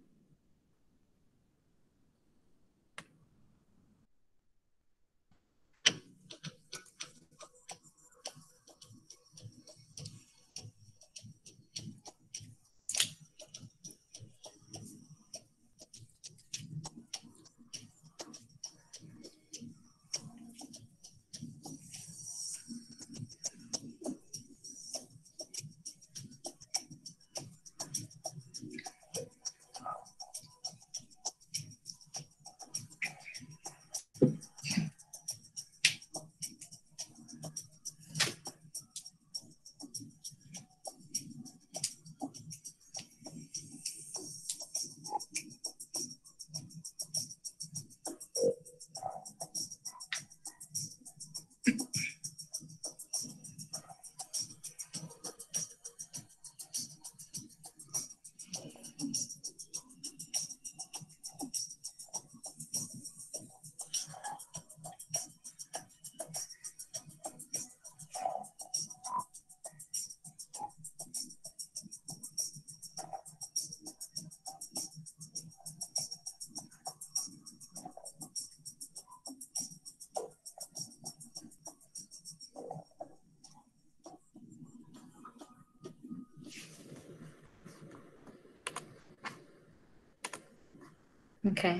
Okay.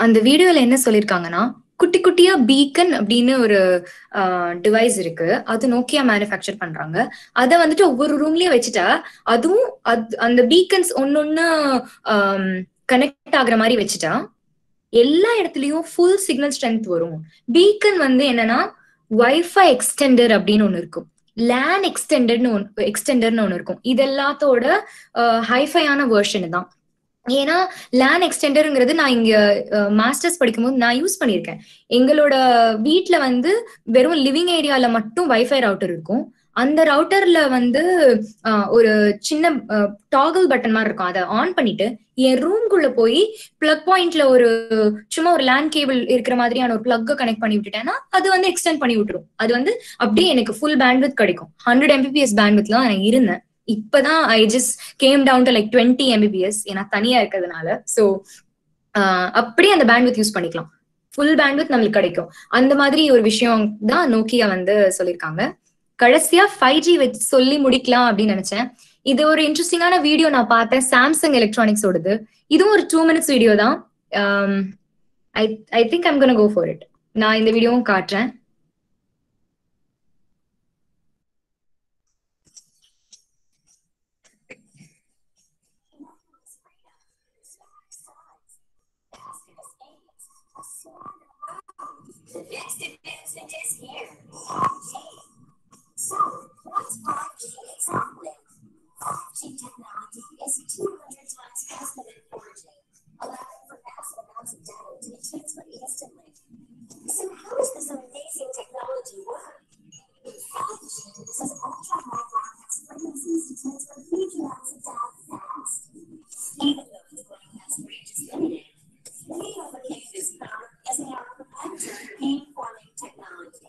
அந்த வீடியோல என்ன சொல்லிருக்காங்கன்னா, குட்டி குட்டியா பீக்கன் அப்படின்னு ஒரு டிவைஸ் இருக்கு. அது நோக்கியா மேனுஃபேக்சர் பண்றாங்க. அதை வந்துட்டு ஒவ்வொரு ரூம்லயும் வச்சுட்டா அதுவும் அந்த பீக்கன்ஸ் ஒன்னொன்னு கனெக்ட் ஆகுற மாதிரி வச்சுட்டா எல்லா இடத்துலயும் ஃபுல் சிக்னல் ஸ்ட்ரென்த் வரும். பீக்கன் வந்து என்னன்னா வைஃபை எக்ஸ்டெண்டர் அப்படின்னு ஒண்ணு இருக்கும், லேன் எக்ஸ்டெண்டர்னு ஒண்ணு இருக்கும். இது எல்லாத்தோட ஹைஃபையான வெர்ஷன் தான். ஏன்னா லேன் எக்ஸ்டெண்டருங்கிறது நான் இங்க மாஸ்டர்ஸ் படிக்கும்போது நான் யூஸ் பண்ணியிருக்கேன். எங்களோட வீட்டுல வந்து வெறும் லிவிங் ஏரியால மட்டும் வைஃபை ரவுட்டர் இருக்கும். அந்த ரவுட்டர்ல வந்து ஒரு சின்ன டாகல் பட்டன் மாதிரி இருக்கும். அதை ஆன் பண்ணிட்டு என் ரூம்குள்ள போய் பிளக் பாயிண்ட்ல சும்மா ஒரு லேண்ட் கேபிள் இருக்கிற மாதிரியான ஒரு பிளக்கை கனெக்ட் பண்ணி விட்டுட்டேன்னா அது வந்து எக்ஸ்டெண்ட் பண்ணி விட்டுரும். அது வந்து அப்படியே எனக்கு ஃபுல் பேண்ட்வித் கிடைக்கும். 100 Mbps பேண்ட்வித்லாம் நான் இருந்தேன். இப்பதான் I just came down to like 20 Mbps ஏன்னா தனியா இருக்கிறதுனால. ஸோ அப்படியே அந்த பேண்ட்வித் யூஸ் பண்ணிக்கலாம், ஃபுல் பேண்ட்வித் நம்மளுக்கு கிடைக்கும். அந்த மாதிரி ஒரு விஷயம் தான் நோக்கியா வந்து சொல்லியிருக்காங்க. கடைசியா 5G வச்சு சொல்லி முடிக்கலாம் அப்படின்னு நினைச்சேன். இது ஒரு இன்ட்ரெஸ்டிங்கான வீடியோ நான் பார்த்தேன், சாம்சங் எலக்ட்ரானிக்ஸோடது. இதுவும் ஒரு 2 minutes வீடியோ தான். I think I'm gonna go for it. நான் இந்த வீடியோவும் காட்டுறேன். The next advancement is here. So, what's 5G exactly? 5G technology is 200 times faster than 4G, allowing for massive amounts of data to be transferred instantly. So, how does this amazing technology work? 5G uses ultra-high broadcast frequencies to transfer huge amounts of data fast. Even though the broadcast range is limited, we replicate this power as our proprietary beamforming technology.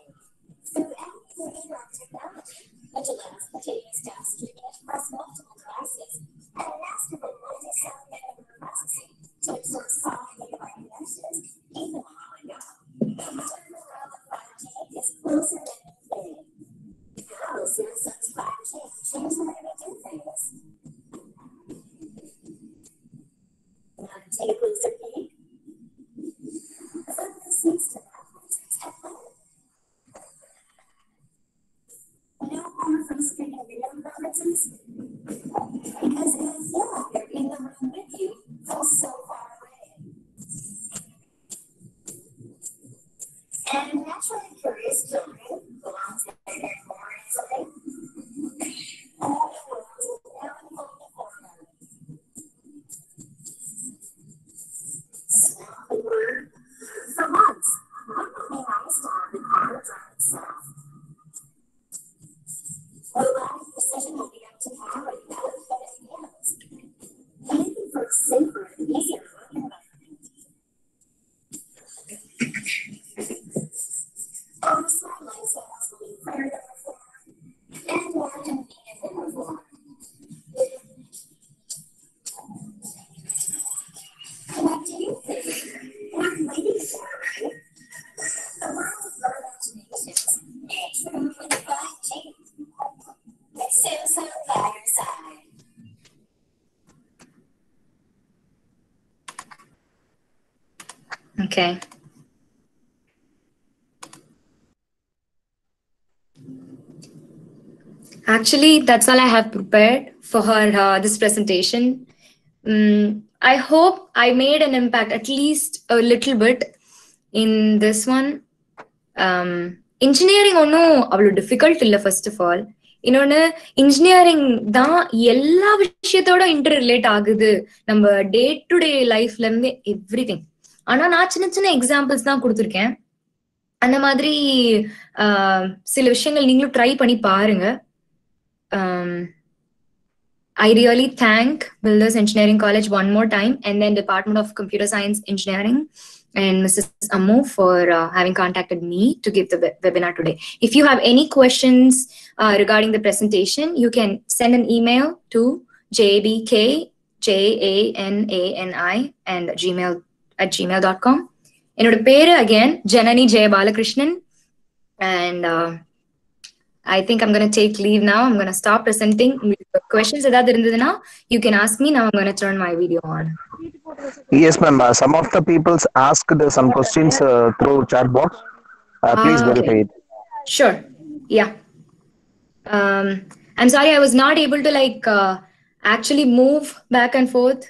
Through NVIDIA technology, which allows continuous downstreaming across multiple devices and a massive 97-nanometer processing to absorb solid data connections, even while I know. The world of 5G is closer than you think. How will Samsung's 5G change the way we do things? Want to take a closer peek? No more from screen video conferences because it will feel like they're in the room with you from so far away. And naturally curious children who want to learn more easily. All the world is now unfolding for them. Smell the word. For once, what would be nice to have the car drive itself? Robotic precision will be up to par with better vehicles, making for a safer and easier work environment. Our smart lifestyles will be further reformed and more convenient than before. What do you think? We're waiting for it. The world of imaginations is with 5G. With Samsung by your side. Okay. Actually, that's all I have prepared for this presentation. I hope I made an impact, at least a little bit, in this one. Engineering ஒன்னும் அவ்வளவு difficult இல்லை. First of all இன்னொன்னு, engineering தான் எல்லா விஷயத்தோட inter relate ஆகுது நம்ம day to day லைஃப்ல இருந்து எவ்ரிதிங். ஆனா நான் சின்ன சின்ன எக்ஸாம்பிள்ஸ் தான் கொடுத்துருக்கேன். அந்த மாதிரி சில விஷயங்கள் நீங்களும் ட்ரை பண்ணி பாருங்க. I really thank Builders Engineering College one more time, and then Department of Computer Science Engineering and Mrs. Ammu for having contacted me to give the webinar today. If you have any questions regarding the presentation, you can send an email to jbkjanani and gmail.com. Enoda peru again Janani Jayabalakrishnan, and I think I'm going to take leave now. I'm going to stop presenting. Questions ஏதாவது இருந்ததுன்னா you can ask me. Now I'm going to turn my video on. Yes, ma'am. Some of the people's asked some questions through chat box. Please verify it. Sure. Yeah. I'm sorry I was not able to actually move back and forth.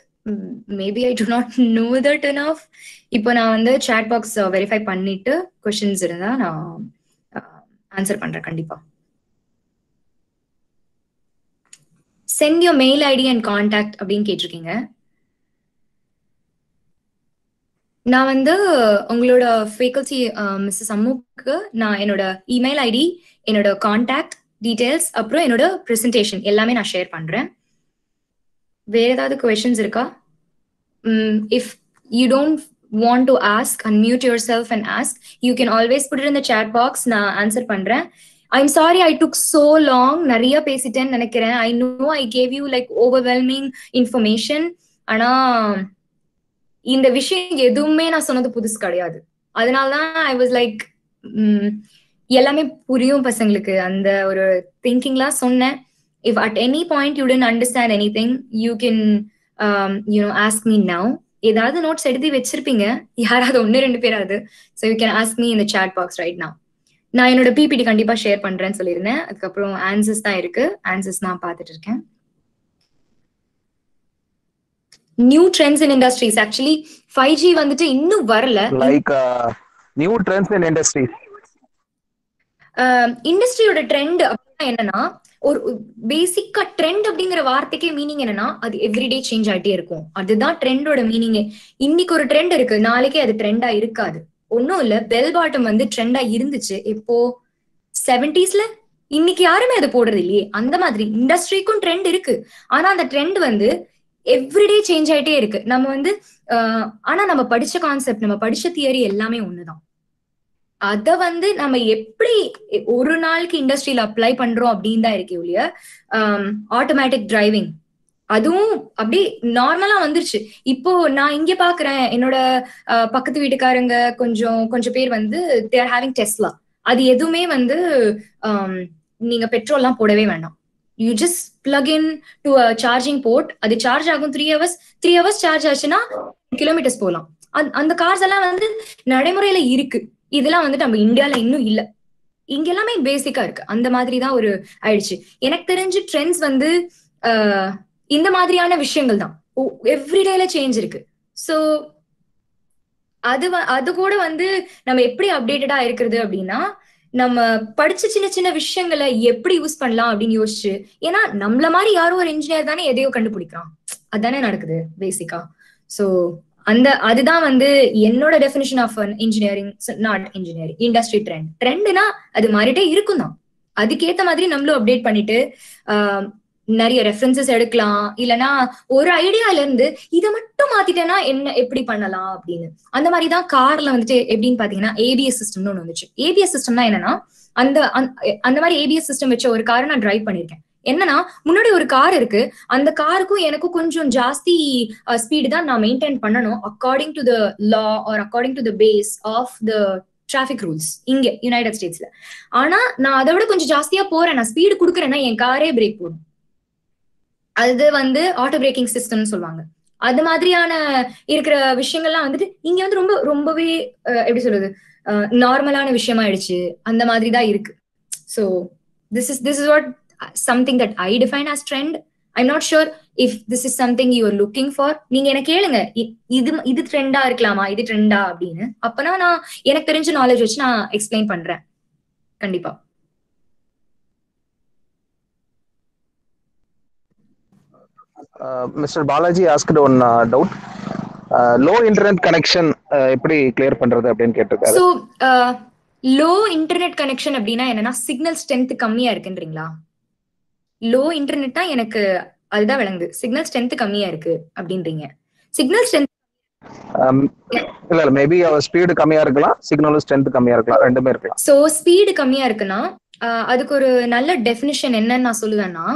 Maybe I do not know that enough. இப்போ நான் வந்து chat box verify பண்ணிட்டு questions இருந்தா நான் answer பண்றேன் கண்டிப்பா. Send your mail ID and contact அப்படின்னு கேட்டிருக்கீங்க. நான் வந்து உங்களோட ஃபேக்கல்டி மிஸ்ஸஸ் அம்முக்கு நான் என்னோட இமெயில் ஐடி, என்னோட கான்டாக்ட் டீடைல்ஸ், அப்புறம் என்னோட ப்ரெசன்டேஷன் எல்லாமே நான் ஷேர் பண்றேன். வேற ஏதாவது கொஸ்டின்ஸ் இருக்கா? If you don't want to ask, unmute yourself and ask. You can always put it in the chat box. நான் ஆன்சர் பண்றேன். I'm sorry I took so long. நிறைய பேசிட்டேன்னு நினைக்கிறேன். I know I gave you overwhelming information. ஆனா இந்த விஷயம் எதுவுமே நான் சொன்னது புதுசு கிடையாது. அதனாலதான் I was எல்லாமே புரியும் பசங்களுக்கு அந்த ஒரு திங்கிங்லாம் சொன்னேன். If at any point you didn't understand anything, you can ask me now. ஏதாவது நோட்ஸ் எடுத்து வச்சிருப்பீங்க யாராவது 1-2 பேராது. So you can ask me in the chat box right now. நான் என்னோட பிபிடி கண்டிப்பா ஷேர் பண்றேன்னு சொல்லியிருந்தேன். அதுக்கப்புறம் ஆன்சர்ஸ் தான் இருக்கு. ஆன்சர்ஸ் நான் பார்த்துட்டு இருக்கேன். New trends in industries. Actually 5G வந்துட்டு இன்னும் வரல. New trends in industries. இண்டஸ்ட்ரியோட ட்ரெண்ட் அப்படின்னா என்னன்னா, ஒரு பேசிக்கா ட்ரெண்ட் அப்படிங்கிற வார்த்தைக்கே மீனிங் என்னன்னா அது எவ்ரிடே சேஞ்ச் ஆகிட்டே இருக்கும். அதுதான் ட்ரெண்டோட மீனிங். இன்னைக்கு ஒரு ட்ரெண்ட் இருக்கு, நாளைக்கே அது ட்ரெண்டா இருக்காது. ஒன்னும் இல்ல, பெல் பாட்டம் வந்து ட்ரெண்டா இருந்துச்சு இப்போ 70s. இன்னைக்கு யாருமே அது போடுறது இல்லையே. அந்த மாதிரி இண்டஸ்ட்ரிக்கும் ட்ரெண்ட் இருக்கு. ஆனா அந்த ட்ரெண்ட் வந்து எவ்ரிடே சேஞ்ச் ஆயிட்டே இருக்கு. நம்ம வந்து ஆனா நம்ம படிச்ச கான்செப்ட், நம்ம படிச்ச தியரி எல்லாமே ஒண்ணுதான். அத வந்து நம்ம எப்படி ஒரு நாளைக்கு இண்டஸ்ட்ரியில அப்ளை பண்றோம் அப்படின்னு தான் இருக்கு இல்லையா. ஆட்டோமேட்டிக் டிரைவிங் அதுவும் அப்படி நார்மலா வந்துருச்சு. இப்போ நான் இங்க பாக்குறேன், என்னோட பக்கத்து வீட்டுக்காரங்க கொஞ்சம் பேர் வந்து தே ஆர் ஹேவிங் டெஸ்லா. அது எதுவுமே வந்து நீங்க பெட்ரோல் எல்லாம் போடவே வேண்டாம். You just plug in to charging port. அது சார்ஜ் ஆகும் 3 hours சார்ஜ் ஆச்சுன்னா கிலோமீட்டர்ஸ் போகலாம். அந்த கார்ஸ் எல்லாம் வந்து நடைமுறையில இருக்கு. இதெல்லாம் வந்துட்டு நம்ம இந்தியால இன்னும் இல்ல. இங்க எல்லாமே பேசிக்கா இருக்கு. அந்த மாதிரிதான் ஒரு ஆயிடுச்சு. எனக்கு தெரிஞ்சு ட்ரெண்ட்ஸ் வந்து இந்த மாதிரியான விஷயங்கள் தான். எவ்ரிடேல சேஞ்ச் இருக்கு. சோ அது கூட வந்து நம்ம எப்படி அப்டேட்டடா இருக்கிறது அப்படின்னா, நம்ம படிச்ச சின்ன சின்ன விஷயங்களை எப்படி யூஸ் பண்ணலாம் அப்படின்னு யோசிச்சு. ஏன்னா நம்மள மாதிரி யாரும் ஒரு இன்ஜினியர் தானே எதையோ கண்டுபிடிக்கிறான். அதுதானே நடக்குது பேசிக்கா. சோ அதுதான் வந்து என்னோட definition of engineering, not engineering, industry ட்ரெண்ட்னா அது மாறிட்டே இருக்கும் தான். அதுக்கேத்த மாதிரி நம்மளும் அப்டேட் பண்ணிட்டு நிறைய ரெஃபரன்சஸ் எடுக்கலாம். இல்லைன்னா ஒரு ஐடியால இருந்து இதை மட்டும் மாத்திட்டேன்னா என்ன எப்படி பண்ணலாம் அப்படின்னு. அந்த மாதிரிதான் கார்ல வந்துட்டு எப்படின்னு பாத்தீங்கன்னா ஏபிஎஸ் சிஸ்டம்னு ஒண்ணு வந்துச்சு. ஏபிஎஸ் சிஸ்டம்னா என்னன்னா, அந்த மாதிரி ஏபிஎஸ் சிஸ்டம் வச்ச ஒரு காரை நான் டிரைவ் பண்ணிருக்கேன். என்னன்னா, முன்னாடி ஒரு கார் இருக்கு, அந்த காருக்கும் எனக்கும் கொஞ்சம் ஜாஸ்தி ஸ்பீடு தான் நான் மெயின்டைன் பண்ணணும் according to the law or according to the base of the traffic rules இங்க யுனைடெட் ஸ்டேட்ஸ்ல. ஆனா நான் அதை விட கொஞ்சம் ஜாஸ்தியா போறேன், நான் ஸ்பீடு கொடுக்குறேன்னா என் காரே பிரேக் போடும். அது வந்து ஆட்டோ பிரேக்கிங் சிஸ்டம்னு சொல்லுவாங்க. அது மாதிரியான இருக்கிற விஷயங்கள்லாம் வந்துட்டு இங்க வந்து ரொம்பவே எப்படி சொல்றது, நார்மலான விஷயமா ஆயிடுச்சு. அந்த மாதிரிதான் இருக்கு. So this is what something that I define as trend. I'm not sure if this is something you are looking for. நீங்க என்ன கேளுங்க, இது ட்ரெண்டா இருக்கலாமா, இது ட்ரெண்டா அப்படின்னு. அப்பனா நான் எனக்கு தெரிஞ்ச நாலேஜ் வச்சு நான் எக்ஸ்பிளைன் பண்றேன் கண்டிப்பா. Mr. Balaji asked one doubt. Low internet connection எப்படி கிளியர் பண்றது அப்படின்னு கேட்டிருக்காரு. So low internet connection அப்படின்னா என்னன்னா, சிக்னல் ஸ்ட்ரென்த் கம்மியா இருக்குன்றீங்களா? லோ இன்டர்நெட்னா எனக்கு அதுதான் விளங்குது. சிக்னல் ஸ்ட்ரென்த் கம்மியா இருக்கு அப்படின்றீங்க. சிக்னல் ஸ்ட்ரென்த் இல்ல மேபி ஸ்பீடு கம்மியா இருக்கலாம், சிக்னல் ஸ்ட்ரென்த் கம்மியா இருக்கலாம், ரெண்டுமே இருக்கலாம். சோ ஸ்பீடு கம்மியா இருக்குன்னா அதுக்கு ஒரு நல்ல டெஃபினிஷன் என்னன்னு நான் சொல்லுவேன்னா,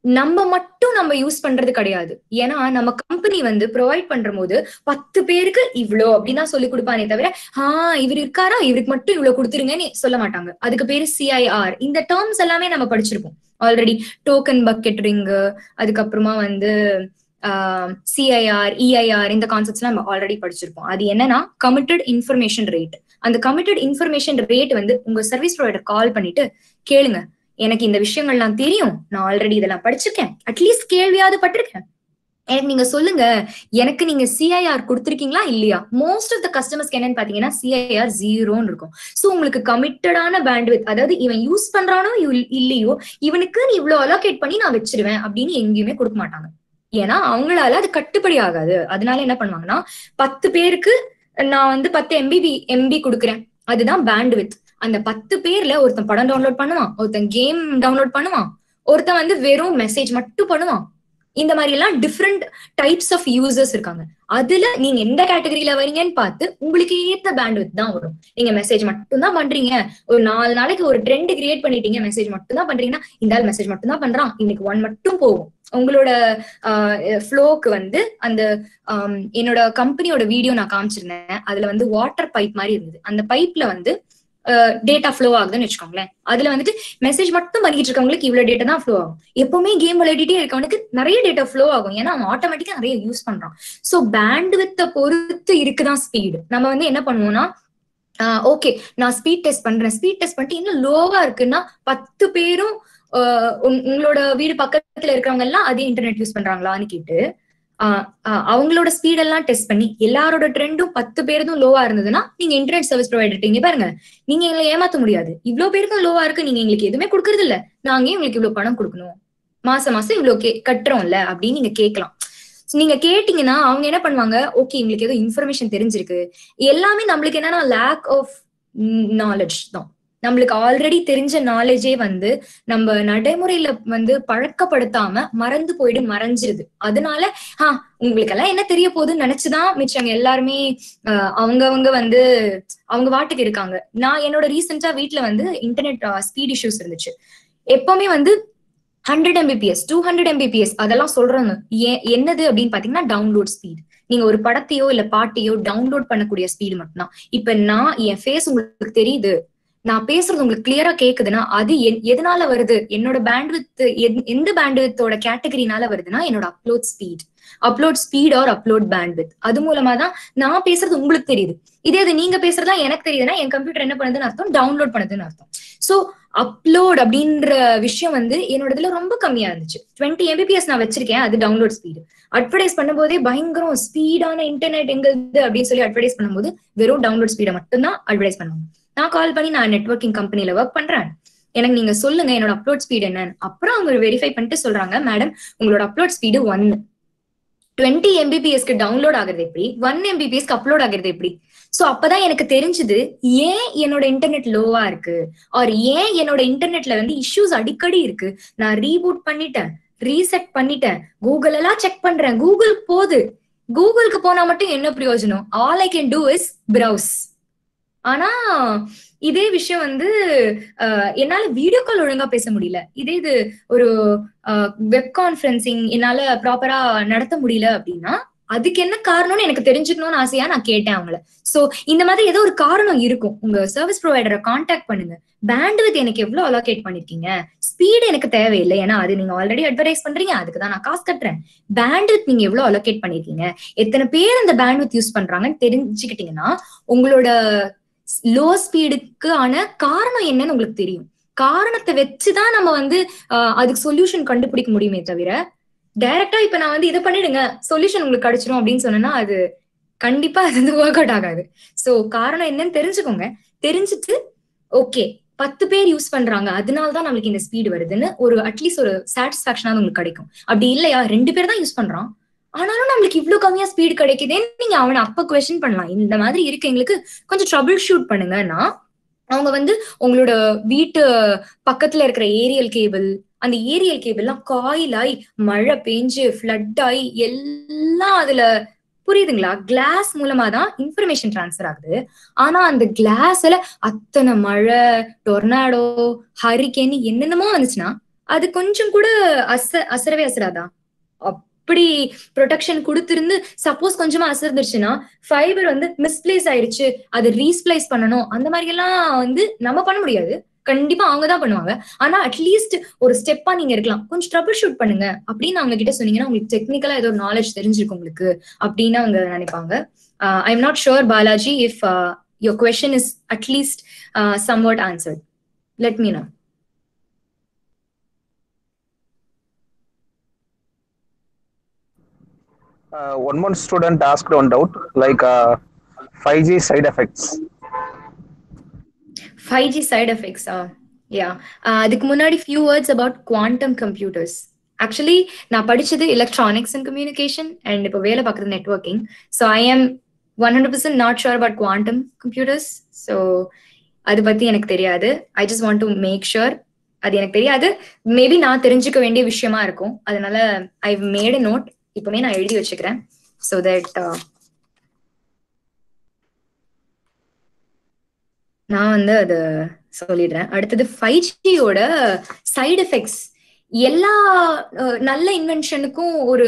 நம்ம மட்டும் நம்ம யூஸ் பண்றது கிடையாது. ஏன்னா நம்ம கம்பெனி வந்து ப்ரொவைட் பண்ற போது 10 பேருக்கு இவ்ளோ அப்படின்னு சொல்லி கொடுப்பானே தவிர இவர் இருக்காரா இவருக்கு மட்டும் இவ்வளவு கொடுத்துருங்கன்னு சொல்ல மாட்டாங்க. அதுக்கு பேரு CIR. இந்த டேர்ம்ஸ் எல்லாமே நம்ம படிச்சிருப்போம் ஆல்ரெடி. டோக்கன் பக்கெட் ரிங்கு, அதுக்கப்புறமா வந்து CIR, EIR, இந்த கான்செப்ட்ஸ் நம்ம ஆல்ரெடி படிச்சிருப்போம். அது என்னன்னா கமிட்டட் இன்ஃபர்மேஷன் ரேட். அந்த கமிட்டட் இன்ஃபர்மேஷன் ரேட் வந்து உங்க சர்வீஸ் ப்ரொவைடர் கால் பண்ணிட்டு கேளுங்க, எனக்கு இந்த விஷயங்கள்லாம் தெரியும், நான் ஆல்ரெடி இதெல்லாம் படிச்சிருக்கேன், அட்லீஸ்ட் கேள்வியாவது பட்டிருக்கேன், எனக்கு நீங்க சொல்லுங்க, எனக்கு நீங்க CIR கொடுத்துருக்கீங்களா இல்லையா? மோஸ்ட் ஆஃப் த கஸ்டமர்ஸ்க்கு என்னன்னு பாத்தீங்கன்னா CIR 0ன்னு இருக்கும். சோ உங்களுக்கு கமிட்டடான பேண்ட்வித், அதாவது இவன் யூஸ் பண்றானோ இல்லையோ இவனுக்கு நீ இவ்வளவு அலோகேட் பண்ணி நான் வச்சிருவேன் அப்படின்னு எங்கேயுமே கொடுக்க மாட்டாங்க. ஏன்னா அவங்களால அது கட்டுப்படி ஆகாது. அதனால என்ன பண்ணுவாங்கன்னா 10 பேருக்கு நான் வந்து 10 MB கொடுக்குறேன், அதுதான் பேண்ட்வித். அந்த 10 பேர்ல ஒருத்தன் படம் டவுன்லோட் பண்ணுவான், ஒருத்தன் கேம் டவுன்லோட் பண்ணுவான், ஒருத்தன் வந்து வெறும் மெசேஜ் மட்டும் பண்ணுவான். இந்த மாதிரி எல்லாம் டிஃப்ரெண்ட் டைப்ஸ் ஆஃப் யூசர்ஸ் இருக்காங்க. அதுல நீங்க எந்த கேட்டகரியில வரீங்கன்னு பார்த்து உங்களுக்கு ஏத்த பேண்ட்வித் தான் வரும். நீங்க மெசேஜ் மட்டும் தான் பண்றீங்க, ஒரு 4 நாளைக்கு ஒரு ட்ரெண்ட் கிரியேட் பண்ணிட்டீங்க, மெசேஜ் மட்டும் தான் பண்றீங்கன்னா இந்த ஆள் மெசேஜ் மட்டும் தான் பண்றான், இன்னைக்கு 1 மட்டும் போகும். உங்களோட ஃப்ளோக்கு வந்து அந்த என்னோட கம்பெனியோட வீடியோ நான் காமிச்சிருந்தேன். அதுல வந்து வாட்டர் பைப் மாதிரி இருந்தது. அந்த பைப்ல வந்து டேட்டா ஃப்ளோ ஆகுதுன்னு வச்சுக்கோங்களேன். அதுல வந்துட்டு மெசேஜ் மட்டும் பண்ணிட்டு இருக்கவங்களுக்கு இவ்வளவு டேட்டா தான் ஃப்ளோ ஆகும். எப்பவுமே கேம் விளையாடிட்டே இருக்கவனுக்கு நிறைய டேட்டா ஃப்ளோ ஆகும், ஏன்னா அவன் ஆட்டோமேட்டிக்கா நிறைய யூஸ் பண்றான். சோ பேண்ட்வித்தை பொறுத்து இருக்குதான் ஸ்பீடு. நம்ம வந்து என்ன பண்ணுவோம்னா ஓகே நான் ஸ்பீட் டெஸ்ட் பண்ணிட்டு இன்னும் லோவா இருக்குன்னா 10 பேரும் உங்களோட வீடு பக்கத்துல இருக்கிறவங்க எல்லாம் அதே இன்டர்நெட் யூஸ் பண்றாங்களான்னு கேட்டு அவங்களோட ஸ்பீட் எல்லாம் டெஸ்ட் பண்ணி எல்லாரோட ட்ரெண்டும் 10 பேருக்கும் லோவா இருந்ததுன்னா நீங்க இன்டர்நெட் சர்வீஸ் ப்ரொவைடர் இங்க பாருங்க, நீங்க எங்களை ஏமாத்த முடியாது, இவ்வளவு பேருக்கும் லோவா இருக்கு, நீங்க எங்களுக்கு எதுவுமே கொடுக்கறது இல்ல, நாங்க உங்களுக்கு இவ்வளவு பணம் கொடுக்கணும், மாசம் இவ்வளவு கட்டுறோம்ல அப்படின்னு நீங்க கேட்கலாம். நீங்க கேட்டீங்கன்னா அவங்க என்ன பண்ணுவாங்க, ஓகே இவங்களுக்கு ஏதோ இன்ஃபர்மேஷன் தெரிஞ்சிருக்கு. எல்லாமே நம்மளுக்கு என்னன்னா லேக் ஆஃப் நாலேஜ் தான். நம்மளுக்கு ஆல்ரெடி தெரிஞ்ச நாலேஜே வந்து நம்ம நடைமுறையில வந்து பழக்கப்படுத்தாம மறைஞ்சிருது. அதனால உங்களுக்கு எல்லாம் என்ன தெரிய போகுதுன்னு நினைச்சுதான் மிச்சவங்க எல்லாருமே அவங்கவங்க வந்து அவங்க வாட்டுக்கு இருக்காங்க. நான் என்னோட ரீசெண்டா வீட்டுல வந்து இன்டர்நெட் ஸ்பீட் இஷ்யூஸ் இருந்துச்சு. எப்பவுமே வந்து 100 Mbps 200 Mbps அதெல்லாம் சொல்றாங்க. என்னது அப்படின்னு பாத்தீங்கன்னா டவுன்லோட் ஸ்பீட். நீங்க ஒரு படத்தையோ இல்ல பாட்டையோ டவுன்லோட் பண்ணக்கூடிய ஸ்பீடு மட்டும்தான். இப்ப நான் என் ஃபேஸ் உங்களுக்கு தெரியுது, நான் பேசுறது உங்களுக்கு கிளியரா கேக்குதுன்னா அது எதனால வருது, என்னோட பேண்ட்வித் எந்த பேண்ட்வித்தோட கேட்டகரினால வருதுன்னா என்னோட upload speed or upload bandwidth. அது மூலமா தான் நான் பேசுறது உங்களுக்கு தெரியுது. இதே இது நீங்க பேசுறதா எனக்கு தெரியுதுன்னா என் கம்ப்யூட்டர் என்ன பண்ணுதுன்னு அர்த்தம், டவுன்லோட் பண்ணுதுன்னு அர்த்தம். சோ அப்லோட் அப்படின்ற விஷயம் வந்து என்னோட இதுல ரொம்ப கம்மியா இருந்துச்சு. 20 Mbps நான் வச்சிருக்கேன், அது டவுன்லோட் ஸ்பீடு. அட்வர்டைஸ் பண்ணும்போதே பயங்கரம் ஸ்பீடான இன்டர்நெட் எங்களுக்கு அப்படின்னு சொல்லி அட்வர்டைஸ் பண்ணும்போது வெறும் டவுன்லோட் ஸ்பீடை மட்டும்தான் அட்வர்டைஸ் பண்ணுவாங்க. நான் கால் பண்ணி நான் நெட்வொர்க்கிங் கம்பெனில ஒர்க் பண்றேன், எனக்கு நீங்க சொல்லுங்க என்னோட அப்லோட் ஸ்பீட் என்னன்னு. அப்புறம் அவங்க வெரிஃபை பண்ணிட்டு சொல்றாங்க, மேடம் உங்களோட அப்லோட் ஸ்பீடு 1. 20 Mbpsக்கு டவுன்லோட் ஆகுறது எப்படி, 1 Mbpsக்கு அப்லோட் ஆகுறது எப்படி? சோ அப்பதான் எனக்கு தெரிஞ்சது ஏன் என்னோட இன்டர்நெட் லோவா இருக்கு, ஆர் ஏன் என்னோட இன்டர்நெட்ல வந்து இஷ்யூஸ் அடிக்கடி இருக்கு. நான் ரீபூட் பண்ணிட்டேன், ரீசெட் பண்ணிட்டேன், கூகுள் எல்லாம் செக் பண்றேன், கூகுளுக்கு போனா மட்டும் என்ன பிரயோஜனம்? All I can do is browse. ஆனா இதே விஷயம் வந்து என்னால வீடியோ கால் ஒழுங்கா பேச முடியல, இதே இது ஒரு வெப் கான்ஃபரன்சிங் என்னால ப்ராப்பரா நடத்த முடியல அப்படின்னா அதுக்கு என்ன காரணம்னு எனக்கு தெரிஞ்சுக்கணும்னு ஆசையா நான் கேட்டேன் அவங்கள. சோ இந்த மாதிரி ஏதோ ஒரு காரணம் இருக்கும். உங்க சர்வீஸ் ப்ரொவைடரை கான்டாக்ட் பண்ணுங்க, பேண்ட்வித் எனக்கு எவ்வளவு அலோகேட் பண்ணிருக்கீங்க, ஸ்பீடு எனக்கு தேவையில்லை, ஏன்னா அது நீங்க ஆல்ரெடி அட்வர்டைஸ் பண்றீங்க, அதுக்குதான் நான் காசு கட்டுறேன். பேண்ட்வித் நீங்க எவ்வளவு அலோகேட் பண்ணிருக்கீங்க, எத்தனை பேர் அந்த பேண்ட்வித் யூஸ் பண்றாங்கன்னு தெரிஞ்சுக்கிட்டீங்கன்னா உங்களோட லோ ஸ்பீடுக்கு ஆன காரணம் என்னன்னு உங்களுக்கு தெரியும். காரணத்தை வச்சுதான் நம்ம வந்து அதுக்கு சொல்யூஷன் கண்டுபிடிக்க முடியுமே தவிர டைரக்டா இப்ப நான் வந்து இதை பண்ணிடுங்க சொல்யூஷன் உங்களுக்கு கிடைச்சிரும் அப்படின்னு சொன்னா அது கண்டிப்பா அது வந்து ஒர்க் அவுட் ஆகாது. சோ காரணம் என்னன்னு தெரிஞ்சுக்கோங்க. தெரிஞ்சுட்டு ஓகே 10 பேர் யூஸ் பண்றாங்க அதனாலதான் நம்மளுக்கு இந்த ஸ்பீடு வருதுன்னு ஒரு அட்லீஸ்ட் ஒரு சாட்டிஸ்பாக்சனாவது உங்களுக்கு கிடைக்கும். அப்படி இல்லையா 2 பேர் தான் யூஸ் பண்றான் ஆனாலும் நம்மளுக்கு இவ்வளவு கம்மியா ஸ்பீடு கிடைக்குதுன்னு நீங்க அவனை அப்ப குவெஸ்டின் பண்ணலாம். இந்த மாதிரி இருக்கு எங்களுக்கு கொஞ்சம் ட்ரபிள் ஷூட் பண்ணுங்கன்னா அவங்க வந்து உங்களோட வீட்டு பக்கத்துல இருக்கிற ஏரியல் கேபிள், அந்த ஏரியல் கேபிள்லாம் காயில் ஆகி மழை பெஞ்சு ஃபிளட் ஆகி எல்லாம் அதுல புரியுதுங்களா, கிளாஸ் மூலமா தான் இன்ஃபர்மேஷன் டிரான்ஸ்ஃபர் ஆகுது. ஆனா அந்த கிளாஸ்ல அத்தனை மழை, டொர்னாடோ, ஹரிகேன் என்னென்னமோ வந்துச்சுன்னா அது கொஞ்சம் கூட அசரவே அசராதா? அப்படி ப்ரொடெக்ஷன் கொடுத்திருந்து சப்போஸ் கொஞ்சமா அசர்ந்துருச்சுன்னா ஃபைபர் வந்து மிஸ்பிளேஸ் ஆயிடுச்சு, அது ரீஸ்பிளைஸ் பண்ணணும், அந்த மாதிரி எல்லாம் வந்து நம்ம பண்ண முடியாது, கண்டிப்பா அவங்கதான் பண்ணுவாங்க. ஆனா அட்லீஸ்ட் ஒரு ஸ்டெப்பா நீங்க இருக்கலாம், கொஞ்சம் ட்ரபிள் ஷூட் பண்ணுங்க அப்படின்னு அவங்க கிட்ட சொன்னீங்கன்னா உங்களுக்கு டெக்னிக்கலா ஏதோ ஒரு நாலேஜ் தெரிஞ்சிருக்கும் உங்களுக்கு அப்படின்னு அவங்க நினைப்பாங்க. ஐ am not sure Balaji if your question is at least somewhat answered. Let me know. One more student asked one doubt, like 5G side effects. 5G side effects. Yeah. அதுக்கு முன்னாடி few words about quantum computers. Actually நான் படிச்சது electronics and communication and இப்போ வேலை பார்க்குறது networking. So I am 100% not sure about quantum computers. So அது பத்தி எனக்கு தெரியாது. I just want to make sure அது எனக்கு தெரியாது. மேபி நான் தெரிஞ்சுக்க வேண்டிய விஷயமா இருக்கும். அதனால I've made a note. இப்பவுமே நான் எழுதி வச்சுக்கிறேன். So that நான் வந்து அது சொல்லிடுறேன். அடுத்தது 5Gயோட சைடு எஃபெக்ட்ஸ். எல்லா நல்ல இன்வென்ஷனுக்கும் ஒரு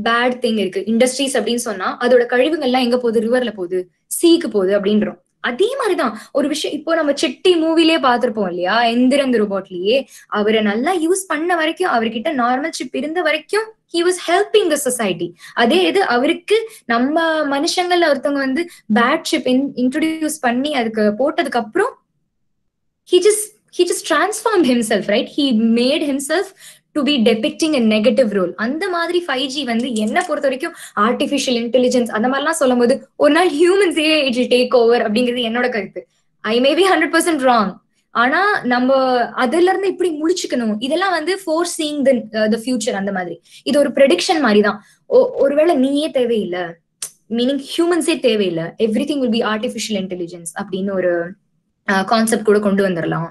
பேட் திங் இருக்கு. இண்டஸ்ட்ரீஸ் அப்படின்னு சொன்னா அதோட கழிவுகள்லாம் எங்க போகுது? ரிவர்ல போகுது, சீக்கு போகுது அப்படின்றோம். அதே மாதிரிதான் ஒரு விஷயம் இப்போ நம்ம செட்டி மூவிலேயே பார்த்திருப்போம் இல்லையா, எந்திரன் ரோபோட்லயே அவரை நல்லா யூஸ் பண்ண வரைக்கும், அவர்கிட்ட நார்மல் சிப் இருந்த வரைக்கும் he was helping the society. அதே இது அவருக்கு நம்ம மனுஷங்கள்ல ஒருத்தவங்க வந்து பேட் சிப் இன்ட்ரோடியூஸ் பண்ணி அதுக்கு போட்டதுக்கு அப்புறம் he just transformed himself, right? He made himself to be depicting a negative role. அந்த மாதிரி 5G வந்து என்ன பொறுத்த வரைக்கும் ஆர்டிபிஷியல் இன்டெலிஜென்ஸ் அந்த மாதிரிலாம் சொல்லும் போது ஒரு நாள் ஹியூமன்ஸே இட் வில் டேக் ஓவர் அப்படிங்கிறது என்னோட கருத்து. ஐ மே பி 100% ராங். ஆனா நம்ம அதுல இருந்து இப்படி முழிச்சுக்கணும். இதெல்லாம் வந்து ஃபோர் சீயிங் த ஃபியூச்சர். அந்த மாதிரி இது ஒரு ப்ரெடிக்ஷன் மாதிரிதான். ஒருவேளை நீயே தேவையில்லை, மீனிங் ஹியூமன்ஸே தேவையில்லை, everything will be artificial intelligence அப்படின்னு ஒரு கான்செப்ட் கூட கொண்டு வந்துடலாம்.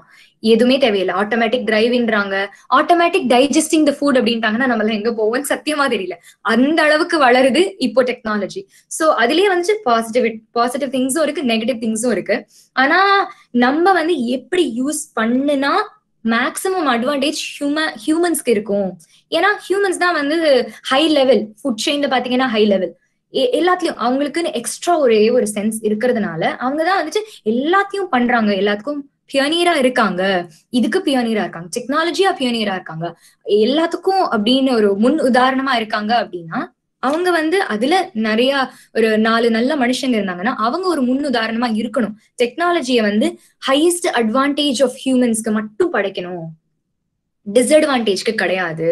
எதுவுமே தேவையில்லை, ஆட்டோமேட்டிக் டிரைவிங்றாங்க, ஆட்டோமேட்டிக் டைஜஸ்டிங் த ஃபுட் அப்படின்ட்டாங்கன்னா நம்மள எங்க போவோம்னு சத்தியமா தெரியல. அந்த அளவுக்கு வளருது இப்போ டெக்னாலஜி. சோ அதுலயே வந்து பாசிட்டிவ் திங்ஸும் இருக்கு, நெகட்டிவ் திங்ஸும் இருக்கு. ஆனா நம்ம வந்து எப்படி யூஸ் பண்ணுனா மேக்சிமம் அட்வான்டேஜ் ஹியூமன்ஸ்க்கு இருக்கும். ஏன்னா ஹியூமன்ஸ் தான் வந்து ஹை லெவல் ஃபுட் செயின்ல பாத்தீங்கன்னா ஹை லெவல் எல்லாத்துலயும் அவங்களுக்குன்னு எக்ஸ்ட்ரா ஒரே ஒரு சென்ஸ் இருக்கிறதுனால அவங்கதான் வந்துட்டு எல்லாத்தையும் பண்றாங்க, எல்லாத்துக்கும் பியோனியரா இருக்காங்க, இதுக்கு பியோனியரா இருக்காங்க, டெக்னாலஜியா பியோனியரா இருக்காங்க, எல்லாத்துக்கும் அப்படின்னு ஒரு முன் உதாரணமா இருக்காங்க. அப்படின்னா அவங்க வந்து அதுல நிறைய ஒரு 4 நல்ல மனுஷங்க இருந்தாங்கன்னா அவங்க ஒரு முன் உதாரணமா இருக்கணும். டெக்னாலஜியை வந்து ஹையஸ்ட் அட்வான்டேஜ் ஆஃப் ஹியூமன்ஸ்க்கு மட்டும் படைக்கணும், டிஸ்அட்வான்டேஜ்க்கு கிடையாது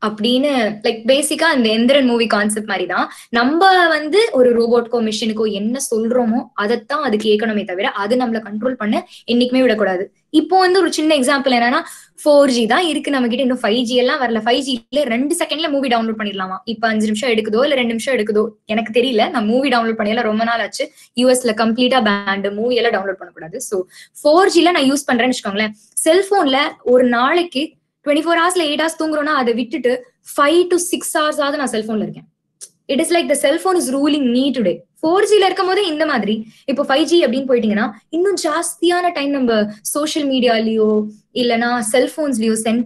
அப்படின்னு. லைக் பேசிக்கா இந்த எந்திரன் மூவி கான்செப்ட் மாதிரிதான் நம்ம வந்து ஒரு ரோபோட்கோ மிஷினுக்கோ என்ன சொல்றோமோ அதைத்தான் அது கேட்கணுமே தவிர அது நம்மள கண்ட்ரோல் பண்ண என்னைக்குமே விடக்கூடாது. இப்போ வந்து ஒரு சின்ன எக்ஸாம்பிள் என்னன்னா 4G தான் இருக்கு நம்ம கிட்ட, இன்னும் 5G எல்லாம் வரல. 5Gல 2 செகண்ட்ல மூவி டவுன்லோட் பண்ணிடலாமா? இப்ப 5 நிமிஷம் எடுக்குதோ இல்ல 2 நிமிஷம் எடுக்குதோ எனக்கு தெரியல. நான் மூவி டவுன்லோட் பண்ணியெல்லாம் ரொம்ப நாள் ஆச்சு. யூஎஸ்ல கம்ப்ளீட்டா பேண்ட், மூவி எல்லாம் டவுன்லோட் பண்ணக்கூடாது. சோ 4Gல நான் யூஸ் பண்றேன்னு வச்சுக்கோங்களேன். செல்போன்ல ஒரு நாளைக்கு 24 hours 8 hours தூங்குறோம்னா அதை விட்டுட்டு 5 to 6 hours ஆகுது நான் செல்போன்ல இருக்கேன். It is like the cellphone is ruling me today. 4Gல இருக்கும் போது இந்த மாதிரி, இப்போ 5G அப்படின்னு போயிட்டீங்கன்னா இன்னும் ஜாஸ்தியான டைம் நம்ம சோசியல் மீடியாலயோ இல்லைன்னா செல்போன்ஸ்லயோ ஸ்பெண்ட்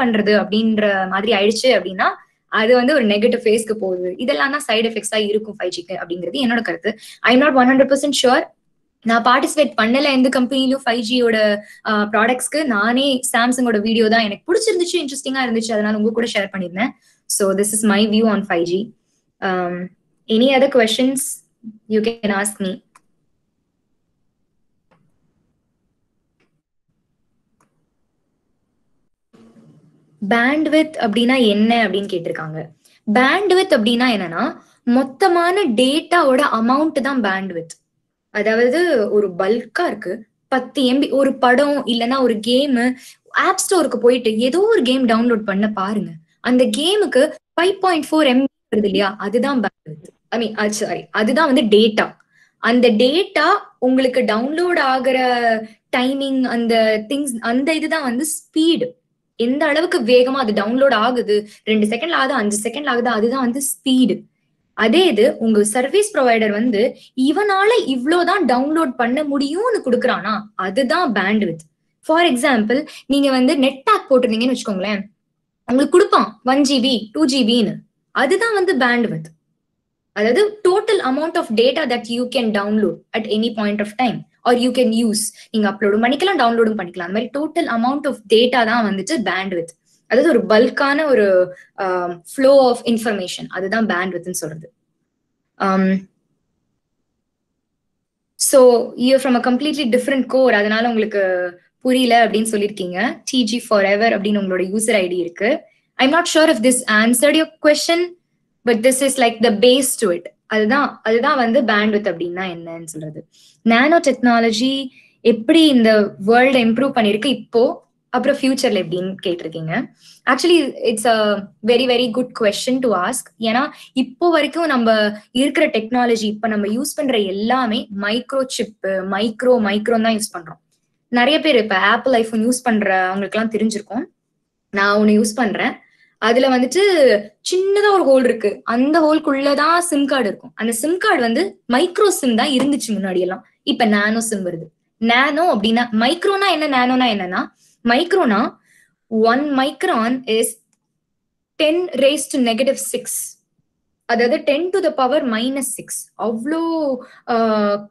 பண்றது அப்படின்ற மாதிரி ஆயிடுச்சு. அப்படின்னா அது வந்து ஒரு நெகட்டிவ் ஃபேஸ்க்கு போகுது. இதெல்லாம் தான் சைடு எஃபெக்ட்ஸா இருக்கும் 5Gக்கு அப்படிங்கிறது என்னோட கருத்து. ஐ எம் நாட் 100% ஷுர். நான் பார்ட்டிசிபேட் பண்ணல எந்த கம்பெனிலும் 5Gயோட ப்ராடக்ட்ஸ்க்கு. நானே சாம்சங்கோட வீடியோ தான் எனக்கு பிடிச்சிருந்துச்சு, இன்ட்ரெஸ்டிங்கா இருந்துச்சு, அதனால உங்க கூட ஷேர் பண்ணிருந்தேன். So this is my view on 5G. Any other questions you can ask me. Bandwidth அப்படின்னா என்ன அப்படின்னு கேட்டிருக்காங்க. பேண்ட்வித் அப்படின்னா என்னன்னா மொத்தமான டேட்டாவோட அமௌண்ட் தான் பேண்ட்வித். அதாவது ஒரு பல்கா இருக்கு 10 MB ஒரு படம் இல்லைன்னா ஒரு கேம், ஆப் ஸ்டோருக்கு போயிட்டு ஏதோ ஒரு கேம் டவுன்லோட் பண்ண பாருங்க, அந்த கேமுக்கு 5.4 MB வருது இல்லையா, அதுதான் பேண்ட்வித். ஐ மீன் சாரி, அதுதான் வந்து டேட்டா. அந்த டேட்டா உங்களுக்கு டவுன்லோட் ஆகிற டைமிங், அந்த திங்ஸ், அந்த இதுதான் வந்து ஸ்பீடு. எந்த அளவுக்கு வேகமா அது டவுன்லோட் ஆகுது, 2 செகண்ட்ல ஆகுது, 5 செகண்ட்ல ஆகுது, அதுதான் வந்து ஸ்பீடு. அதே இது உங்க சர்வீஸ் ப்ரொவைடர் வந்து இவனால இவ்வளவுதான் டவுன்லோட் பண்ண முடியும்னு கொடுக்குறானா, அதுதான் பேண்ட்வித். ஃபார் எக்ஸாம்பிள் நீங்க வந்து நெட் பேக் போட்டிருந்தீங்கன்னு வச்சுக்கோங்களேன், உங்களுக்கு கொடுப்பான் 1 GB 2 GBன்னு. அதுதான் வந்து பேண்ட்வித். அதாவது total amount of data that you can download at any point of time or you can use. நீங்க அப்லோடும் பண்ணிக்கலாம், டவுன்லோடும் பண்ணிக்கலாம். அந்த மாதிரி டோட்டல் அமௌண்ட் ஆஃப் டேட்டா தான் வந்துட்டு பேண்ட்வித். அதாவது ஒரு பல்கான ஒரு ஃப்ளோ ஆஃப் இன்ஃபர்மேஷன், அதுதான் பேண்ட்வித்னு சொல்றது. So you from a completely different core, அதனால உங்களுக்கு புரியல அப்படின்னு சொல்லியிருக்கீங்க. TG forever அப்படின்னு உங்களோட யூசர் ஐடி இருக்கு. I'm not sure if this answered your question, but this is like the base to it. அதுதான் வந்து பேண்ட்வித் அப்படின்னா என்னன்னு சொல்றது. நானோ டெக்னாலஜி எப்படி இந்த வேர்ல்டை இம்ப்ரூவ் பண்ணிருக்கு இப்போ, அப்புறம் ஃபியூச்சர்ல எப்படின்னு கேட்டிருக்கீங்க. Actually it's a very very good question to ask. ஏன்னா இப்போ வரைக்கும் நம்ம இருக்கிற டெக்னாலஜி, இப்ப நம்ம யூஸ் பண்ற எல்லாமே மைக்ரோ சிப்பு, மைக்ரோ தான் யூஸ் பண்றோம். நிறைய பேர் இப்ப ஆப்பிள் ஐபோன் யூஸ் பண்ற அவங்களுக்கு எல்லாம் தெரிஞ்சிருக்கும். நான் ஒண்ணு யூஸ் பண்றேன், அதுல வந்துட்டு சின்னதா ஒரு ஹோல் இருக்கு, அந்த ஹோல்குள்ளதான் சிம் கார்டு இருக்கும். அந்த சிம் கார்டு வந்து மைக்ரோ சிம் தான் இருந்துச்சு முன்னாடி எல்லாம், இப்ப நானோ சிம் வருது. நானோ அப்படின்னா மைக்ரோனா என்ன, நானோனா என்னன்னா, மைக்ரோனா 1 micron is 10 raised to -6, அதாவது 10 to the power -6. அவ்வளோ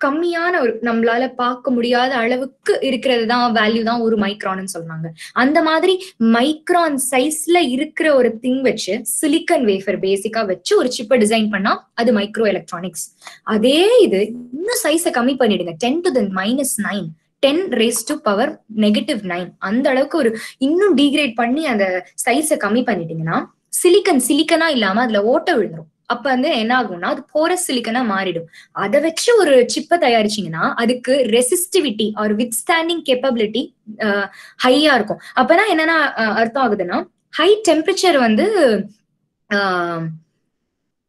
கம்மியான ஒரு, நம்மளால பார்க்க முடியாத அளவுக்கு இருக்கிறது தான் வேல்யூ தான் ஒரு மைக்ரான்னு சொல்றாங்க. அந்த மாதிரி மைக்ரான் சைஸ்ல இருக்கிற ஒரு திங் வச்சு, சிலிக்கன் வேஃபர் பேசிக்கா வச்சு ஒரு சிப்பை டிசைன் பண்ணா அது மைக்ரோ எலக்ட்ரானிக்ஸ். அதே இது இன்னும் சைஸை கம்மி பண்ணிடுங்க, 10 to the -9, 10 raised to power -9, அந்த அளவுக்கு ஒரு இன்னும் டீக்ரேட் பண்ணி அந்த சைஸை கம்மி பண்ணிட்டீங்கன்னா சிலிக்கனா இல்லாம அதுல ஓட்ட விழுந்துரும். அப்ப வந்து என்ன ஆகும்னா அது போரஸ் சிலிக்கனா மாறிடும். அதை வச்சு ஒரு சிப்பை தயாரிச்சீங்கன்னா அதுக்கு ரெசிஸ்டிவிட்டி ஆர் வித்ஸ்டாண்டிங் கேப்பபிலிட்டி ஹையா இருக்கும். அப்பதான் என்னன்னா அர்த்தம் ஆகுதுன்னா, ஹை டெம்பரேச்சர் வந்து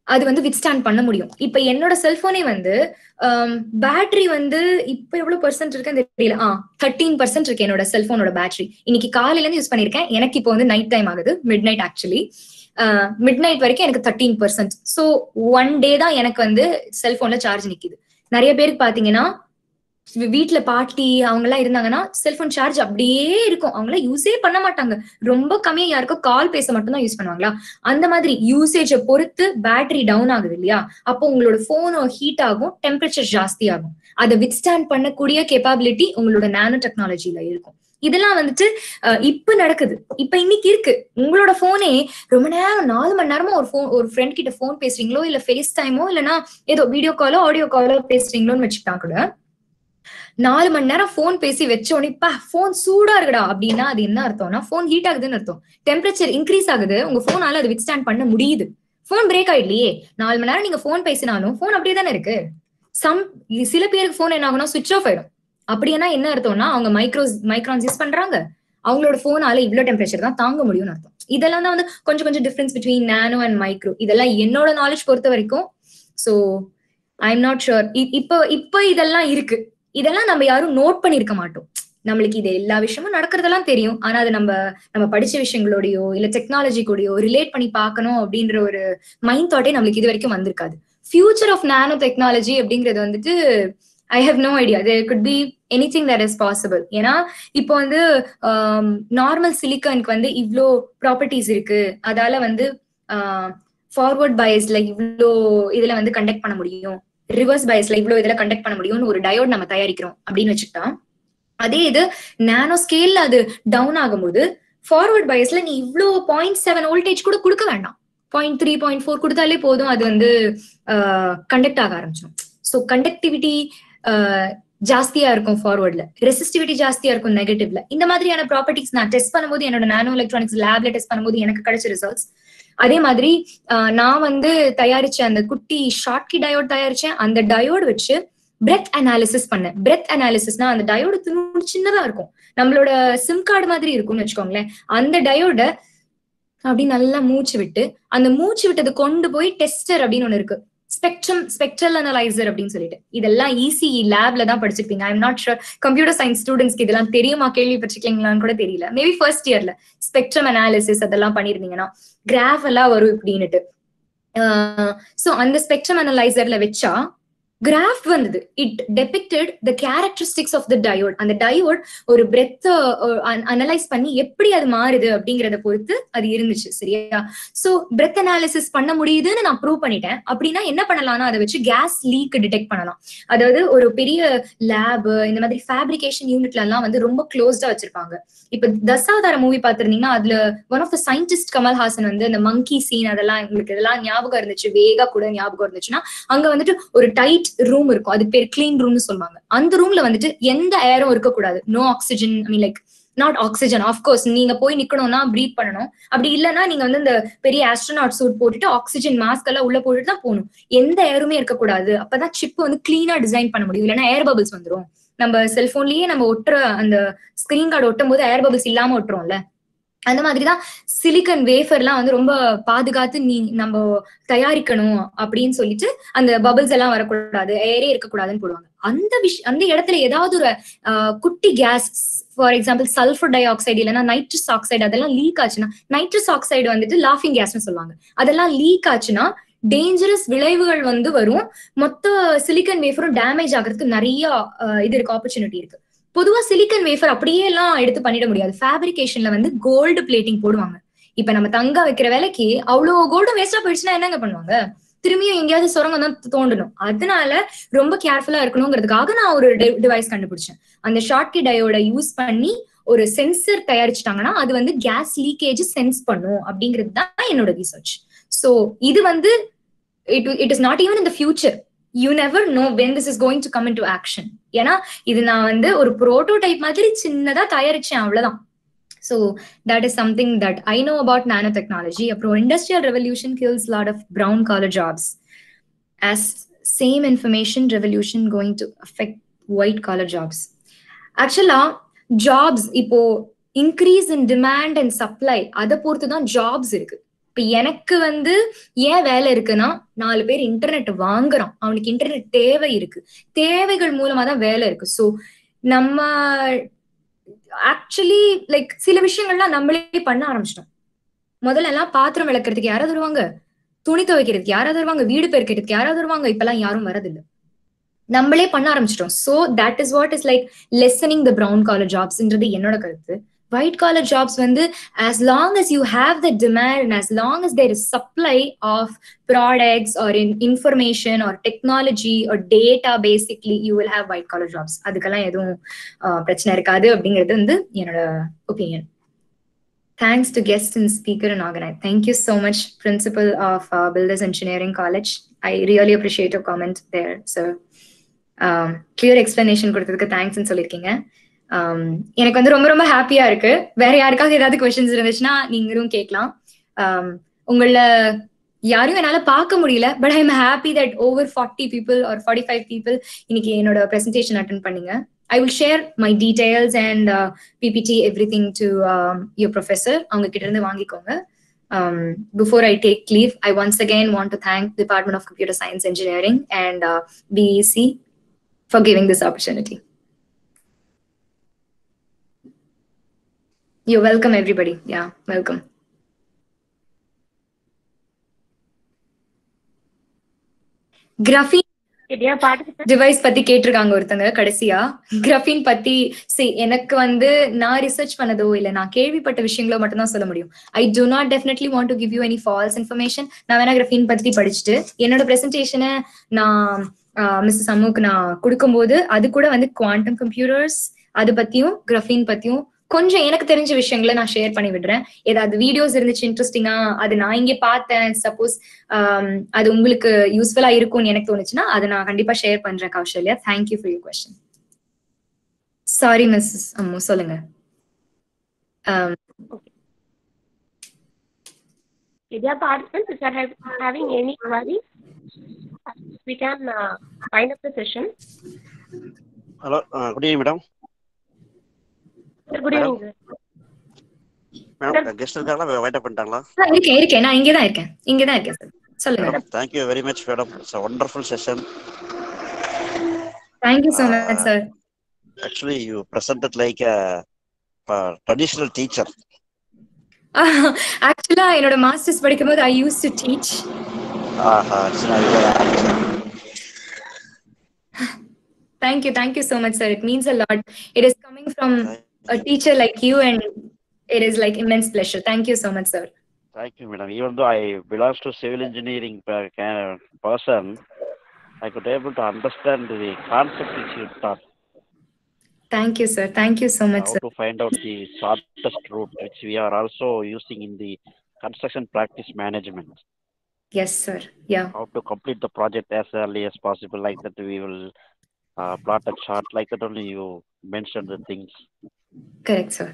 அது வந்து வித்ஸ்டாண்ட் பண்ண முடியும். இப்ப என்னோட செல்போனே வந்து பேட்டரி வந்து இப்ப எவ்வளவு பெர்சென்ட் இருக்குன்னு தெரியல, 13% இருக்கு என்னோட செல்போனோட பேட்டரி. இன்னைக்கு காலையில இருந்து யூஸ் பண்ணிருக்கேன். எனக்கு இப்போ வந்து நைட் டைம் ஆகுது, mid night. Actually mid night வரைக்கும் எனக்கு 13%. ஸோ 1 day தான் எனக்கு வந்து செல்போன்ல சார்ஜ் நிக்குது. நிறைய பேருக்கு பாத்தீங்கன்னா வீட்டுல பாட்டி அவங்க எல்லாம் இருந்தாங்கன்னா செல்போன் சார்ஜ் அப்படியே இருக்கும், அவங்க எல்லாம் யூஸே பண்ண மாட்டாங்க. ரொம்ப கம்மியா யாருக்கும் கால் பேச மட்டும் தான் யூஸ் பண்ணுவாங்களா. அந்த மாதிரி யூசேஜை பொறுத்து பேட்டரி டவுன் ஆகுது இல்லையா, அப்போ உங்களோட போன் ஹீட் ஆகும், டெம்பரேச்சர் ஜாஸ்தி ஆகும். அதை வித்ஸ்டாண்ட் பண்ணக்கூடிய கேப்பபிலிட்டி உங்களோட நானோ டெக்னாலஜில இருக்கும். இதெல்லாம் வந்துட்டு இப்ப நடக்குது, இப்ப இன்னைக்கு இருக்கு. உங்களோட போனே ரொம்ப நேரம் 4 மணி நேரமா ஒரு ஃப்ரெண்ட் கிட்ட போன் பேசுறீங்களோ, இல்ல ஃபேஸ் டைமோ, இல்லைன்னா ஏதோ வீடியோ காலோ ஆடியோ காலோ பேசுறீங்களோன்னு வச்சுக்கிட்டா கூட 4 மணி நேரம் போன் பேசி வச்சோடனே போன் சூடா இருக்குடா அப்படின்னா அது என்ன அர்த்தம்னா போன் ஹீட் ஆகுதுன்னு அர்த்தம். டெம்பரேச்சர் இன்க்ரீஸ் ஆகுது, உங்க போனால அது வித்ஸ்டாண்ட் பண்ண முடியுது. போன் பிரேக் ஆயிடலையே, 4 மணி நேரம் நீங்க போன் பேசினாலும் போன் அப்படியே தானே இருக்கு. சில பேருக்கு போன் என்ன ஆகும்னா சுவிட்ச் ஆஃப் ஆயிடும். அப்படின்னா என்ன அர்த்தம்னா அவங்க மைக்ரான்ஸ் யூஸ் பண்றாங்க, அவங்களோட போனால இவ்வளவு டெம்பரேச்சர் தான் தாங்க முடியும்னு அர்த்தம். இதெல்லாம் தான் வந்து கொஞ்சம் difference between nano and micro. இதெல்லாம் என்னோட நாலேஜ் பொறுத்த வரைக்கும். So I am not sure. இப்ப இதெல்லாம் இருக்கு, இதெல்லாம் நம்ம யாரும் நோட் பண்ணிருக்க மாட்டோம். நம்மளுக்கு இது எல்லா விஷயமும் நடக்கிறதெல்லாம் தெரியும், ஆனா அது நம்ம படிச்ச விஷயங்களோடயோ இல்ல டெக்னாலஜி கூடயோ ரிலேட் பண்ணி பார்க்கணும் அப்படின்ற ஒரு மைண்ட் தாட்டே நம்மளுக்கு இது வரைக்கும் வந்திருக்காது. ஃபியூச்சர் ஆஃப் நானோ டெக்னாலஜி அப்படிங்கிறது வந்துட்டு I have no idea. There could be anything that is possible. ஏன்னா இப்போ வந்து நார்மல் சிலிக்கானுக்கு வந்து இவ்வளோ ப்ராப்பர்ட்டிஸ் இருக்கு, அதால வந்து ஃபார்வர்ட் பயஸ்ல இவ்வளோ இதுல வந்து கண்டக்ட் பண்ண முடியும், ரிவர்ஸ் பயஸ்ல இவ்வளவு இதுல கண்டக்ட் பண்ண முடியும்னு ஒரு டயோட் நம்ம தயாரிக்கிறோம் அப்படின்னு வச்சுக்கிட்டா, அதே இது நானோ ஸ்கேல்ல அது டவுன் ஆகும்போது ஃபார்வர்ட் பயஸ்ல நீ இவ்வளோ 0.7 வோல்டேஜ் கூட கொடுக்க வேண்டாம், 0.3 0.4 கொடுத்தாலே போதும், அது வந்து கண்டக்ட் ஆக ஆரம்பிச்சிடும். ஸோ கண்டக்டிவிட்டி ஜாஸ்தியா இருக்கும் ஃபார்வர்ட்ல, ரெசிஸ்டிவிட்டி ஜாஸ்தியா இருக்கும் நெகட்டிவ்ல. இந்த மாதிரியான ப்ராப்பர்ட்டிஸ் நான் டெஸ்ட் பண்ணும்போது என்னோட நானோ எலக்ட்ரானிக்ஸ் லேப்ல டெஸ்ட் பண்ணும்போது எனக்கு கிடைச்ச ரிசல்ட்ஸ். அதே மாதிரி நான் வந்து தயாரிச்ச அந்த குட்டி ஷார்ட்கி டயோட் தயாரிச்சேன். அந்த டயோடு வச்சு பிரெத் அனாலிசிஸ் பண்ணேன். பிரெத் அனாலிசிஸ்னா அந்த டயோடு சின்னதா இருக்கும், நம்மளோட சிம் கார்டு மாதிரி இருக்கும்னு வச்சுக்கோங்களேன். அந்த டயோட அப்படி நல்லா மூச்சு விட்டு, அந்த மூச்சு விட்டது கொண்டு போய் டெஸ்டர் அப்படின்னு ஒண்ணு இருக்கு, ஸ்பெக்ட்ரல் அனலைசர் அப்படின்னு சொல்லிட்டு. இதெல்லாம் இசிஇ லேப்ல தான் படிச்சிருப்பீங்க. ஐ am not sure computer science ஸ்டூடெண்ட்ஸ்க்கு இதெல்லாம் தெரியுமா, கேள்விப்பட்டிருக்கீங்களான்னு கூட தெரியல. மேபி ஃபர்ஸ்ட் இயர்ல ஸ்பெக்ட்ரம் அனாலிசிஸ் அதெல்லாம் பண்ணிருந்தீங்கன்னா கிராஃப் எல்லாம் வரும் இப்படின்னுட்டு. சோ அந்த ஸ்பெக்ட்ரம் அனலைசர்ல வச்சா கிராஃப் வந்தது. It depicted the characteristics of the diode. அந்த டயோட் ஒரு பிரெத் அனலைஸ் பண்ணி எப்படி அது மாறுது அப்படிங்கறத பொறுத்து அது இருந்துச்சு. சரியா? சோ பிரெத் அனாலிசிஸ் பண்ண முடியுதுன்னு நான் ப்ரூவ் பண்ணிட்டேன். அப்படின்னா என்ன பண்ணலாம்னா அதை வச்சு கேஸ் லீக் டிடெக்ட் பண்ணலாம். அதாவது ஒரு பெரிய லேப், இந்த மாதிரி ஃபேப்ரிகேஷன் யூனிட்ல எல்லாம் வந்து ரொம்ப க்ளோஸ்டா வச்சிருப்பாங்க. இப்ப தசாவதார மூவி பாத்திருந்தீங்கன்னா அதுல one of the scientist Kamal Haasan வந்து அந்த மங்கி சீன் அதெல்லாம் உங்களுக்கு இதெல்லாம் ஞாபகம் இருந்துச்சு, வேகா கூட ஞாபகம் இருந்துச்சுன்னா, அங்க வந்துட்டு ஒரு டைட் ரூம் இருக்கும், அது பேர் கிளீன் ரூம்னு சொல்லுவாங்க. அந்த ரூம்ல வந்துட்டு எந்த ஏரும் இருக்கக்கூடாது, no oxygen, I mean like not oxygen. Of course நீங்க போய் நிக்கணும்னா பிரீத் பண்ணணும். அப்படி இல்லைன்னா நீங்க வந்து இந்த பெரிய ஆஸ்ட்ரோநாட் சூட் போட்டுட்டு ஆக்சிஜன் மாஸ்க் எல்லாம் உள்ள போட்டுட்டு தான் போகணும். எந்த ஏருமே இருக்கக்கூடாது. அப்பதான் சிப் வந்து கிளீனா டிசைன் பண்ண முடியும். இல்லைன்னா ஏர் பபிள்ஸ் வந்துடும். நம்ம செல்போன்லயே நம்ம ஒட்டுற அந்த ஸ்கிரீன் கார்டு ஒட்டும் போது ஏர் பபிள்ஸ் இல்லாம ஒட்டுறோம்ல, அந்த மாதிரிதான் சிலிக்கன் வேஃபர் எல்லாம் வந்து ரொம்ப பாதுகாத்து நம்ம தயாரிக்கணும் அப்படின்னு சொல்லிட்டு அந்த பபிள்ஸ் எல்லாம் வரக்கூடாது, ஏரே இருக்கக்கூடாதுன்னு போடுவாங்க. அந்த இடத்துல ஏதாவது ஒரு குட்டி gas, for example sulphur dioxide இல்லைன்னா நைட்ரஸ் ஆக்சைடு, அதெல்லாம் லீக் ஆச்சுன்னா, நைட்ரஸ் ஆக்சைடு வந்துட்டு லாஃபிங் கேஸ்ன்னு சொல்லுவாங்க, அதெல்லாம் லீக் ஆச்சுன்னா டேஞ்சரஸ் விளைவுகள் வந்து வரும். மொத்த சிலிக்கன் வேஃபரும் டேமேஜ் ஆகிறதுக்கு நிறைய இது இருக்கு, ஆப்பர்ச்சுனிட்டி இருக்கு. பொதுவா சிலிக்கன் வேஃபர் அப்படியே எல்லாம் எடுத்து பண்ணிட முடியாது. ஃபேப்ரிகேஷன்ல வந்து கோல்டு பிளேட்டிங் போடுவாங்க. இப்ப நம்ம தங்க வைக்கிற வேலைக்கு அவ்வளவு கோல்டு வேஸ்டா போயிடுச்சுன்னா என்னங்க பண்ணுவாங்க? திரும்பியும் எங்கேயாவது சுரங்கம் தான் தோண்டணும். அதனால ரொம்ப கேர்ஃபுல்லா இருக்கணுங்கிறதுக்காக நான் ஒரு டிவைஸ் கண்டுபிடிச்சேன். அந்த ஷார்ட்கி டயோட யூஸ் பண்ணி ஒரு சென்சர் தயாரிச்சுட்டாங்கன்னா அது வந்து கேஸ் லீக்கேஜ் சென்ஸ் பண்ணும் அப்படிங்கிறது தான் என்னோட ரிசர்ச். சோ இது வந்து it is not even in the future. You never know when this is going to come into action. ஏன்னா இது நான் வந்து ஒரு புரோட்டோடைப் மாதிரி சின்னதா தயாரிச்சேன், அவ்வளவுதான். So that is something that I know about nanotechnology. Apro industrial revolution kills a lot of brown collar jobs. As same information revolution going to affect white collar jobs. Actually jobs இப்போ increase in demand and supply அத பொறுத்து தான் jobs இருக்கு. இப்ப எனக்கு வந்து ஏன் வேலை இருக்குன்னா, 4 பேர் இன்டர்நெட் வாங்குறான், அவனுக்கு இன்டர்நெட் தேவை இருக்கு, தேவைகள் மூலமா தான் வேலை இருக்கு. சோ நம்ம ஆக்சுவலி லைக் சில விஷயங்கள்லாம் நம்மளே பண்ண ஆரம்பிச்சிட்டோம். முதல்ல எல்லாம் பாத்திரம் விளக்குறதுக்கு யாராவது வருவாங்க, துணி துவைக்கிறதுக்கு யாராவது வருவாங்க, வீடு பெருக்கிறதுக்கு யாராவது வருவாங்க. இப்பெல்லாம் யாரும் வரதில்லை, நம்மளே பண்ண ஆரம்பிச்சிட்டோம். So that is what is like lessening the brown collar ஜாப்ஸ்ன்றது என்னோட கருத்து. white collar jobs வந்து as long as you have the demand and as long as there is supply of products or in information or technology or data, basically you will have white collar jobs. அதுக்கெல்லாம் எதுவும் பிரச்சனை இருக்காது அப்படிங்கிறது வந்து என்னோட opinion. Thanks to guest and speaker and organizer. Thank you so much, Principal of Builders Engineering College. I really appreciate your comment there, sir. Clear explanation கொடுத்ததுக்கு தேங்க்ஸ்ன்னு சொல்லியிருக்கீங்க. எனக்கு வந்து ரொம்ப ரொம்ப ஹாப்பியா இருக்கு. வேற யாருக்காவது ஏதாவது கொஸ்டின்ஸ் இருந்துச்சுன்னா நீங்களும் கேட்கலாம். உங்கள யாரும் என்னால பார்க்க முடியல, but I am happy that over 40 people or 45 people இன்னைக்கு என்னோட பிரசன்டேஷன் அட்டென்ட் பண்ணீங்க. I will share my details and PPT everything to your professor. அவங்க கிட்ட இருந்து வாங்கிக்கோங்க. Before I take leave, I once again want to thank Department of Computer Science Engineering and BEC for giving this opportunity. You're welcome, everybody. Yeah, welcome. Graphene device பத்தி கேட்டிருக்காங்க ஒருத்தங்க கடைசியா. Graphene பத்தி எனக்கு வந்து நான் ரிசர்ச் பண்ணதோ இல்ல நான் கேள்விப்பட்ட விஷயங்களோ மட்டும் தான் சொல்ல முடியும். ஐ do not definitely want to give you any false information. நான் வேணா கிராஃபீன் பத்தி படிச்சுட்டு என்னோட பிரசன்டேஷனை நான் மிஸ்ஸஸ் அம்முக்கு நான் கொடுக்கும்போது அது கூட வந்து குவாண்டம் கம்ப்யூட்டர்ஸ் அது பத்தியும் கிராஃபீன் பத்தியும் கொஞ்சம் எனக்கு தெரிஞ்ச விஷயங்களை நான் ஷேர் பண்ணி விடுறேன். ஏதாவது வீடியோஸ் இருந்துச்சு இன்ட்ரெஸ்டிங்கா, அது நான் இங்கே பார்த்தேன், சப்போஸ் அது உங்களுக்கு யூஸ்ஃபுல்லா இருக்கும்னு எனக்கு தோணுச்சுன்னா அதை நான் கண்டிப்பா ஷேர் பண்றேன். Kausalya, thank you for your question. Sorry Mrs Ammu, சொல்லுங்க. Dear participants, if you are having any queries, we can wind up the session. Hello, good evening, madam. Good evening, sir. Madam, guest irukala wait பண்ணிட்டாங்களா? இருக்கேன் நான் இங்க தான் இருக்கேன் sir, சொல்லுங்க. Thank you very much, madam. It's a wonderful session. Thank you so much, sir. Actually, you presented like a traditional teacher. Actually, என்னோட masters படிக்கும்போது I used to teach. Thank you so much, sir. It means a lot. It is coming from a teacher like you, and it is like immense pleasure. Thank you so much, sir. Thank you, madam. Even though I belongs to civil engineering person, I could able to understand the concept which you taught. Thank you, sir. Thank you so much, How sir. to find out the shortest route, which we are also using in the construction practice management. Yes, sir. Yeah. How to complete the project as early as possible, like that we will plot a chart, like that only you mentioned the things. Correct, sir.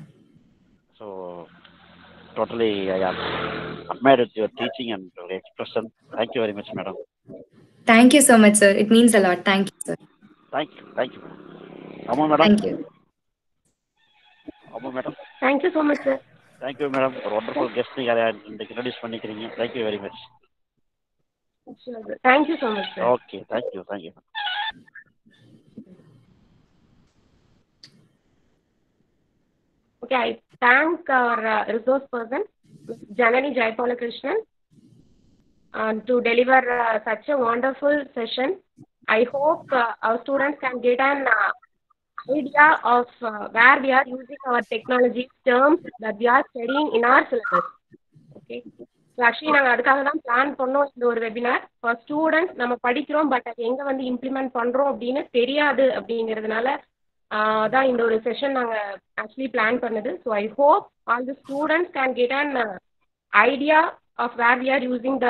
So totally I am admired your teaching and your expression. Thank you very much, madam. Thank you so much, sir. It means a lot. Thank you, sir. Thank you, madam. Amma, madam. Thank you. Amma, madam. Thank you so much, sir. Thank you, madam. For wonderful guest introduce பண்ணிக்கிறீங்க. Thank you very much. Sure, sir. Thank you so much, sir. Okay, thank you. Okay, I thank our resource person, Janani Jayapalakrishnan, to deliver such a wonderful session. I hope our students can get an idea of where we are using our technology terms that we are studying in our syllabus. Okay. So actually நாங்கள் அதுக்காக தான் plan பண்ணோம் இந்த ஒரு webinar. For students நம்ம படிக்கிறோம், but அது எங்கே வந்து இம்ப்ளிமெண்ட் பண்ணுறோம் அப்படின்னு தெரியாது அப்படிங்கிறதுனால தான் இந்த ஒரு செஷன் நாங்கள் ஆக்சுவலி பிளான் பண்ணது. So I hope all the students can get an idea of where we are using the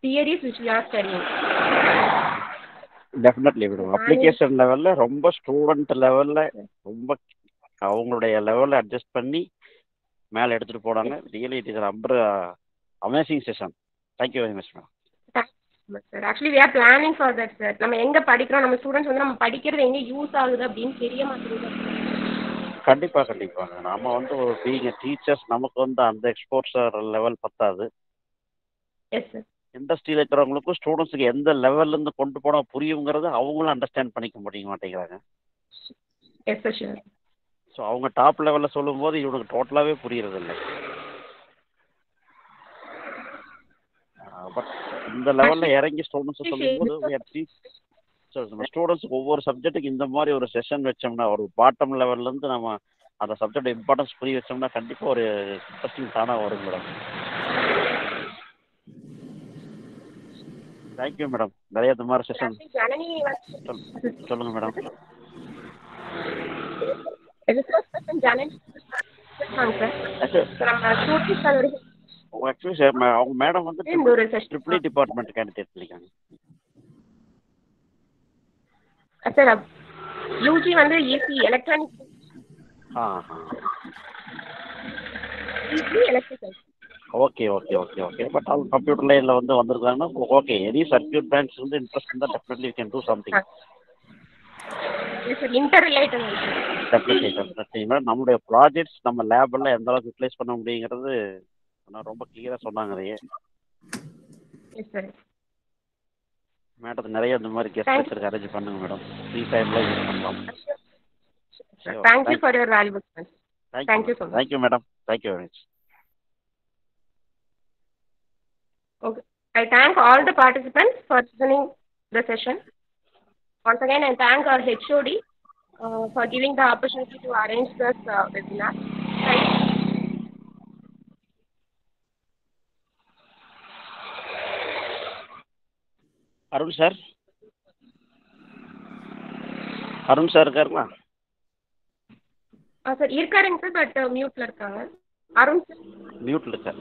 theories which we are studying. Definitely madam. Application லெவலில் ரொம்ப ஸ்டூடெண்ட் லெவலில் ரொம்ப அவங்களுடைய லெவலில் அட்ஜஸ்ட் பண்ணி மேலே எடுத்துகிட்டு போனாங்க. ரியலி இட் இஸ் ரொம்ப amazing session. Thank you very much madam. Sir actually we are planning for that sir. நம்ம எங்கே படிக்கிறோம், நம்ம ஸ்டூடெண்ட்ஸ் வந்து நம்ம படிக்கிறது எங்கே யூஸ் ஆகுது அப்படின்னு தெரிய மாட்டேங்குது. கண்டிப்பாக நாம வந்து ஒரு பீயிங் டீச்சர்ஸ் நமக்கு வந்து அந்த எக்ஸ்போர்ட்ஸர் லெவல் பத்தாது. Yes sir. இண்டஸ்ட்ரியில் இருக்கிறவங்களுக்கும் ஸ்டூடெண்ட்ஸுக்கு எந்த லெவல்லேருந்து கொண்டு போனால் புரியுங்கிறது அவங்களும் அண்டர்ஸ்டாண்ட் பண்ணிக்க மாட்டேங்கிறாங்க. Yes sir sure. ஸோ அவங்க டாப் லெவலில் சொல்லும்போது இவனுக்கு டோட்டலாகவே புரியறது இல்லை. பட் இந்த லெவலில் இறங்கி ஸ்டூடெண்ட்ஸ் சொல்லும்போது ஸ்டூடெண்ட்ஸுக்கு ஒவ்வொரு சப்ஜெக்ட்டுக்கு இந்த மாதிரி ஒரு செஷன் வச்சோம்னா, ஒரு பாட்டம் லெவல்லேருந்து நம்ம அந்த சப்ஜெக்ட் இம்பார்ட்டன்ஸ் புரிய வச்சோம்னா கண்டிப்பாக ஒரு இன்ட்ரெஸ்டிங் தானாக வரும் மேடம். Thank you madam. நிறைய இந்த மாதிரி செஷன் சொல்லுங்கள் மேடம். ஆக்சுவலி சார் அவங்க மேடம் வந்து ட்ரிபிள் டிபார்ட்மெண்ட் கேண்டிடேட் இருக்காங்க சார். யூஜி வந்து EC electronic electrical. Okay but அவங்க கம்ப்யூட்டர் லைனில் வந்து வந்திருக்காங்கன்னா ஓகே. எனி சர்க்யூட் பிரான்ச் வந்து இன்ட்ரெஸ்ட் இருந்தால் definitely you can do something. Inter related definitely நம்மளுடைய ப்ராஜெக்ட்ஸ் நம்ம லேபெல்லாம் எந்த அளவுக்கு யூட்டிலைஸ் பண்ண முடியுங்கிறது ரொம்ப கிளியராக சொன்னாங்க. அதையே மேடம் நிறைய இந்த மாதிரி கெஸ்ட் லெக்சருக்கு அரேஞ்ச் பண்ணுங்க மேடம். ஃப்ரீ டைமில் யூஸ் பண்ணலாம். Thank you for your valuable time. Thank you so much. Thank you madam. Thank you very much. Okay. I thank all the participants for listening the session. Once again, I thank our HOD for giving the opportunity to arrange this webinar. Thank you. Arun sir இருக்காருங்களா? Sir இருக்காருங்க sir, but மியூட்ல இருக்காங்க. Arun sir மியூட்ல இருக்காரு.